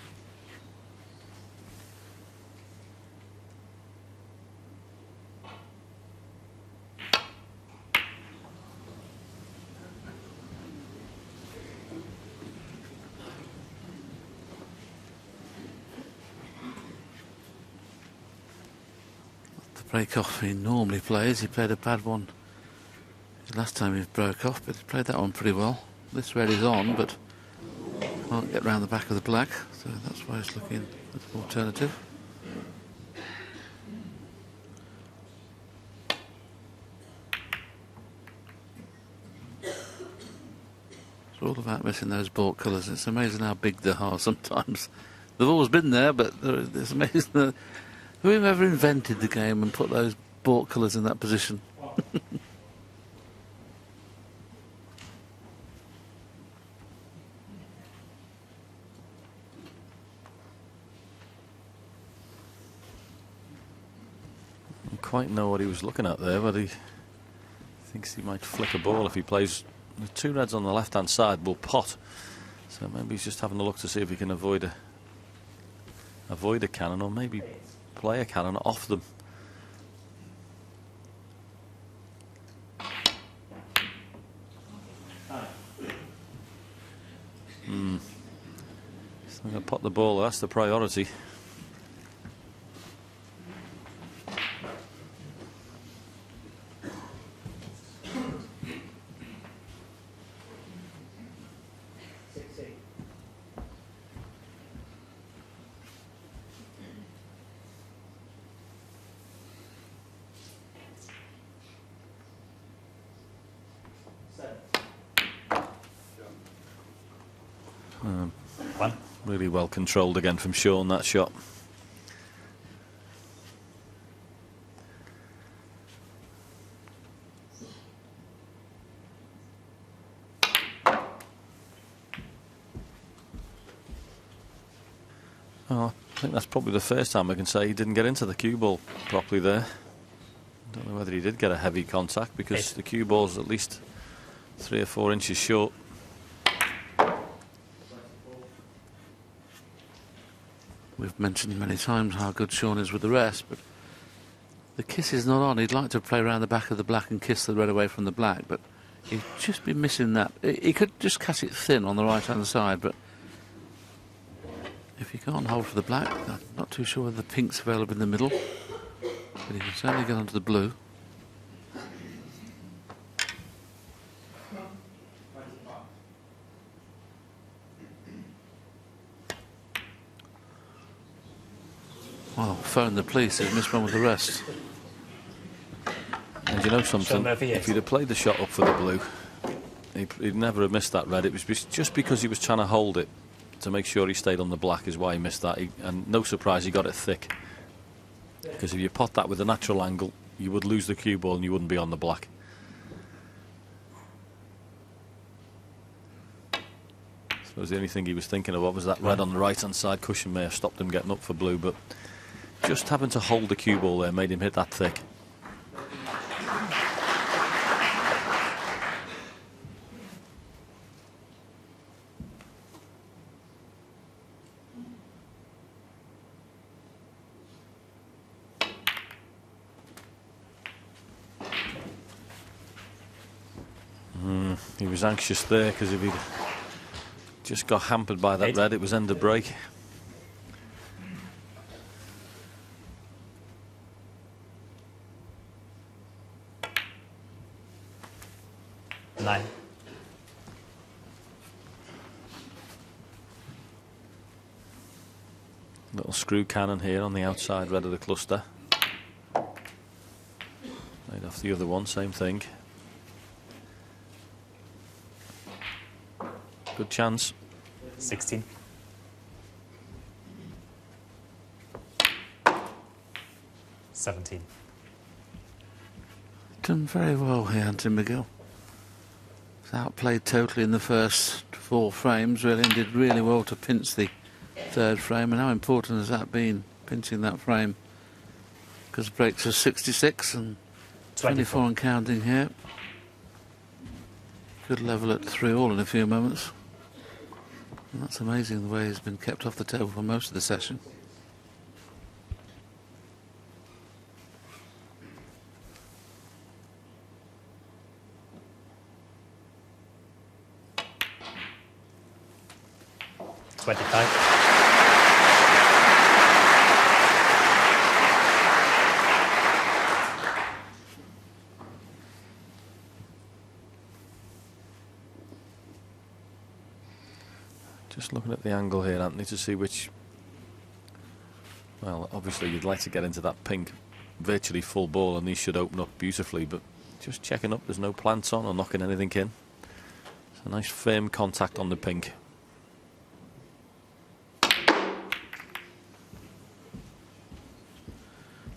The break off he normally plays. He played a bad one last time he broke off, but he played that one pretty well. This red is on, but can't get round the back of the black, so that's why he's looking at an alternative. It's all about missing those baulk colours. It's amazing how big they are sometimes. They've always been there, but it's amazing that whoever invented the game and put those baulk colours in that position. Quite know what he was looking at there, but he thinks he might flick a ball if he plays. The 2 reds on the left hand side will pot, so maybe he's just having a look to see if he can avoid a cannon, or maybe play a cannon off them. So I'm going to pot the ball. That's the priority. Really well controlled again from Sean, that shot. Oh, I think that's probably the first time I can say he didn't get into the cue ball properly there. I don't know whether he did get a heavy contact, because the cue ball's at least 3 or 4 inches short. We've mentioned many times how good Sean is with the rest, but the kiss is not on. He'd like to play around the back of the black and kiss the red away from the black, but He'd just be missing that. He could just catch it thin on the right-hand side, but if he can't hold for the black, I'm not too sure whether the pink's available in the middle, but he can certainly get onto the blue. Well, phone the police, he's missed one with the rest. And you know something, if he'd have played the shot up for the blue, he'd never have missed that red. It was just because he was trying to hold it to make sure he stayed on the black is why he missed that. And no surprise, he got it thick. Because if you pot that with a natural angle, you would lose the cue ball and you wouldn't be on the black. I suppose the only thing he was thinking of was that red on the right-hand side cushion may have stopped him getting up for blue, but just having to hold the cue ball there made him hit that thick. He was anxious there because if he'd just got hampered by that red, it was end of break. Nine. Little screw cannon here on the outside red of the cluster. Made off the other one, same thing. Good chance. 16. $17. Done very well here, Anthony McGill. He's outplayed totally in the first 4 frames, really, and did really well to pinch the 3rd frame. And how important has that been, pinching that frame? Because breaks are 66 and 24 and counting here. Good level at 3-all in a few moments. And that's amazing the way he's been kept off the table for most of the session. Just looking at the angle here, Anthony, to see which... Well, obviously you'd like to get into that pink virtually full ball and these should open up beautifully, but just checking up there's no plants on or knocking anything in. It's a nice firm contact on the pink.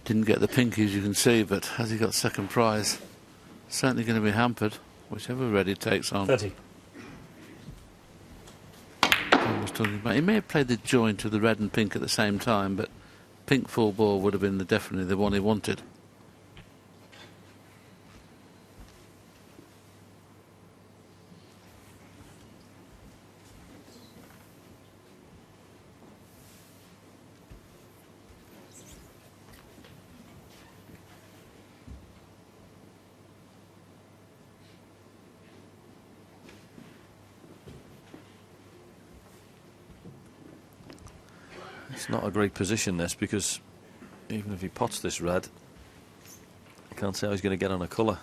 Didn't get the pink, as you can see, but has he got second prize? Certainly going to be hampered, whichever red he takes on. 30. He may have played the joint of the red and pink at the same time, but pink full ball would have been definitely the one he wanted. It's not a great position, this, because even if he pots this red, I can't see how he's going to get on a colour.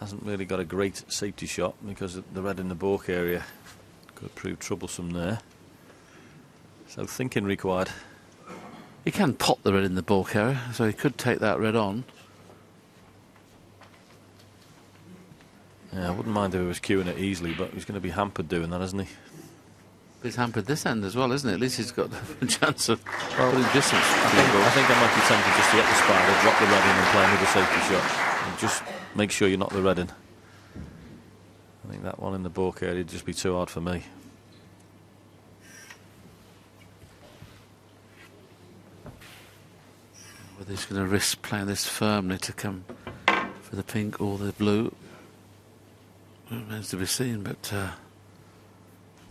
Hasn't really got a great safety shot because the red in the baulk area could prove troublesome there. So thinking required. He can pot the red in the baulk area, so he could take that red on. Yeah, I wouldn't mind if he was queuing it easily, but he's going to be hampered doing that, isn't he? He's hampered this end as well, isn't it? At least he's got a chance of putting distance. I think I might be tempted just to get the spider, drop the red in and play another safety shot. And just make sure you knock the red in. I think that one in the baulk area would just be too hard for me. Whether he's going to risk playing this firmly to come for the pink or the blue remains to be seen, but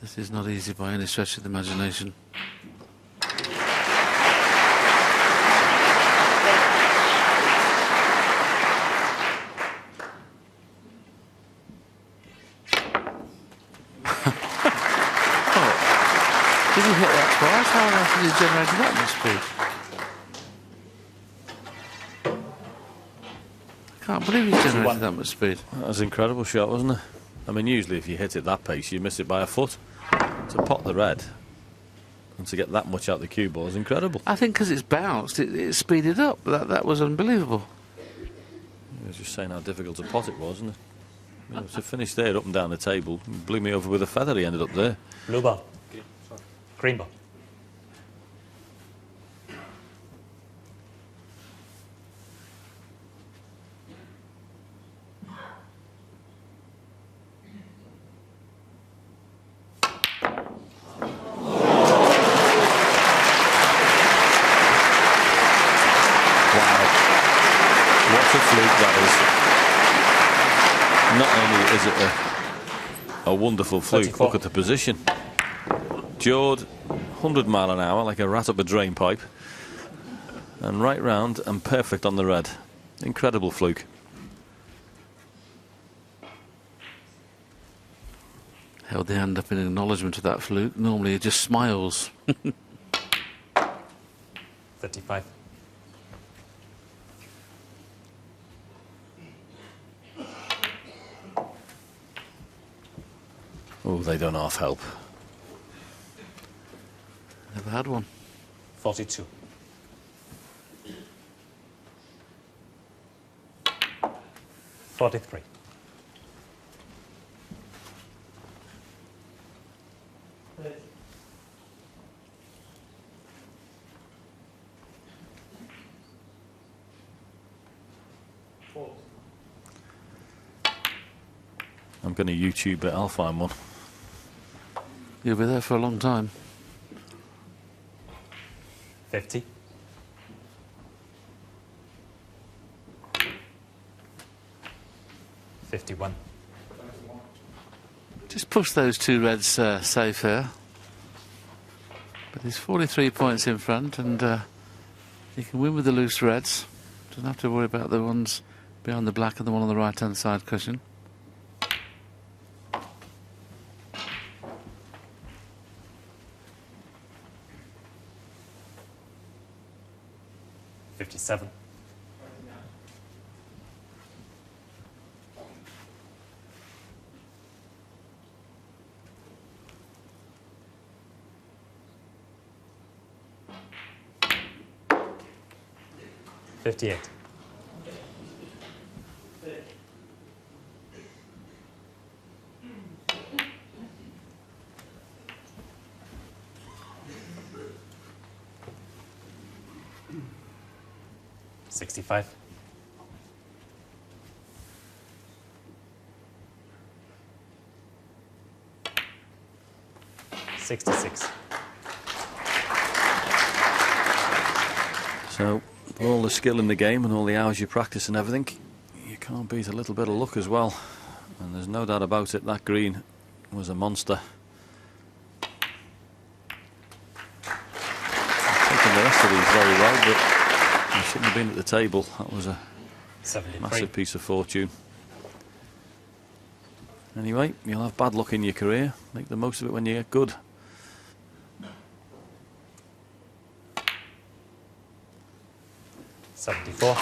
this is not easy by any stretch of the imagination. twice. How on earth has he generated that much speed? I can't believe he's generated that much speed. That was an incredible shot, wasn't it? I mean, usually if you hit it that pace, you miss it by a foot. To pot the red and to get that much out the cue ball is incredible. I think because it's bounced, it speeded up. That was unbelievable. I was just saying how difficult a pot it was, isn't it? You know, to finish there up and down the table, blew me over with a feather. He ended up there. Blue ball. Green ball. A wonderful fluke. 34. Look at the position. Jawed 100 mile an hour like a rat up a drain pipe, and right round and perfect on the red. Incredible fluke. Held the hand up in acknowledgement of that fluke. Normally he just smiles. 35. Oh, they don't half help. Never had one. 42. $43. I'm going to YouTube it. I'll find one. You'll be there for a long time. 50. $51. Just push those two reds safe here. But he's 43 points in front, and he can win with the loose reds. Doesn't have to worry about the ones behind the black and the one on the right-hand side cushion. $57. $58. $65. $66. So, for all the skill in the game and all the hours you practice and everything, you can't beat a little bit of luck as well. And there's no doubt about it, that green was a monster. Taking the rest of these very well, but you shouldn't have been at the table. That was a 73. massive piece of fortune. Anyway, you'll have bad luck in your career. Make the most of it when you get good. $74.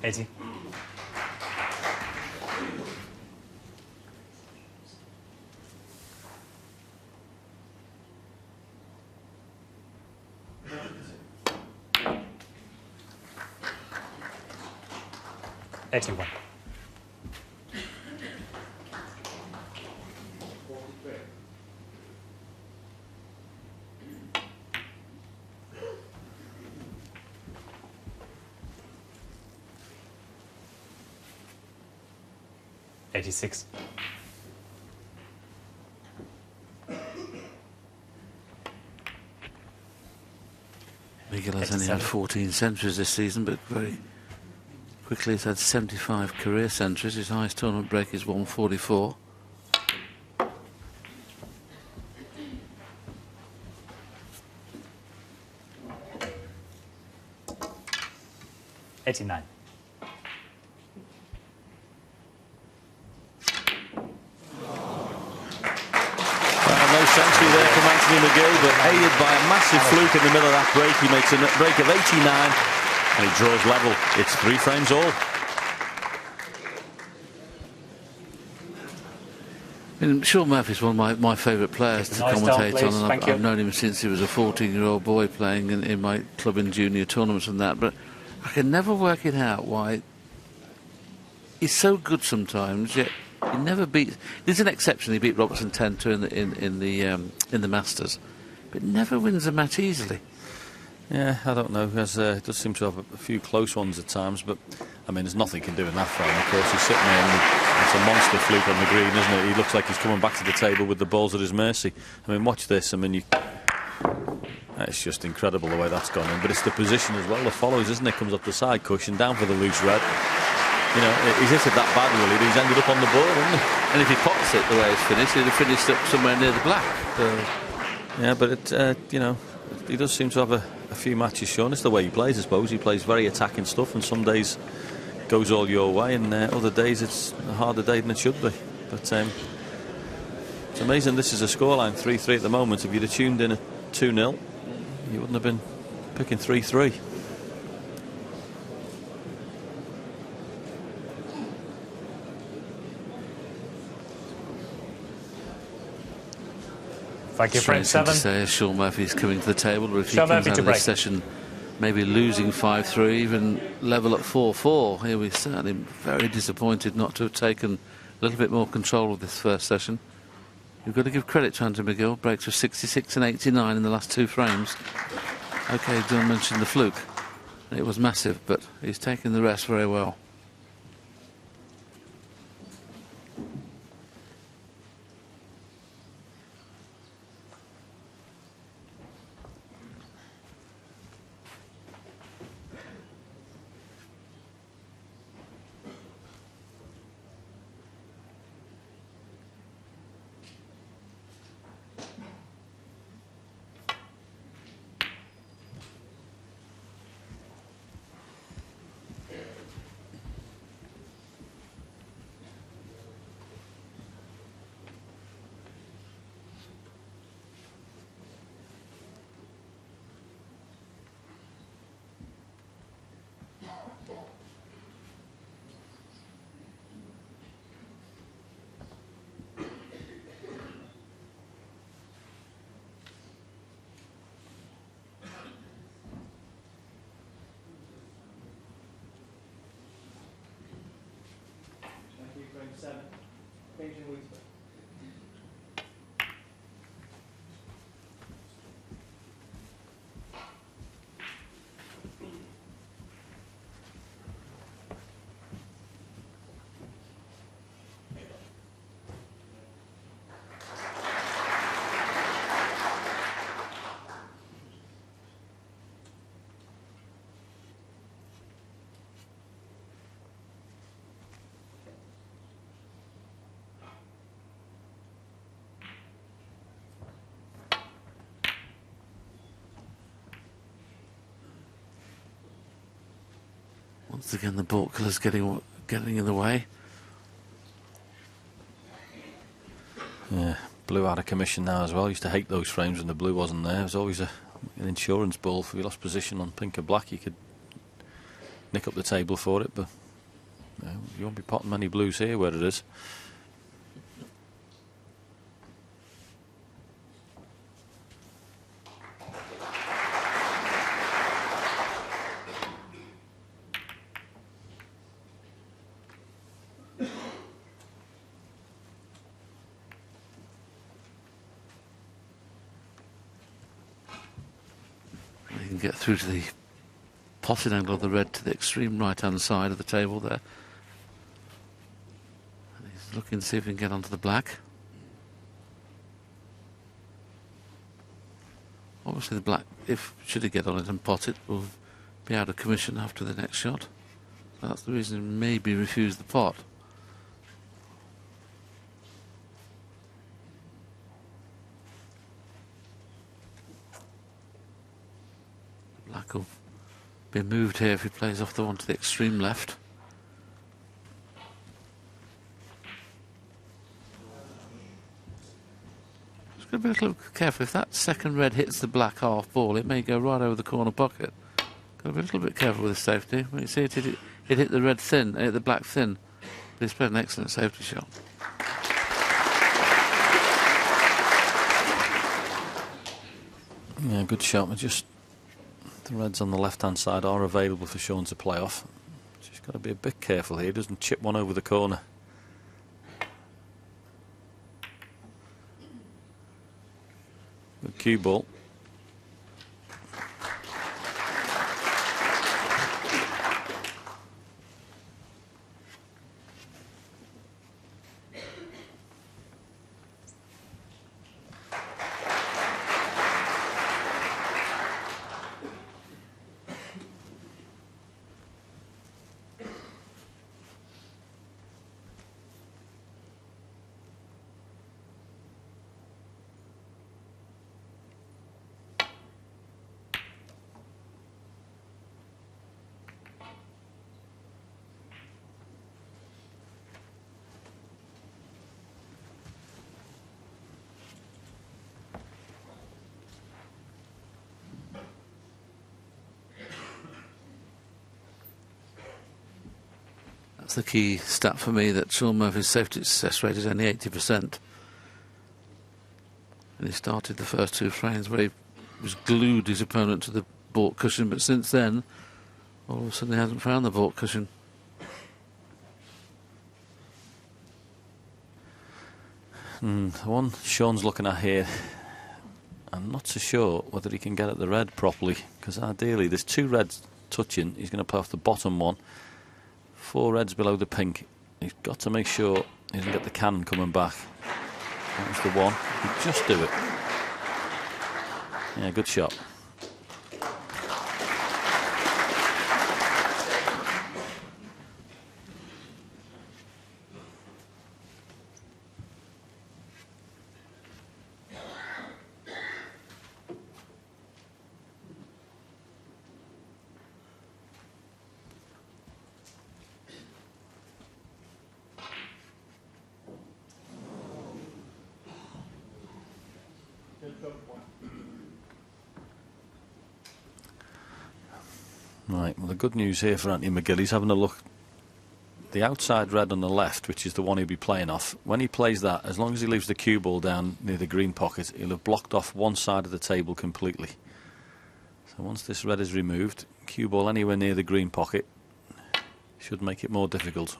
$80. $81. $86. McGill has only had 14 centuries this season, but very quickly he's had 75 career centuries. His highest tournament break is 144. 89. No century there from Anthony McGill, but aided by a massive fluke in the middle of that break. He makes a break of 89 and he draws level. It's 3 frames all. And Sean Murphy's one of my favourite players to commentate on, and I've known him since he was a 14-year-old boy playing in my club in junior tournaments and that, but I can never work it out why he's so good sometimes, yet he never beats. There's an exception, he beat Robertson 10-2 in the Masters, but never wins a match easily. Yeah, I don't know. He does seem to have a few close ones at times, but I mean, there's nothing he can do in that frame. Of course, he's sitting there and it's a monster fluke on the green, isn't it? He looks like he's coming back to the table with the balls at his mercy. I mean, watch this. I mean, it's just incredible the way that's gone in. But it's the position as well that follows, isn't it? Comes up the side cushion, down for the loose red. You know, he's hit it that bad, really, but he's ended up on the board, hasn't he? And if he pots it the way it's finished, he'd have finished up somewhere near the black. Yeah, but you know, he does seem to have a few matches shown. It's the way he plays, I suppose. He plays very attacking stuff, and some days goes all your way, and other days it's a harder day than it should be. But it's amazing this is a scoreline 3-3 at the moment. If you'd have tuned in at 2-0, you wouldn't have been picking 3-3. Thank you, frame 7. To say Sean Murphy's coming to the table, or if he comes out of this session maybe losing 5-3, even level at 4-4. Here we're certainly very disappointed not to have taken a little bit more control of this first session. You've got to give credit to Anthony McGill. Breaks of 66 and 89 in the last 2 frames. OK, John mentioned the fluke. It was massive, but he's taken the rest very well. Once again, the ball killer's getting in the way. Yeah, blue out of commission now as well. I used to hate those frames when the blue wasn't there. It was always an insurance ball. If you lost position on pink or black, you could nick up the table for it, but you won't be potting many blues here where it is. Get through to the potted angle of the red to the extreme right hand side of the table there. And he's looking to see if he can get onto the black. Obviously the black, should he get on it and pot it, will be out of commission after the next shot. That's the reason he maybe refused the pot. Black will Be moved here if he plays off the one to the extreme left. Just got to be a little careful. If that second red hits the black half ball, it may go right over the corner pocket. Got to be a little bit careful with the safety. When you see it hit the red thin, it hit the black thin. But he's played an excellent safety shot. Yeah, good shot. But just the reds on the left-hand side are available for Sean to play off. Just got to be a bit careful here. He doesn't chip one over the corner. Good cue ball. That's the key stat for me, that Sean Murphy's safety success rate is only 80%. And he started the first two frames where he was glued his opponent to the baulk cushion, but since then, all of a sudden he hasn't found the baulk cushion. The one Sean's looking at here, I'm not so sure whether he can get at the red properly, because ideally there's two reds touching. He's going to play off the bottom one. 4 reds below the pink. He's got to make sure he doesn't get the cannon coming back. That was the one. He'd just do it. Yeah, good shot. Right, well, the good news here for Anthony McGill, he's having a look. The outside red on the left, which is the one he'll be playing off, when he plays that, as long as he leaves the cue ball down near the green pocket, he'll have blocked off one side of the table completely. So once this red is removed, cue ball anywhere near the green pocket should make it more difficult.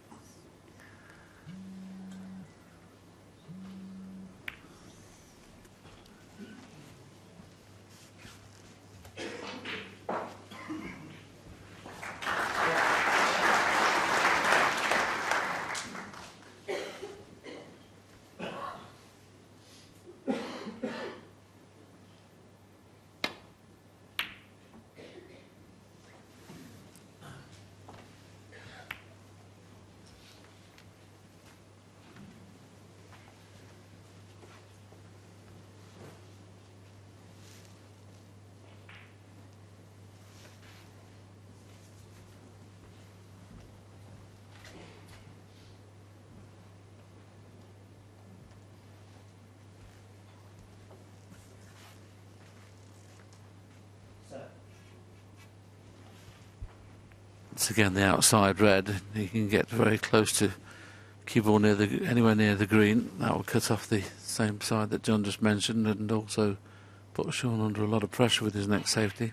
It's again the outside red. He can get very close to cue ball anywhere near the green. That will cut off the same side that John just mentioned, and also put Sean under a lot of pressure with his next safety.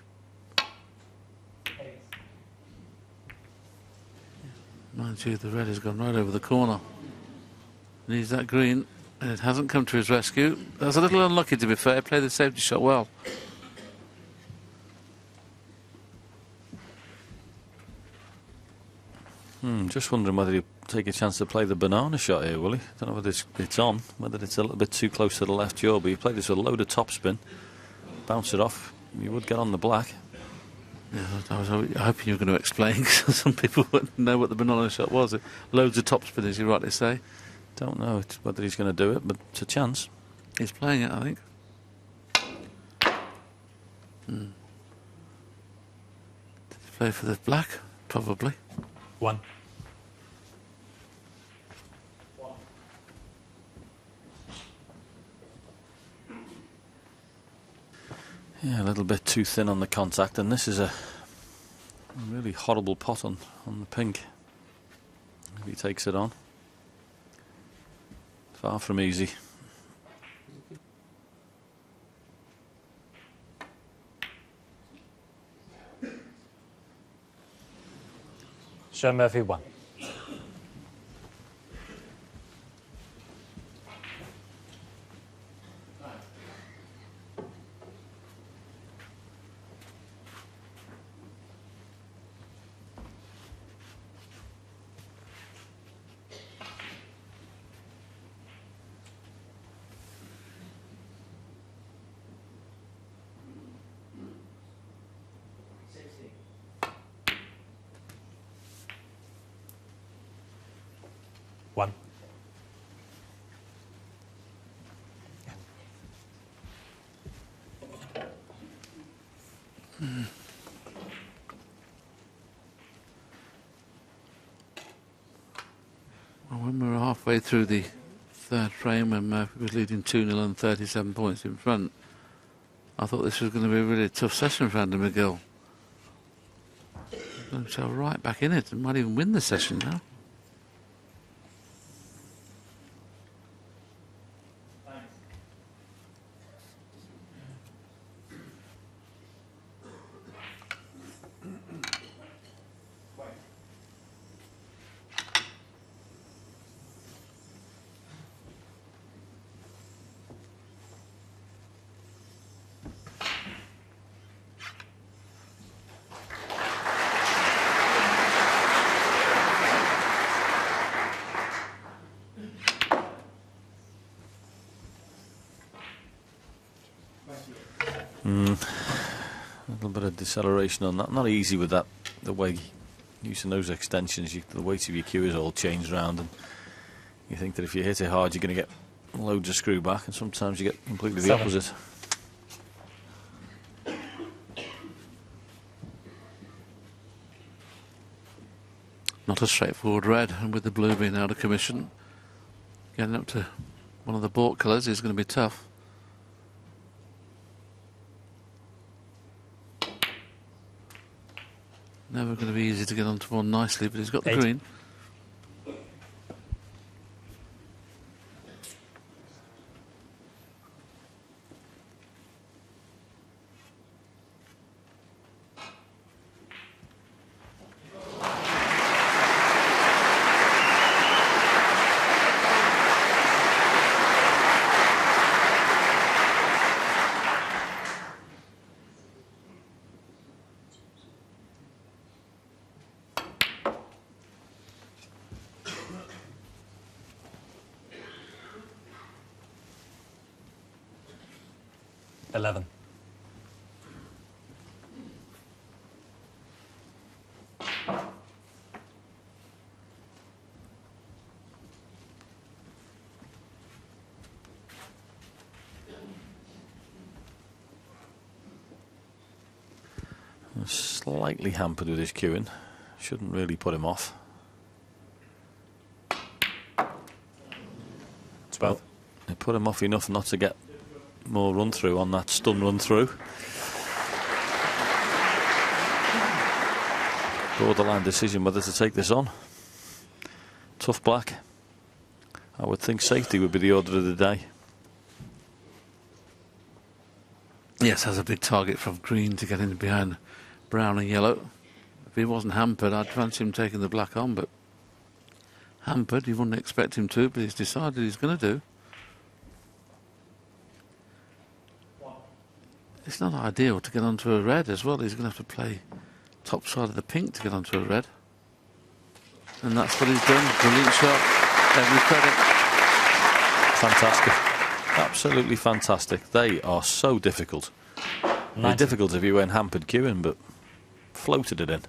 Mind you, the red has gone right over the corner. Needs that green, and it hasn't come to his rescue. That's a little unlucky, to be fair. He played the safety shot well. Just wondering whether he'll take a chance to play the banana shot here, will he? Don't know whether it's on, whether it's a little bit too close to the left jaw, but he played this with a load of topspin. Bounce it off, you would get on the black. Yeah, I was hoping you were going to explain, because some people wouldn't know what the banana shot was. Loads of topspin, as you rightly say. Don't know whether he's going to do it, but it's a chance. He's playing it, I think. Play for the black, probably. 1. Yeah, a little bit too thin on the contact, and this is a really horrible pot on the pink. If he takes it on. Far from easy. Sean Murphy 1. One. Well, when we were halfway through the third frame, when Murphy was leading 2-0 and 37 points in front, I thought this was going to be a really tough session for Andy McGill. He's got himself right back in it and might even win the session now. A little bit of deceleration on that. Not easy with that, the way using those extensions, the weight of your cue is all changed round, and you think that if you hit it hard you're going to get loads of screw back, and sometimes you get completely the 7. opposite. Not a straightforward red, and with the blue being out of commission, getting up to one of the bought colours is going to be tough. Never going to be easy to get onto one nicely, but he's got the 8. green. Eleven. Slightly hampered with his cueing. Shouldn't really put him off. 12. It put him off enough not to get more run through on that stun run through. Borderline decision whether to take this on. Tough black. I would think safety would be the order of the day. Yes, has a big target from green to get in behind brown and yellow. If he wasn't hampered, I'd fancy him taking the black on, but hampered, you wouldn't expect him to, but he's decided he's going to do. It's not ideal to get onto a red as well. He's going to have to play top side of the pink to get onto a red. And that's what he's done. Brilliant shot. Every credit. Fantastic. Absolutely fantastic. They are so difficult. They're difficult if you went hampered cueing, but floated it in.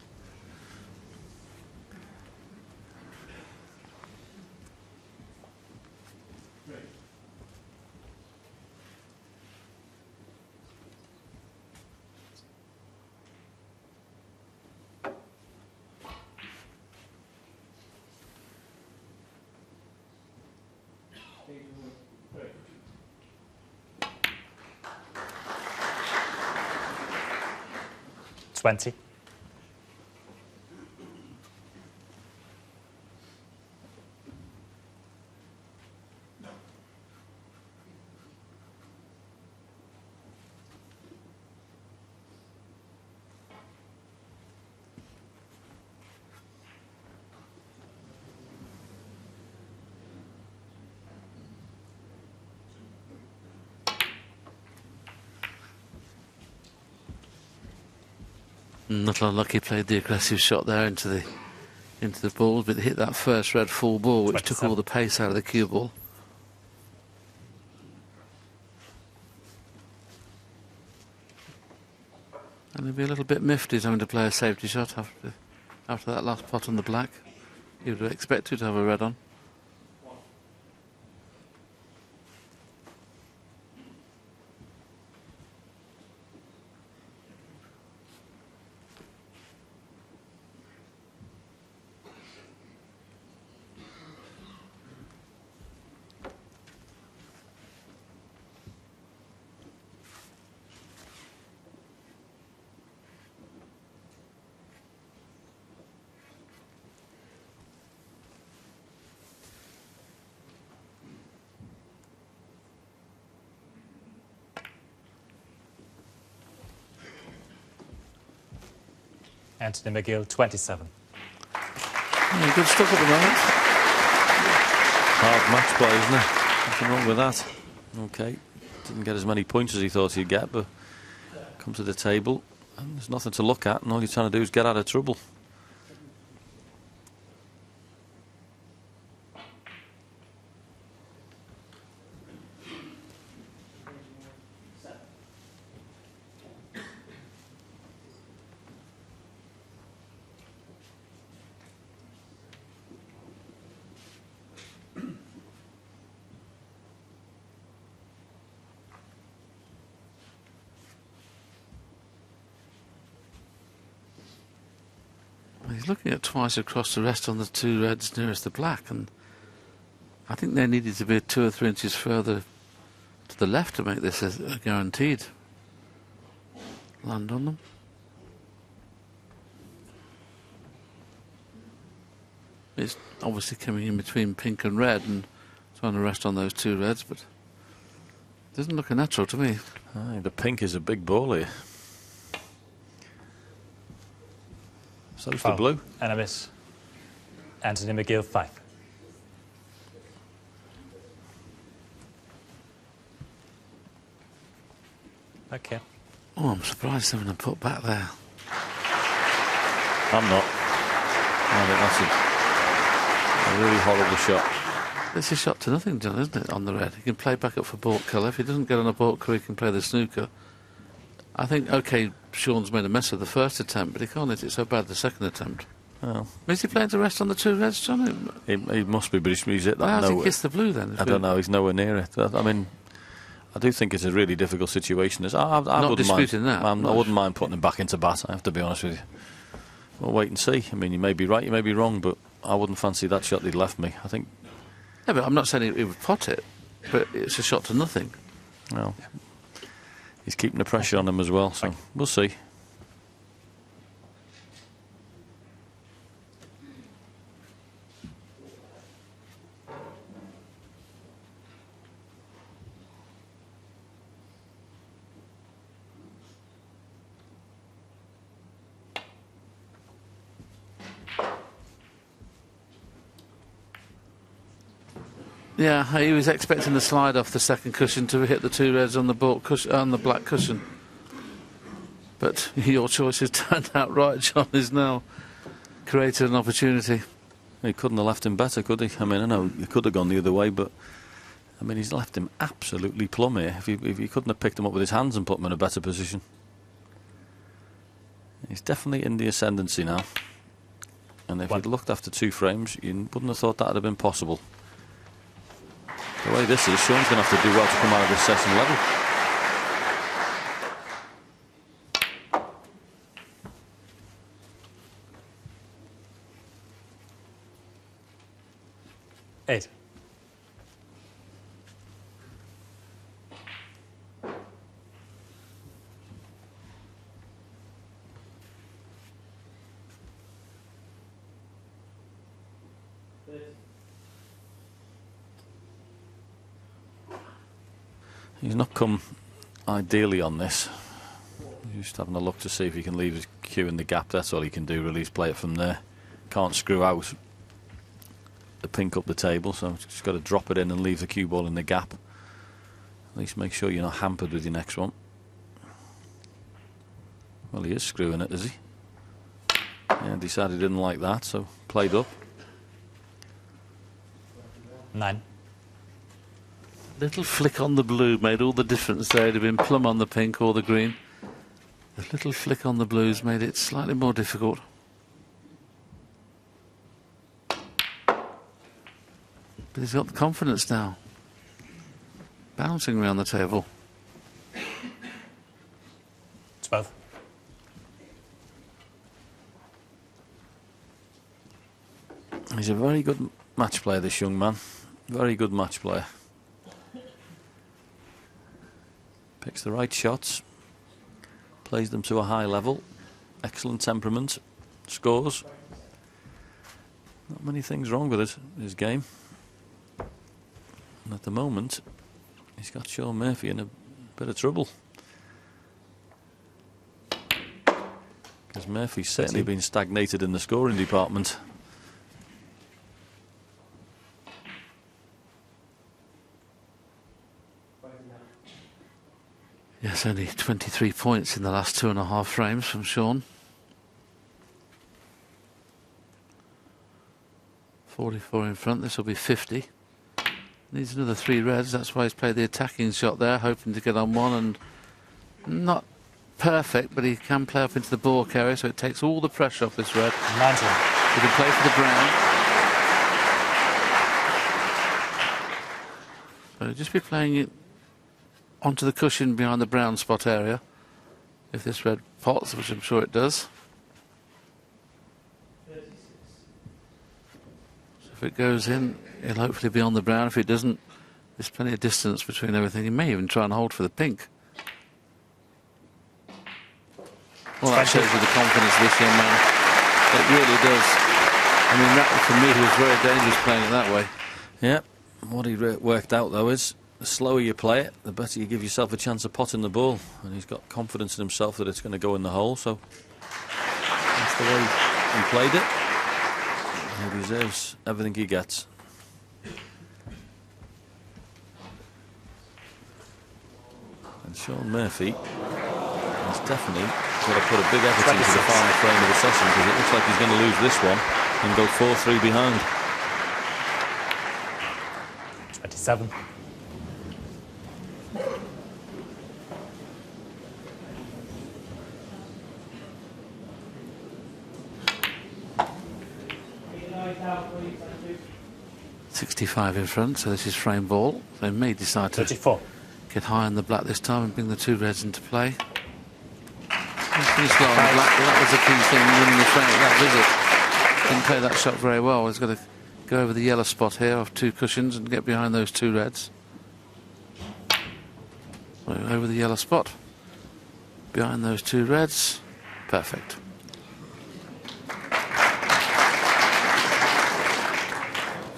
20. Not unlucky, played the aggressive shot there into the ball, but hit that first red full ball, which took all the pace out of the cue ball. And he'll be a little bit miffed he's having to play a safety shot after that last pot on the black. He would have expected to have a red on. Anthony McGill, 27. Yeah, good stuff at the moment. Hard match play, isn't it? Nothing wrong with that. Okay, didn't get as many points as he thought he'd get, but come to the table and there's nothing to look at, and all you're trying to do is get out of trouble. He's looking at twice across the rest on the two reds nearest the black, and I think they needed to be 2 or 3 inches further to the left to make this a guaranteed land on them. It's obviously coming in between pink and red and trying to rest on those two reds, but it doesn't look a natural to me. Aye, the pink is a big ball here. So's the blue. And a miss. Anthony McGill, 5. Okay. Oh, I'm surprised having a put back there. I'm not. I think that's a really horrible shot. It's a shot to nothing, John, isn't it, on the red? He can play back up for baulk colour. If he doesn't get on a baulk colour, he can play the snooker. I think, OK, Sean's made a mess of the first attempt, but he can't hit it so bad the second attempt. Oh. Is he playing to rest on the two reds, John? He must be, but he's hit that. Well, how's he kissed the blue then? I don't know, he's nowhere near it. I mean, I do think it's a really difficult situation. I not disputing that. I wouldn't mind putting him back into bat, I have to be honest with you. We'll wait and see. I mean, you may be right, you may be wrong, but I wouldn't fancy that shot he'd left me. I think... Yeah, but I'm not saying he would pot it, but it's a shot to nothing. Well, he's keeping the pressure on him as well, so we'll see. Yeah, he was expecting the slide off the second cushion to hit the two reds on the on the black cushion. But your choice has turned out right. John has now created an opportunity. He couldn't have left him better, could he? I mean, I know he could have gone the other way, but I mean, he's left him absolutely plumb here. If he couldn't have picked him up with his hands and put him in a better position. He's definitely in the ascendancy now. And if he'd looked after 2 frames, you wouldn't have thought that would have been possible. The way this is, Sean's going to have to do well to come out of this session level. Eight. He's not come ideally on this. He's just having a look to see if he can leave his cue in the gap. That's all he can do, release play it from there. Can't screw out the pink up the table, so just got to drop it in and leave the cue ball in the gap. At least make sure you're not hampered with your next one. Well, he is screwing it, is he? Yeah, decided he didn't like that, so played up. 9. Little flick on the blue made all the difference there. It'd have been plumb on the pink or the green. The little flick on the blues made it slightly more difficult. But he's got the confidence now. Bouncing around the table. 12. He's a very good match player, this young man. Very good match player. Picks the right shots. Plays them to a high level. Excellent temperament. Scores. Not many things wrong with it, his game. And at the moment, he's got Sean Murphy in a bit of trouble. Because Murphy's certainly been stagnated in the scoring department. Yes, only 23 points in the last 2.5 frames from Sean. 44 in front, this will be 50. Needs another 3 reds, that's why he's played the attacking shot there, hoping to get on one, and not perfect, but he can play up into the ball carrier, so it takes all the pressure off this red. 19. He can play for the brown. So just be playing it onto the cushion behind the brown spot area. If this red pots, which I'm sure it does. So if it goes in, it'll hopefully be on the brown. If it doesn't, there's plenty of distance between everything. He may even try and hold for the pink. Well, that shows you the confidence of this young man. It really does. I mean, that for me was very dangerous playing it that way. Yeah, what he worked out though is the slower you play it, the better you give yourself a chance of potting the ball. And he's got confidence in himself that it's going to go in the hole, so that's the way he played it. He deserves everything he gets. And Sean Murphy has definitely got to put a big effort into the final frame of the session, because it looks like he's going to lose this one and go 4-3 behind. 27. .65 in front, so this is frame ball. They may decide to 34. Get high on the black this time and bring the 2 reds into play. He's pretty slow on the black, but that was the key thing, winning the frame at that visit. Didn't play that shot very well. He's got to go over the yellow spot here of 2 cushions and get behind those 2 reds. Over the yellow spot. Behind those 2 reds. Perfect.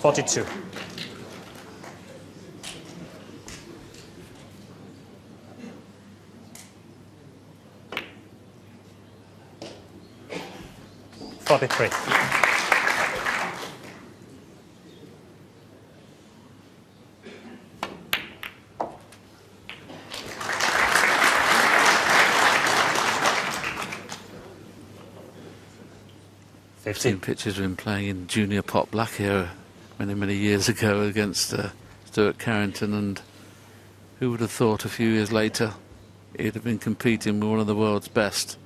.42. .43. I've seen pictures of him playing in junior pot black here many years ago against Stuart Carrington, and who would have thought a few years later he'd have been competing with one of the world's best,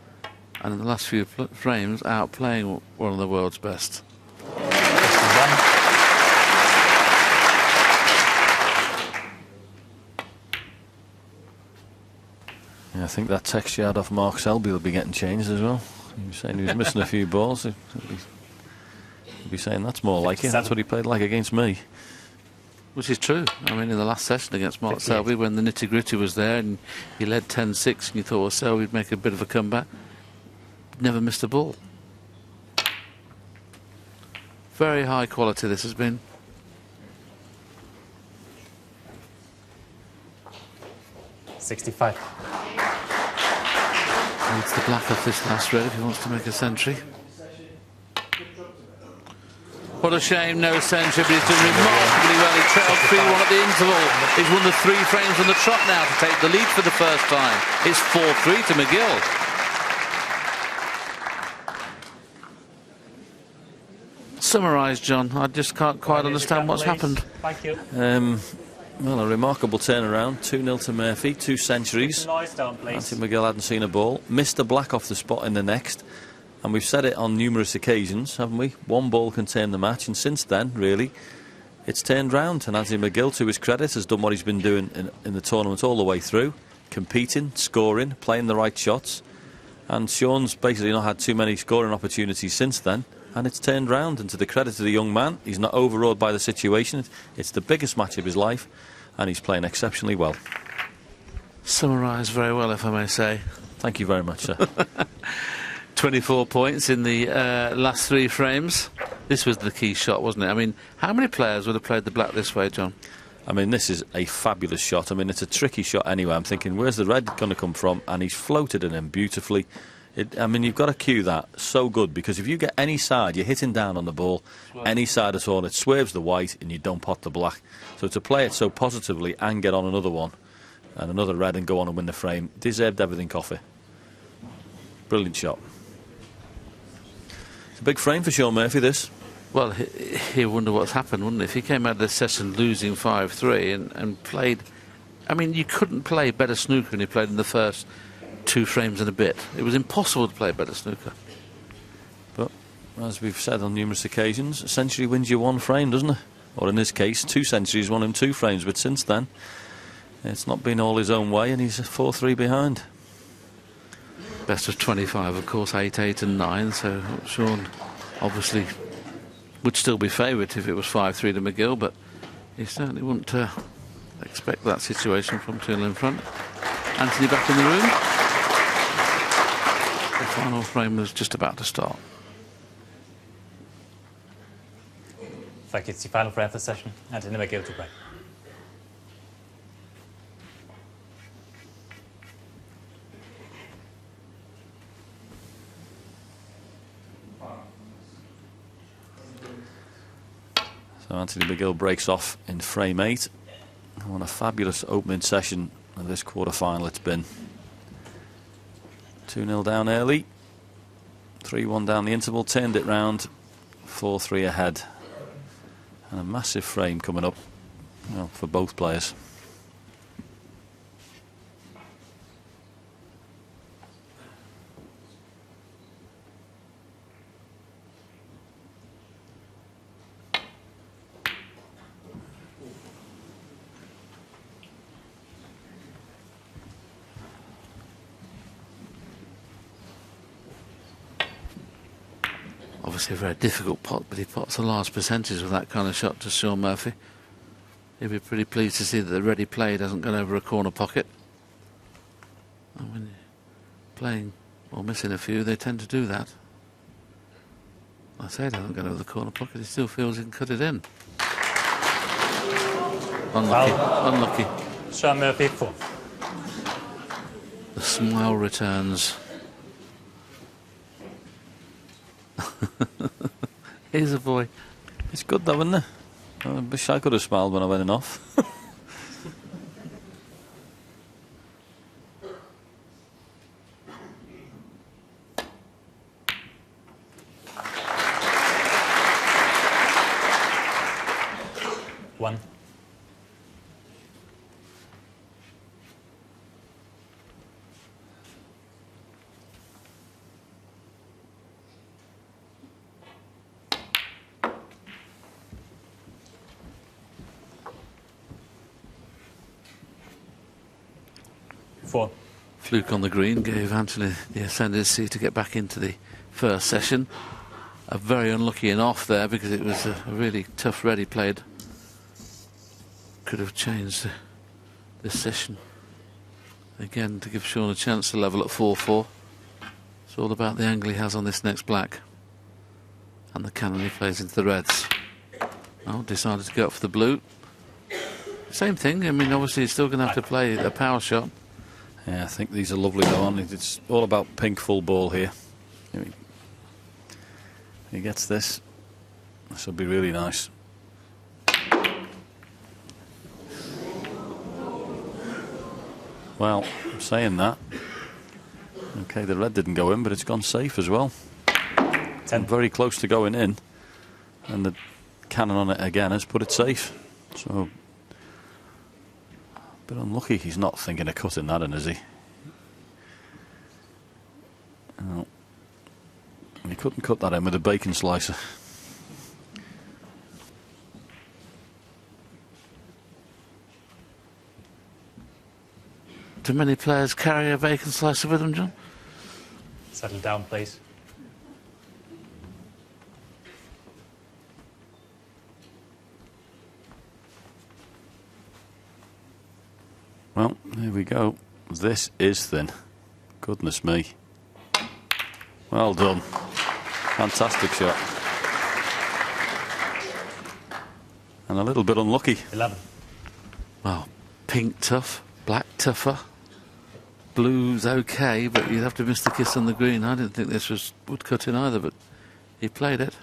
and in the last few frames outplaying one of the world's best. Yeah, I think that text you had off Mark Selby will be getting changed as well. He was saying he was missing a few balls. He'll be saying that's more like it. That's what he played like against me. Which is true. I mean, in the last session against Mark Selby, when the nitty-gritty was there and he led 10-6 and you thought, well, Selby'd make a bit of a comeback, never missed a ball. Very high quality this has been. 65. Needs the black off this last red if he wants to make a century. What a shame, no century, but he's done remarkably well. He trailed 3-1 at the interval. He's won the 3 frames on the trot now to take the lead for the first time. It's 4-3 to McGill. Summarise, John. I just can't quite understand what's happened. Thank you. Well, a remarkable turnaround. 2-0 to Murphy, 2 centuries. Noise down, please. Anthony McGill hadn't seen a ball. Missed the black off the spot in the next. And we've said it on numerous occasions, haven't we? 1 ball can turn the match, and since then, really, it's turned round. And Anthony McGill, to his credit, has done what he's been doing in the tournament all the way through. Competing, scoring, playing the right shots. And Sean's basically not had too many scoring opportunities since then. And it's turned round, and to the credit of the young man, he's not overawed by the situation. It's the biggest match of his life, and he's playing exceptionally well. Summarised very well, if I may say. Thank you very much, sir. 24 points in the last 3 frames. This was the key shot, wasn't it? I mean, how many players would have played the black this way, John? I mean, this is a fabulous shot. I mean, it's a tricky shot anyway. I'm thinking, where's the red going to come from? And he's floated it in beautifully. I mean, you've got to cue that so good, because if you get any side, you're hitting down on the ball, any side at all, it swerves the white and you don't pot the black. So to play it so positively and get on another one and another red and go on and win the frame, deserved everything off it. Brilliant shot. It's a big frame for Sean Murphy, this. Well, he'll wonder what's happened, wouldn't he? If he came out of this session losing 5-3 and played... I mean, you couldn't play better snooker than he played in the first 2 frames and a bit. It was impossible to play better snooker. But, as we've said on numerous occasions, a century wins you 1 frame, doesn't it? Or in this case, 2 centuries won him 2 frames. But since then, it's not been all his own way, and he's 4-3 behind. Best of 25, of course, 8-8 and 9. So Sean obviously would still be favourite if it was 5-3 to McGill, but he certainly wouldn't expect that situation from 2-0 in front. Anthony back in the room. The final frame was just about to start. Thank you. It's the final frame of the session. Anthony McGill to break. So Anthony McGill breaks off in frame 8. What a fabulous opening session of this quarter-final it's been. 2-0 down early, 3-1 down the interval, turned it round, 4-3 ahead. And a massive frame coming up, well, for both players. Obviously a very difficult pot, but he pots a large percentage of that kind of shot to Sean Murphy. He'll be pretty pleased to see that the ready played hasn't gone over a corner pocket. And when you're playing or missing a few, they tend to do that. I say it hasn't gone over the corner pocket, he still feels he can cut it in. Unlucky, unlucky. Sean Murphy 4. The smile returns. Here's a boy. It's good though, isn't it? I wish I could have smiled when I went in off. One. Fluke on the green gave Anthony the ascendancy to get back into the first session. A very unlucky in off there because it was a really tough ready played. Could have changed this session. Again, to give Sean a chance to level at 4-4. It's all about the angle he has on this next black. And the cannon he plays into the reds. Oh, decided to go up for the blue. Same thing, I mean, obviously he's still going to have to play a power shot. Yeah, I think these are lovely though, aren't they? It's all about pink full ball here. He gets this. This will be really nice. Well, I'm saying that. Okay, the red didn't go in, but it's gone safe as well. 10. Very close to going in. And the cannon on it again has put it safe. So, a bit unlucky he's not thinking of cutting that in, is he? No. He couldn't cut that in with a bacon slicer. Do many players carry a bacon slicer with them, John? Settle down, please. Well, here we go. This is thin. Goodness me. Well done. Fantastic shot. And a little bit unlucky. 11. Well, pink tough, black tougher. Blue's okay, but you'd have to miss the kiss on the green. I didn't think this would cut in either, but he played it.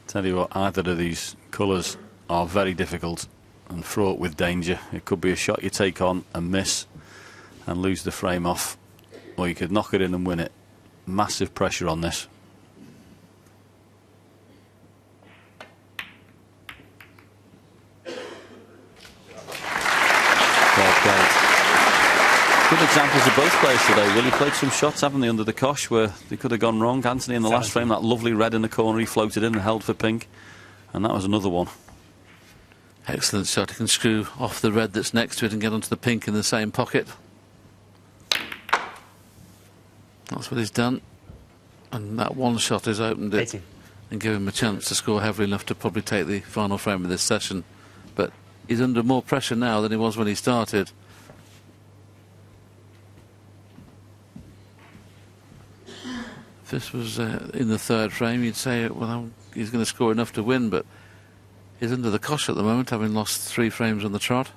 Tell you what, either of these colours are very difficult and fraught with danger. It could be a shot you take on and miss and lose the frame off, or you could knock it in and win it. Massive pressure on this. Good examples of both players today. Really played some shots, haven't they, under the cosh where they could have gone wrong. Anthony in the last frame, that lovely red in the corner, he floated in and held for pink, and that was another one. Excellent shot. He can screw off the red that's next to it and get onto the pink in the same pocket. That's what he's done, and that one shot has opened it 18. and given him a chance to score heavily enough to probably take the final frame of this session. But he's under more pressure now than he was when he started. If this was in the third frame, you'd say, well, he's going to score enough to win, but he's under the cosh at the moment, having lost 3 frames on the trot.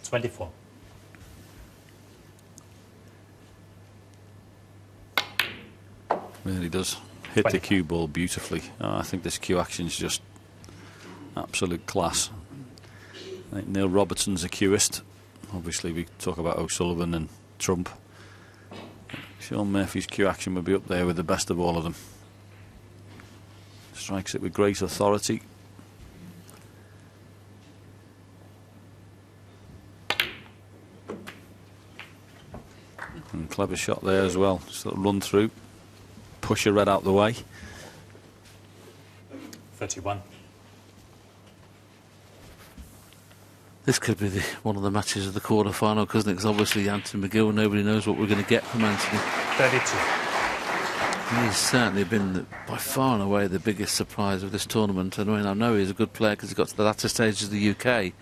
$24. Really does hit 20. the cue ball beautifully. I think this cue action is just absolute class. I think Neil Robertson's a cueist. Obviously we talk about O'Sullivan and Trump. Sean Murphy's cue action would be up there with the best of all of them. Strikes it with great authority. And clever shot there as well. Just a little run through. Push a red out the way. 31. This could be one of the matches of the quarter-final, couldn't it? Because obviously Anthony McGill, nobody knows what we're going to get from Anthony. 32. He's certainly been by far and away the biggest surprise of this tournament. And I know he's a good player because he got to the latter stages of the UK,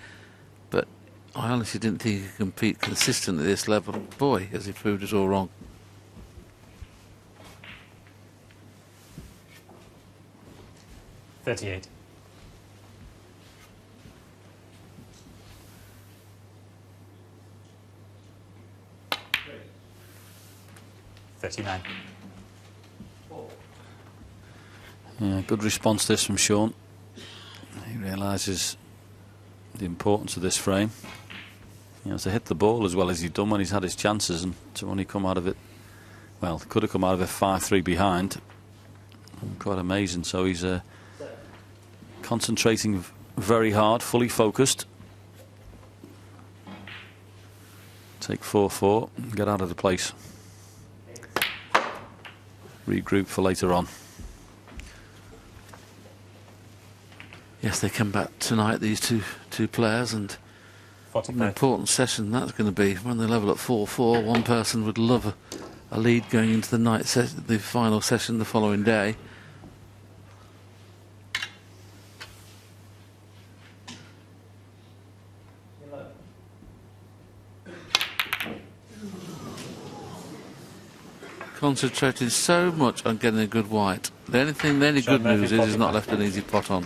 but I honestly didn't think he could compete consistently at this level. Boy, has he proved us all wrong. $38. $39. Yeah, good response this from Sean. He realises the importance of this frame. You know, to hit the ball as well as he's done when he's had his chances, and to only come out of it, well, could have come out of it 5-3 behind. Quite amazing. So he's concentrating very hard, fully focused. Take 4-4 and get out of the place. Regroup for later on. Yes, they come back tonight, these two players, and 45. an important session that's going to be. When they level at 4-4, one person would love a lead going into the final session the following day. concentrating so much on getting a good white. The only good news is he's not left an easy pot on.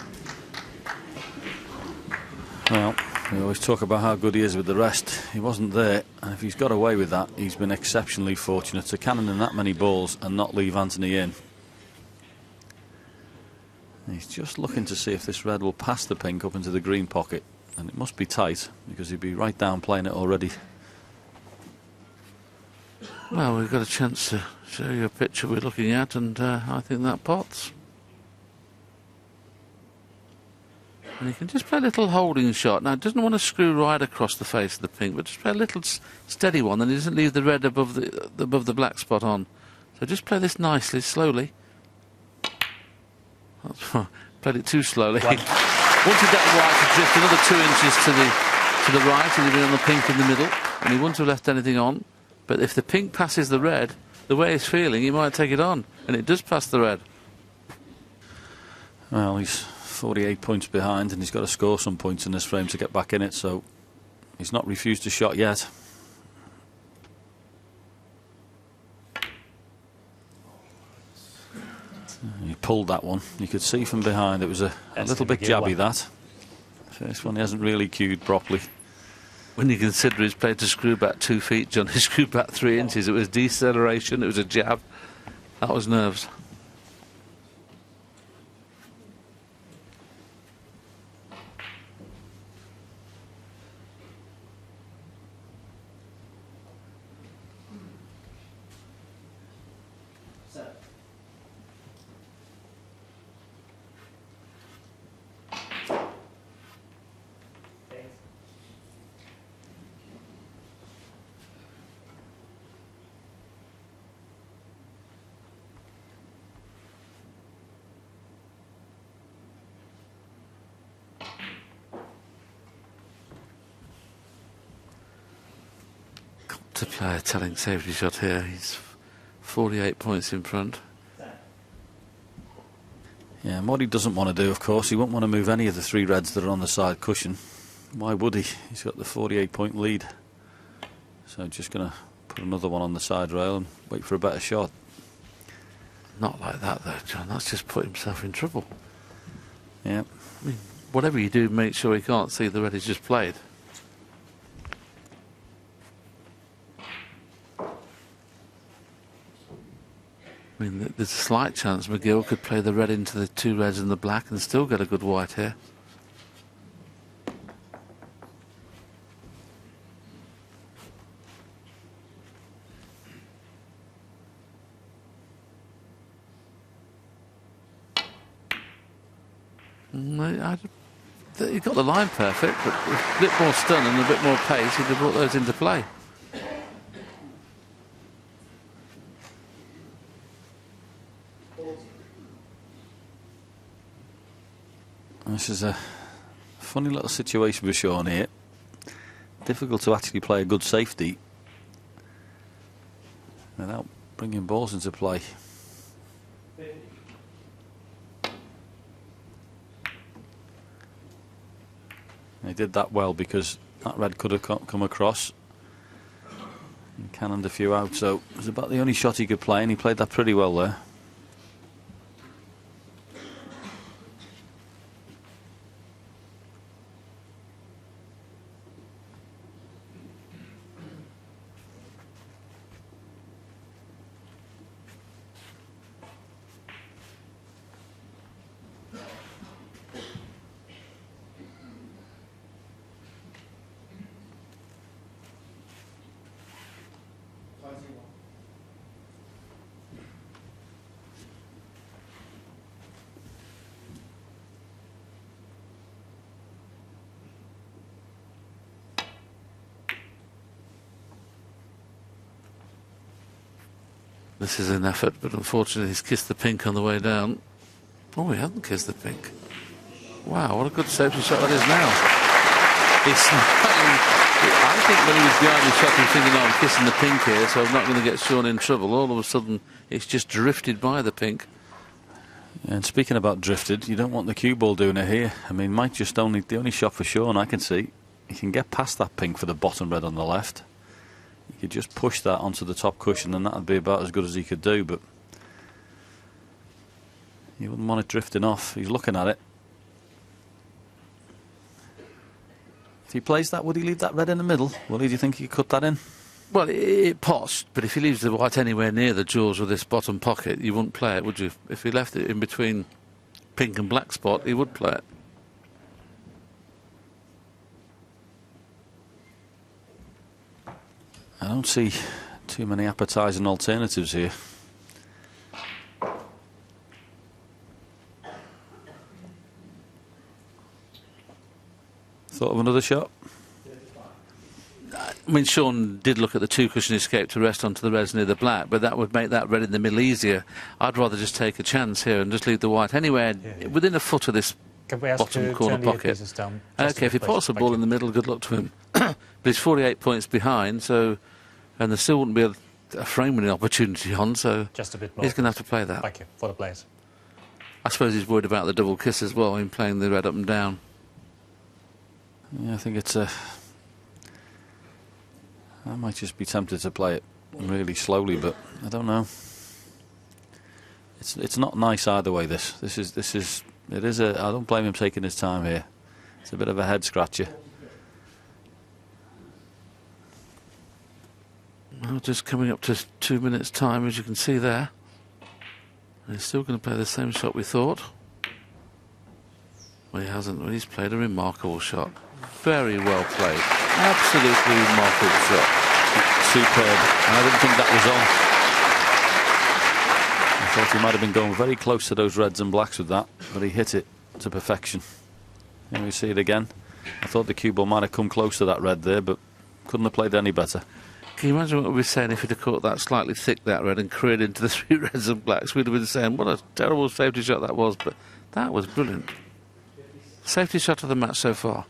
Well, we always talk about how good he is with the rest. He wasn't there, and if he's got away with that, he's been exceptionally fortunate to cannon in that many balls and not leave Anthony in. He's just looking to see if this red will pass the pink up into the green pocket, and it must be tight because he'd be right down playing it already. Well, we've got a chance to show you a picture we're looking at, and I think that pots. And he can just play a little holding shot. Now, he doesn't want to screw right across the face of the pink, but just play a little steady one, and he doesn't leave the red above the black spot on. So just play this nicely, slowly. Played it too slowly. Wanted that white to drift another 2 inches to the right, and he'd been on the pink in the middle, and he wouldn't have left anything on. But if the pink passes the red, the way he's feeling, he might take it on, and it does pass the red. Well, he's 48 points behind, and he's got to score some points in this frame to get back in it, so he's not refused a shot yet. He pulled that one. You could see from behind it was a little bit jabby, that. First one he hasn't really cued properly. When you consider he's played to screw back 2 feet, John, he screwed back 3 inches. It was deceleration, it was a jab. That was nerves. To play a telling safety shot here. He's 48 points in front. Yeah, and what he doesn't want to do, of course, he won't want to move any of the 3 reds that are on the side cushion. Why would he? He's got the 48-point lead. So just going to put another one on the side rail and wait for a better shot. Not like that, though, John. That's just put himself in trouble. Yeah. I mean, whatever you do, make sure he can't see the red he's just played. I mean, there's a slight chance McGill could play the red into the 2 reds and the black and still get a good white here. He got the line perfect, but with a bit more stun and a bit more pace, he'd have brought those into play. This is a funny little situation with Sean here. Difficult to actually play a good safety without bringing balls into play. He did that well because that red could have come across and cannoned a few out, so it was about the only shot he could play, and he played that pretty well there. This is an effort, but unfortunately he's kissed the pink on the way down. Oh, he hasn't kissed the pink. Wow, what a good safety shot that is now. I think when he was behind the shot, he was thinking, oh, I'm kissing the pink here, so I'm not going to get Sean in trouble. All of a sudden, it's just drifted by the pink. And speaking about drifted, you don't want the cue ball doing it here. I mean, Mike just the only shot for Sean I can see. He can get past that pink for the bottom red on the left. He could just push that onto the top cushion and that would be about as good as he could do, but he wouldn't want it drifting off. He's looking at it. If he plays that, would he leave that red in the middle? Well, do you think he could cut that in? Well, it pots, but if he leaves the white anywhere near the jaws of this bottom pocket, you wouldn't play it, would you? If he left it in between pink and black spot, he would play it. I don't see too many appetising alternatives here. Thought of another shot? I mean, Sean did look at the two-cushion escape to rest onto the reds near the black, but that would make that red in the middle easier. I'd rather just take a chance here and just leave the white anywhere within a foot of this bottom corner pocket. Okay, if he pots the ball in the middle, good luck to him. But he's 48 points behind, so, and there still wouldn't be a frame-winning opportunity on, so just a bit more. He's going to have to play that. Thank you for the plays. I suppose he's worried about the double kiss as well in playing the red up and down. Yeah, I think it's a... I might just be tempted to play it really slowly, but I don't know. It's not nice either way. It is a. I don't blame him taking his time here. It's a bit of a head scratcher. Well, just coming up to 2 minutes' time, as you can see there. And he's still going to play the same shot we thought. Well, he hasn't. Well, he's played a remarkable shot. Very well played. Absolutely remarkable shot. Superb. And I didn't think that was on. I thought he might have been going very close to those reds and blacks with that, but he hit it to perfection. Here we see it again. I thought the cue ball might have come close to that red there, but couldn't have played any better. Can you imagine what we'd be saying if he'd have caught that slightly thick, that red, and careened into the three reds and blacks? We'd have been saying, what a terrible safety shot that was, but that was brilliant. Safety shot of the match so far.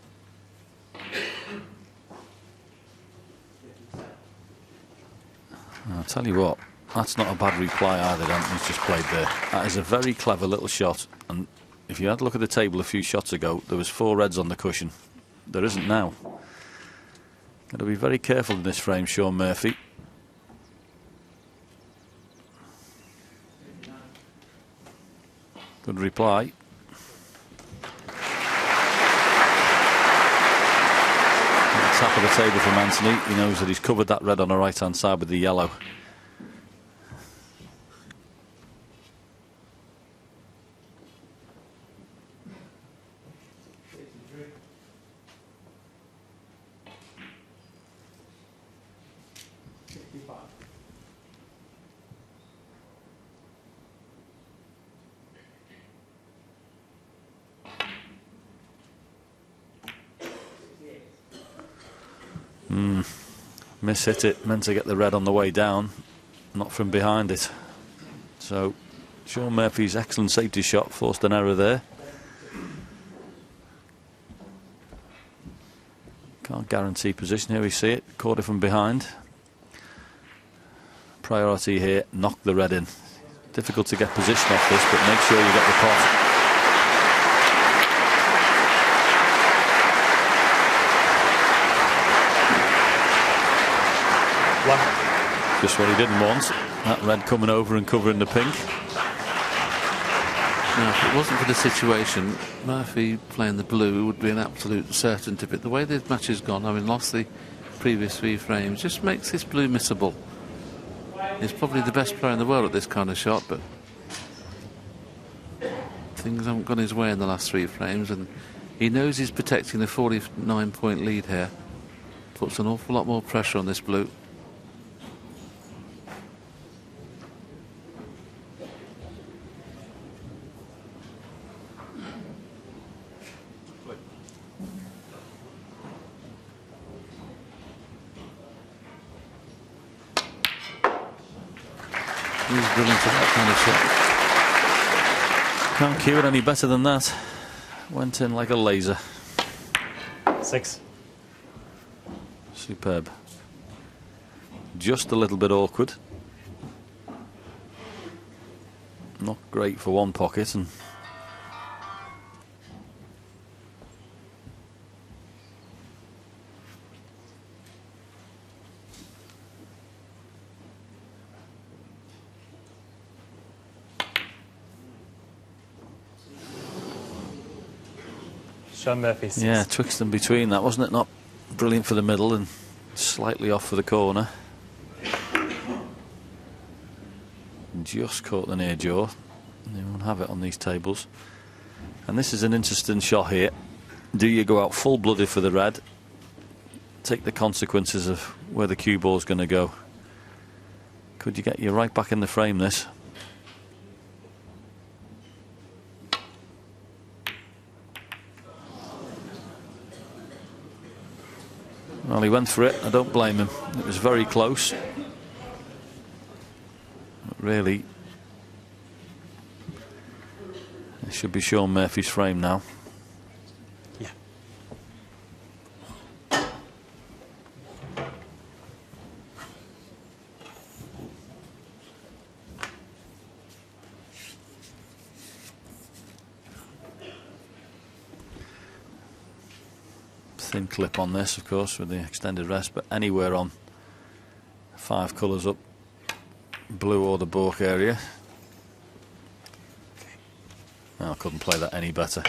I'll tell you what, that's not a bad reply either, Dan, he's just played there. That is a very clever little shot, and if you had a look at the table a few shots ago, there was 4 reds on the cushion. There isn't now. Got to be very careful in this frame, Sean Murphy. Good reply. Top of the table from Anthony. He knows that he's covered that red on the right hand side with the yellow. Miss-hit it, meant to get the red on the way down, not from behind it. So Sean Murphy's excellent safety shot forced an error there. Can't guarantee position. Here we see it, caught it from behind. Priority here, knock the red in. Difficult to get position off this, but make sure you get the pot. Just what he didn't want, that red coming over and covering the pink. Now, if it wasn't for the situation, Murphy playing the blue would be an absolute certainty, but the way this match has gone, having lost the previous 3 frames, just makes this blue missable. He's probably the best player in the world at this kind of shot, but things haven't gone his way in the last 3 frames, and he knows he's protecting a 49-point lead here. Puts an awful lot more pressure on this blue. He's brilliant at that kind of shot. Can't cue it any better than that. Went in like a laser. 6. Superb. Just a little bit awkward. Not great for one pocket, and Sean Murphy, 6. Yeah, twixt and between that, wasn't it? Not brilliant for the middle and slightly off for the corner. And just caught the near jaw. They won't have it on these tables. And this is an interesting shot here. Do you go out full-blooded for the red? Take the consequences of where the cue ball's going to go. Could you get you right back in the frame, this? Well, he went for it. I don't blame him. It was very close. But really, it should be Sean Murphy's frame now. Yeah. Thin clip on this, of course, with the extended rest, but anywhere on 5 colours up, blue or the balk area. Oh, I couldn't play that any better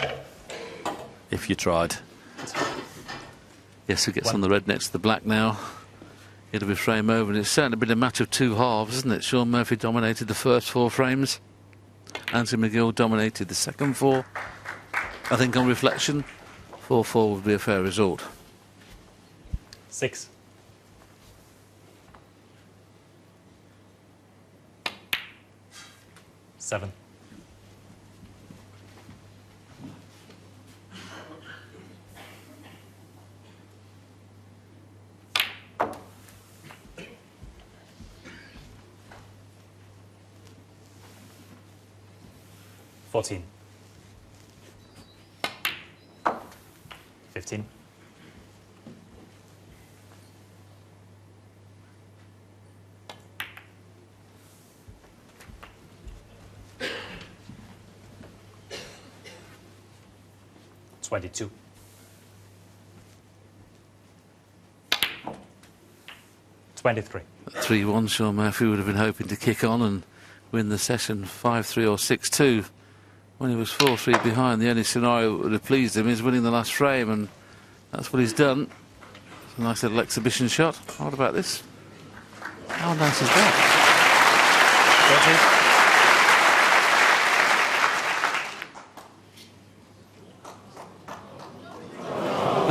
if you tried. Yes, who gets on the red next to the black now? It'll be frame over, and it's certainly been a match of 2 halves, isn't it? Sean Murphy dominated the first 4 frames. Anthony McGill dominated the second 4. I think on reflection, 4-4 would be a fair result. 6. Seven. $14. 15. $22. 23. 3-1, Sean Murphy would have been hoping to kick on and win the session 5-3 or 6-2. When he was 4-3 behind, the only scenario that would have pleased him is winning the last frame, and that's what he's done. It's a nice little exhibition shot. What about this? How nice is that?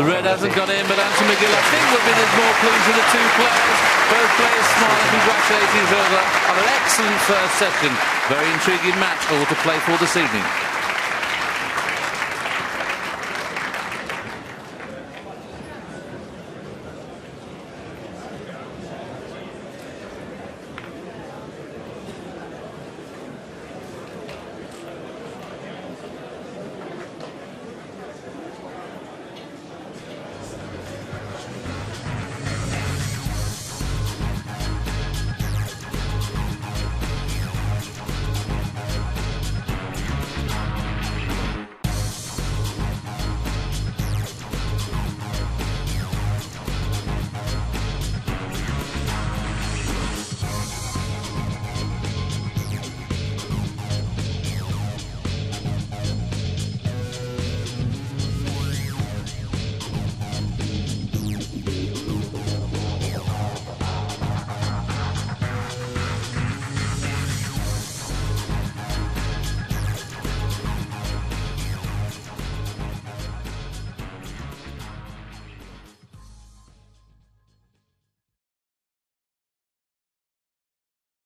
The red hasn't got in, but Anthony McGill, I think, will be more pleased with the 2 players. Both players smile and congratulating each other on an excellent first session. Very intriguing match, all to play for this evening.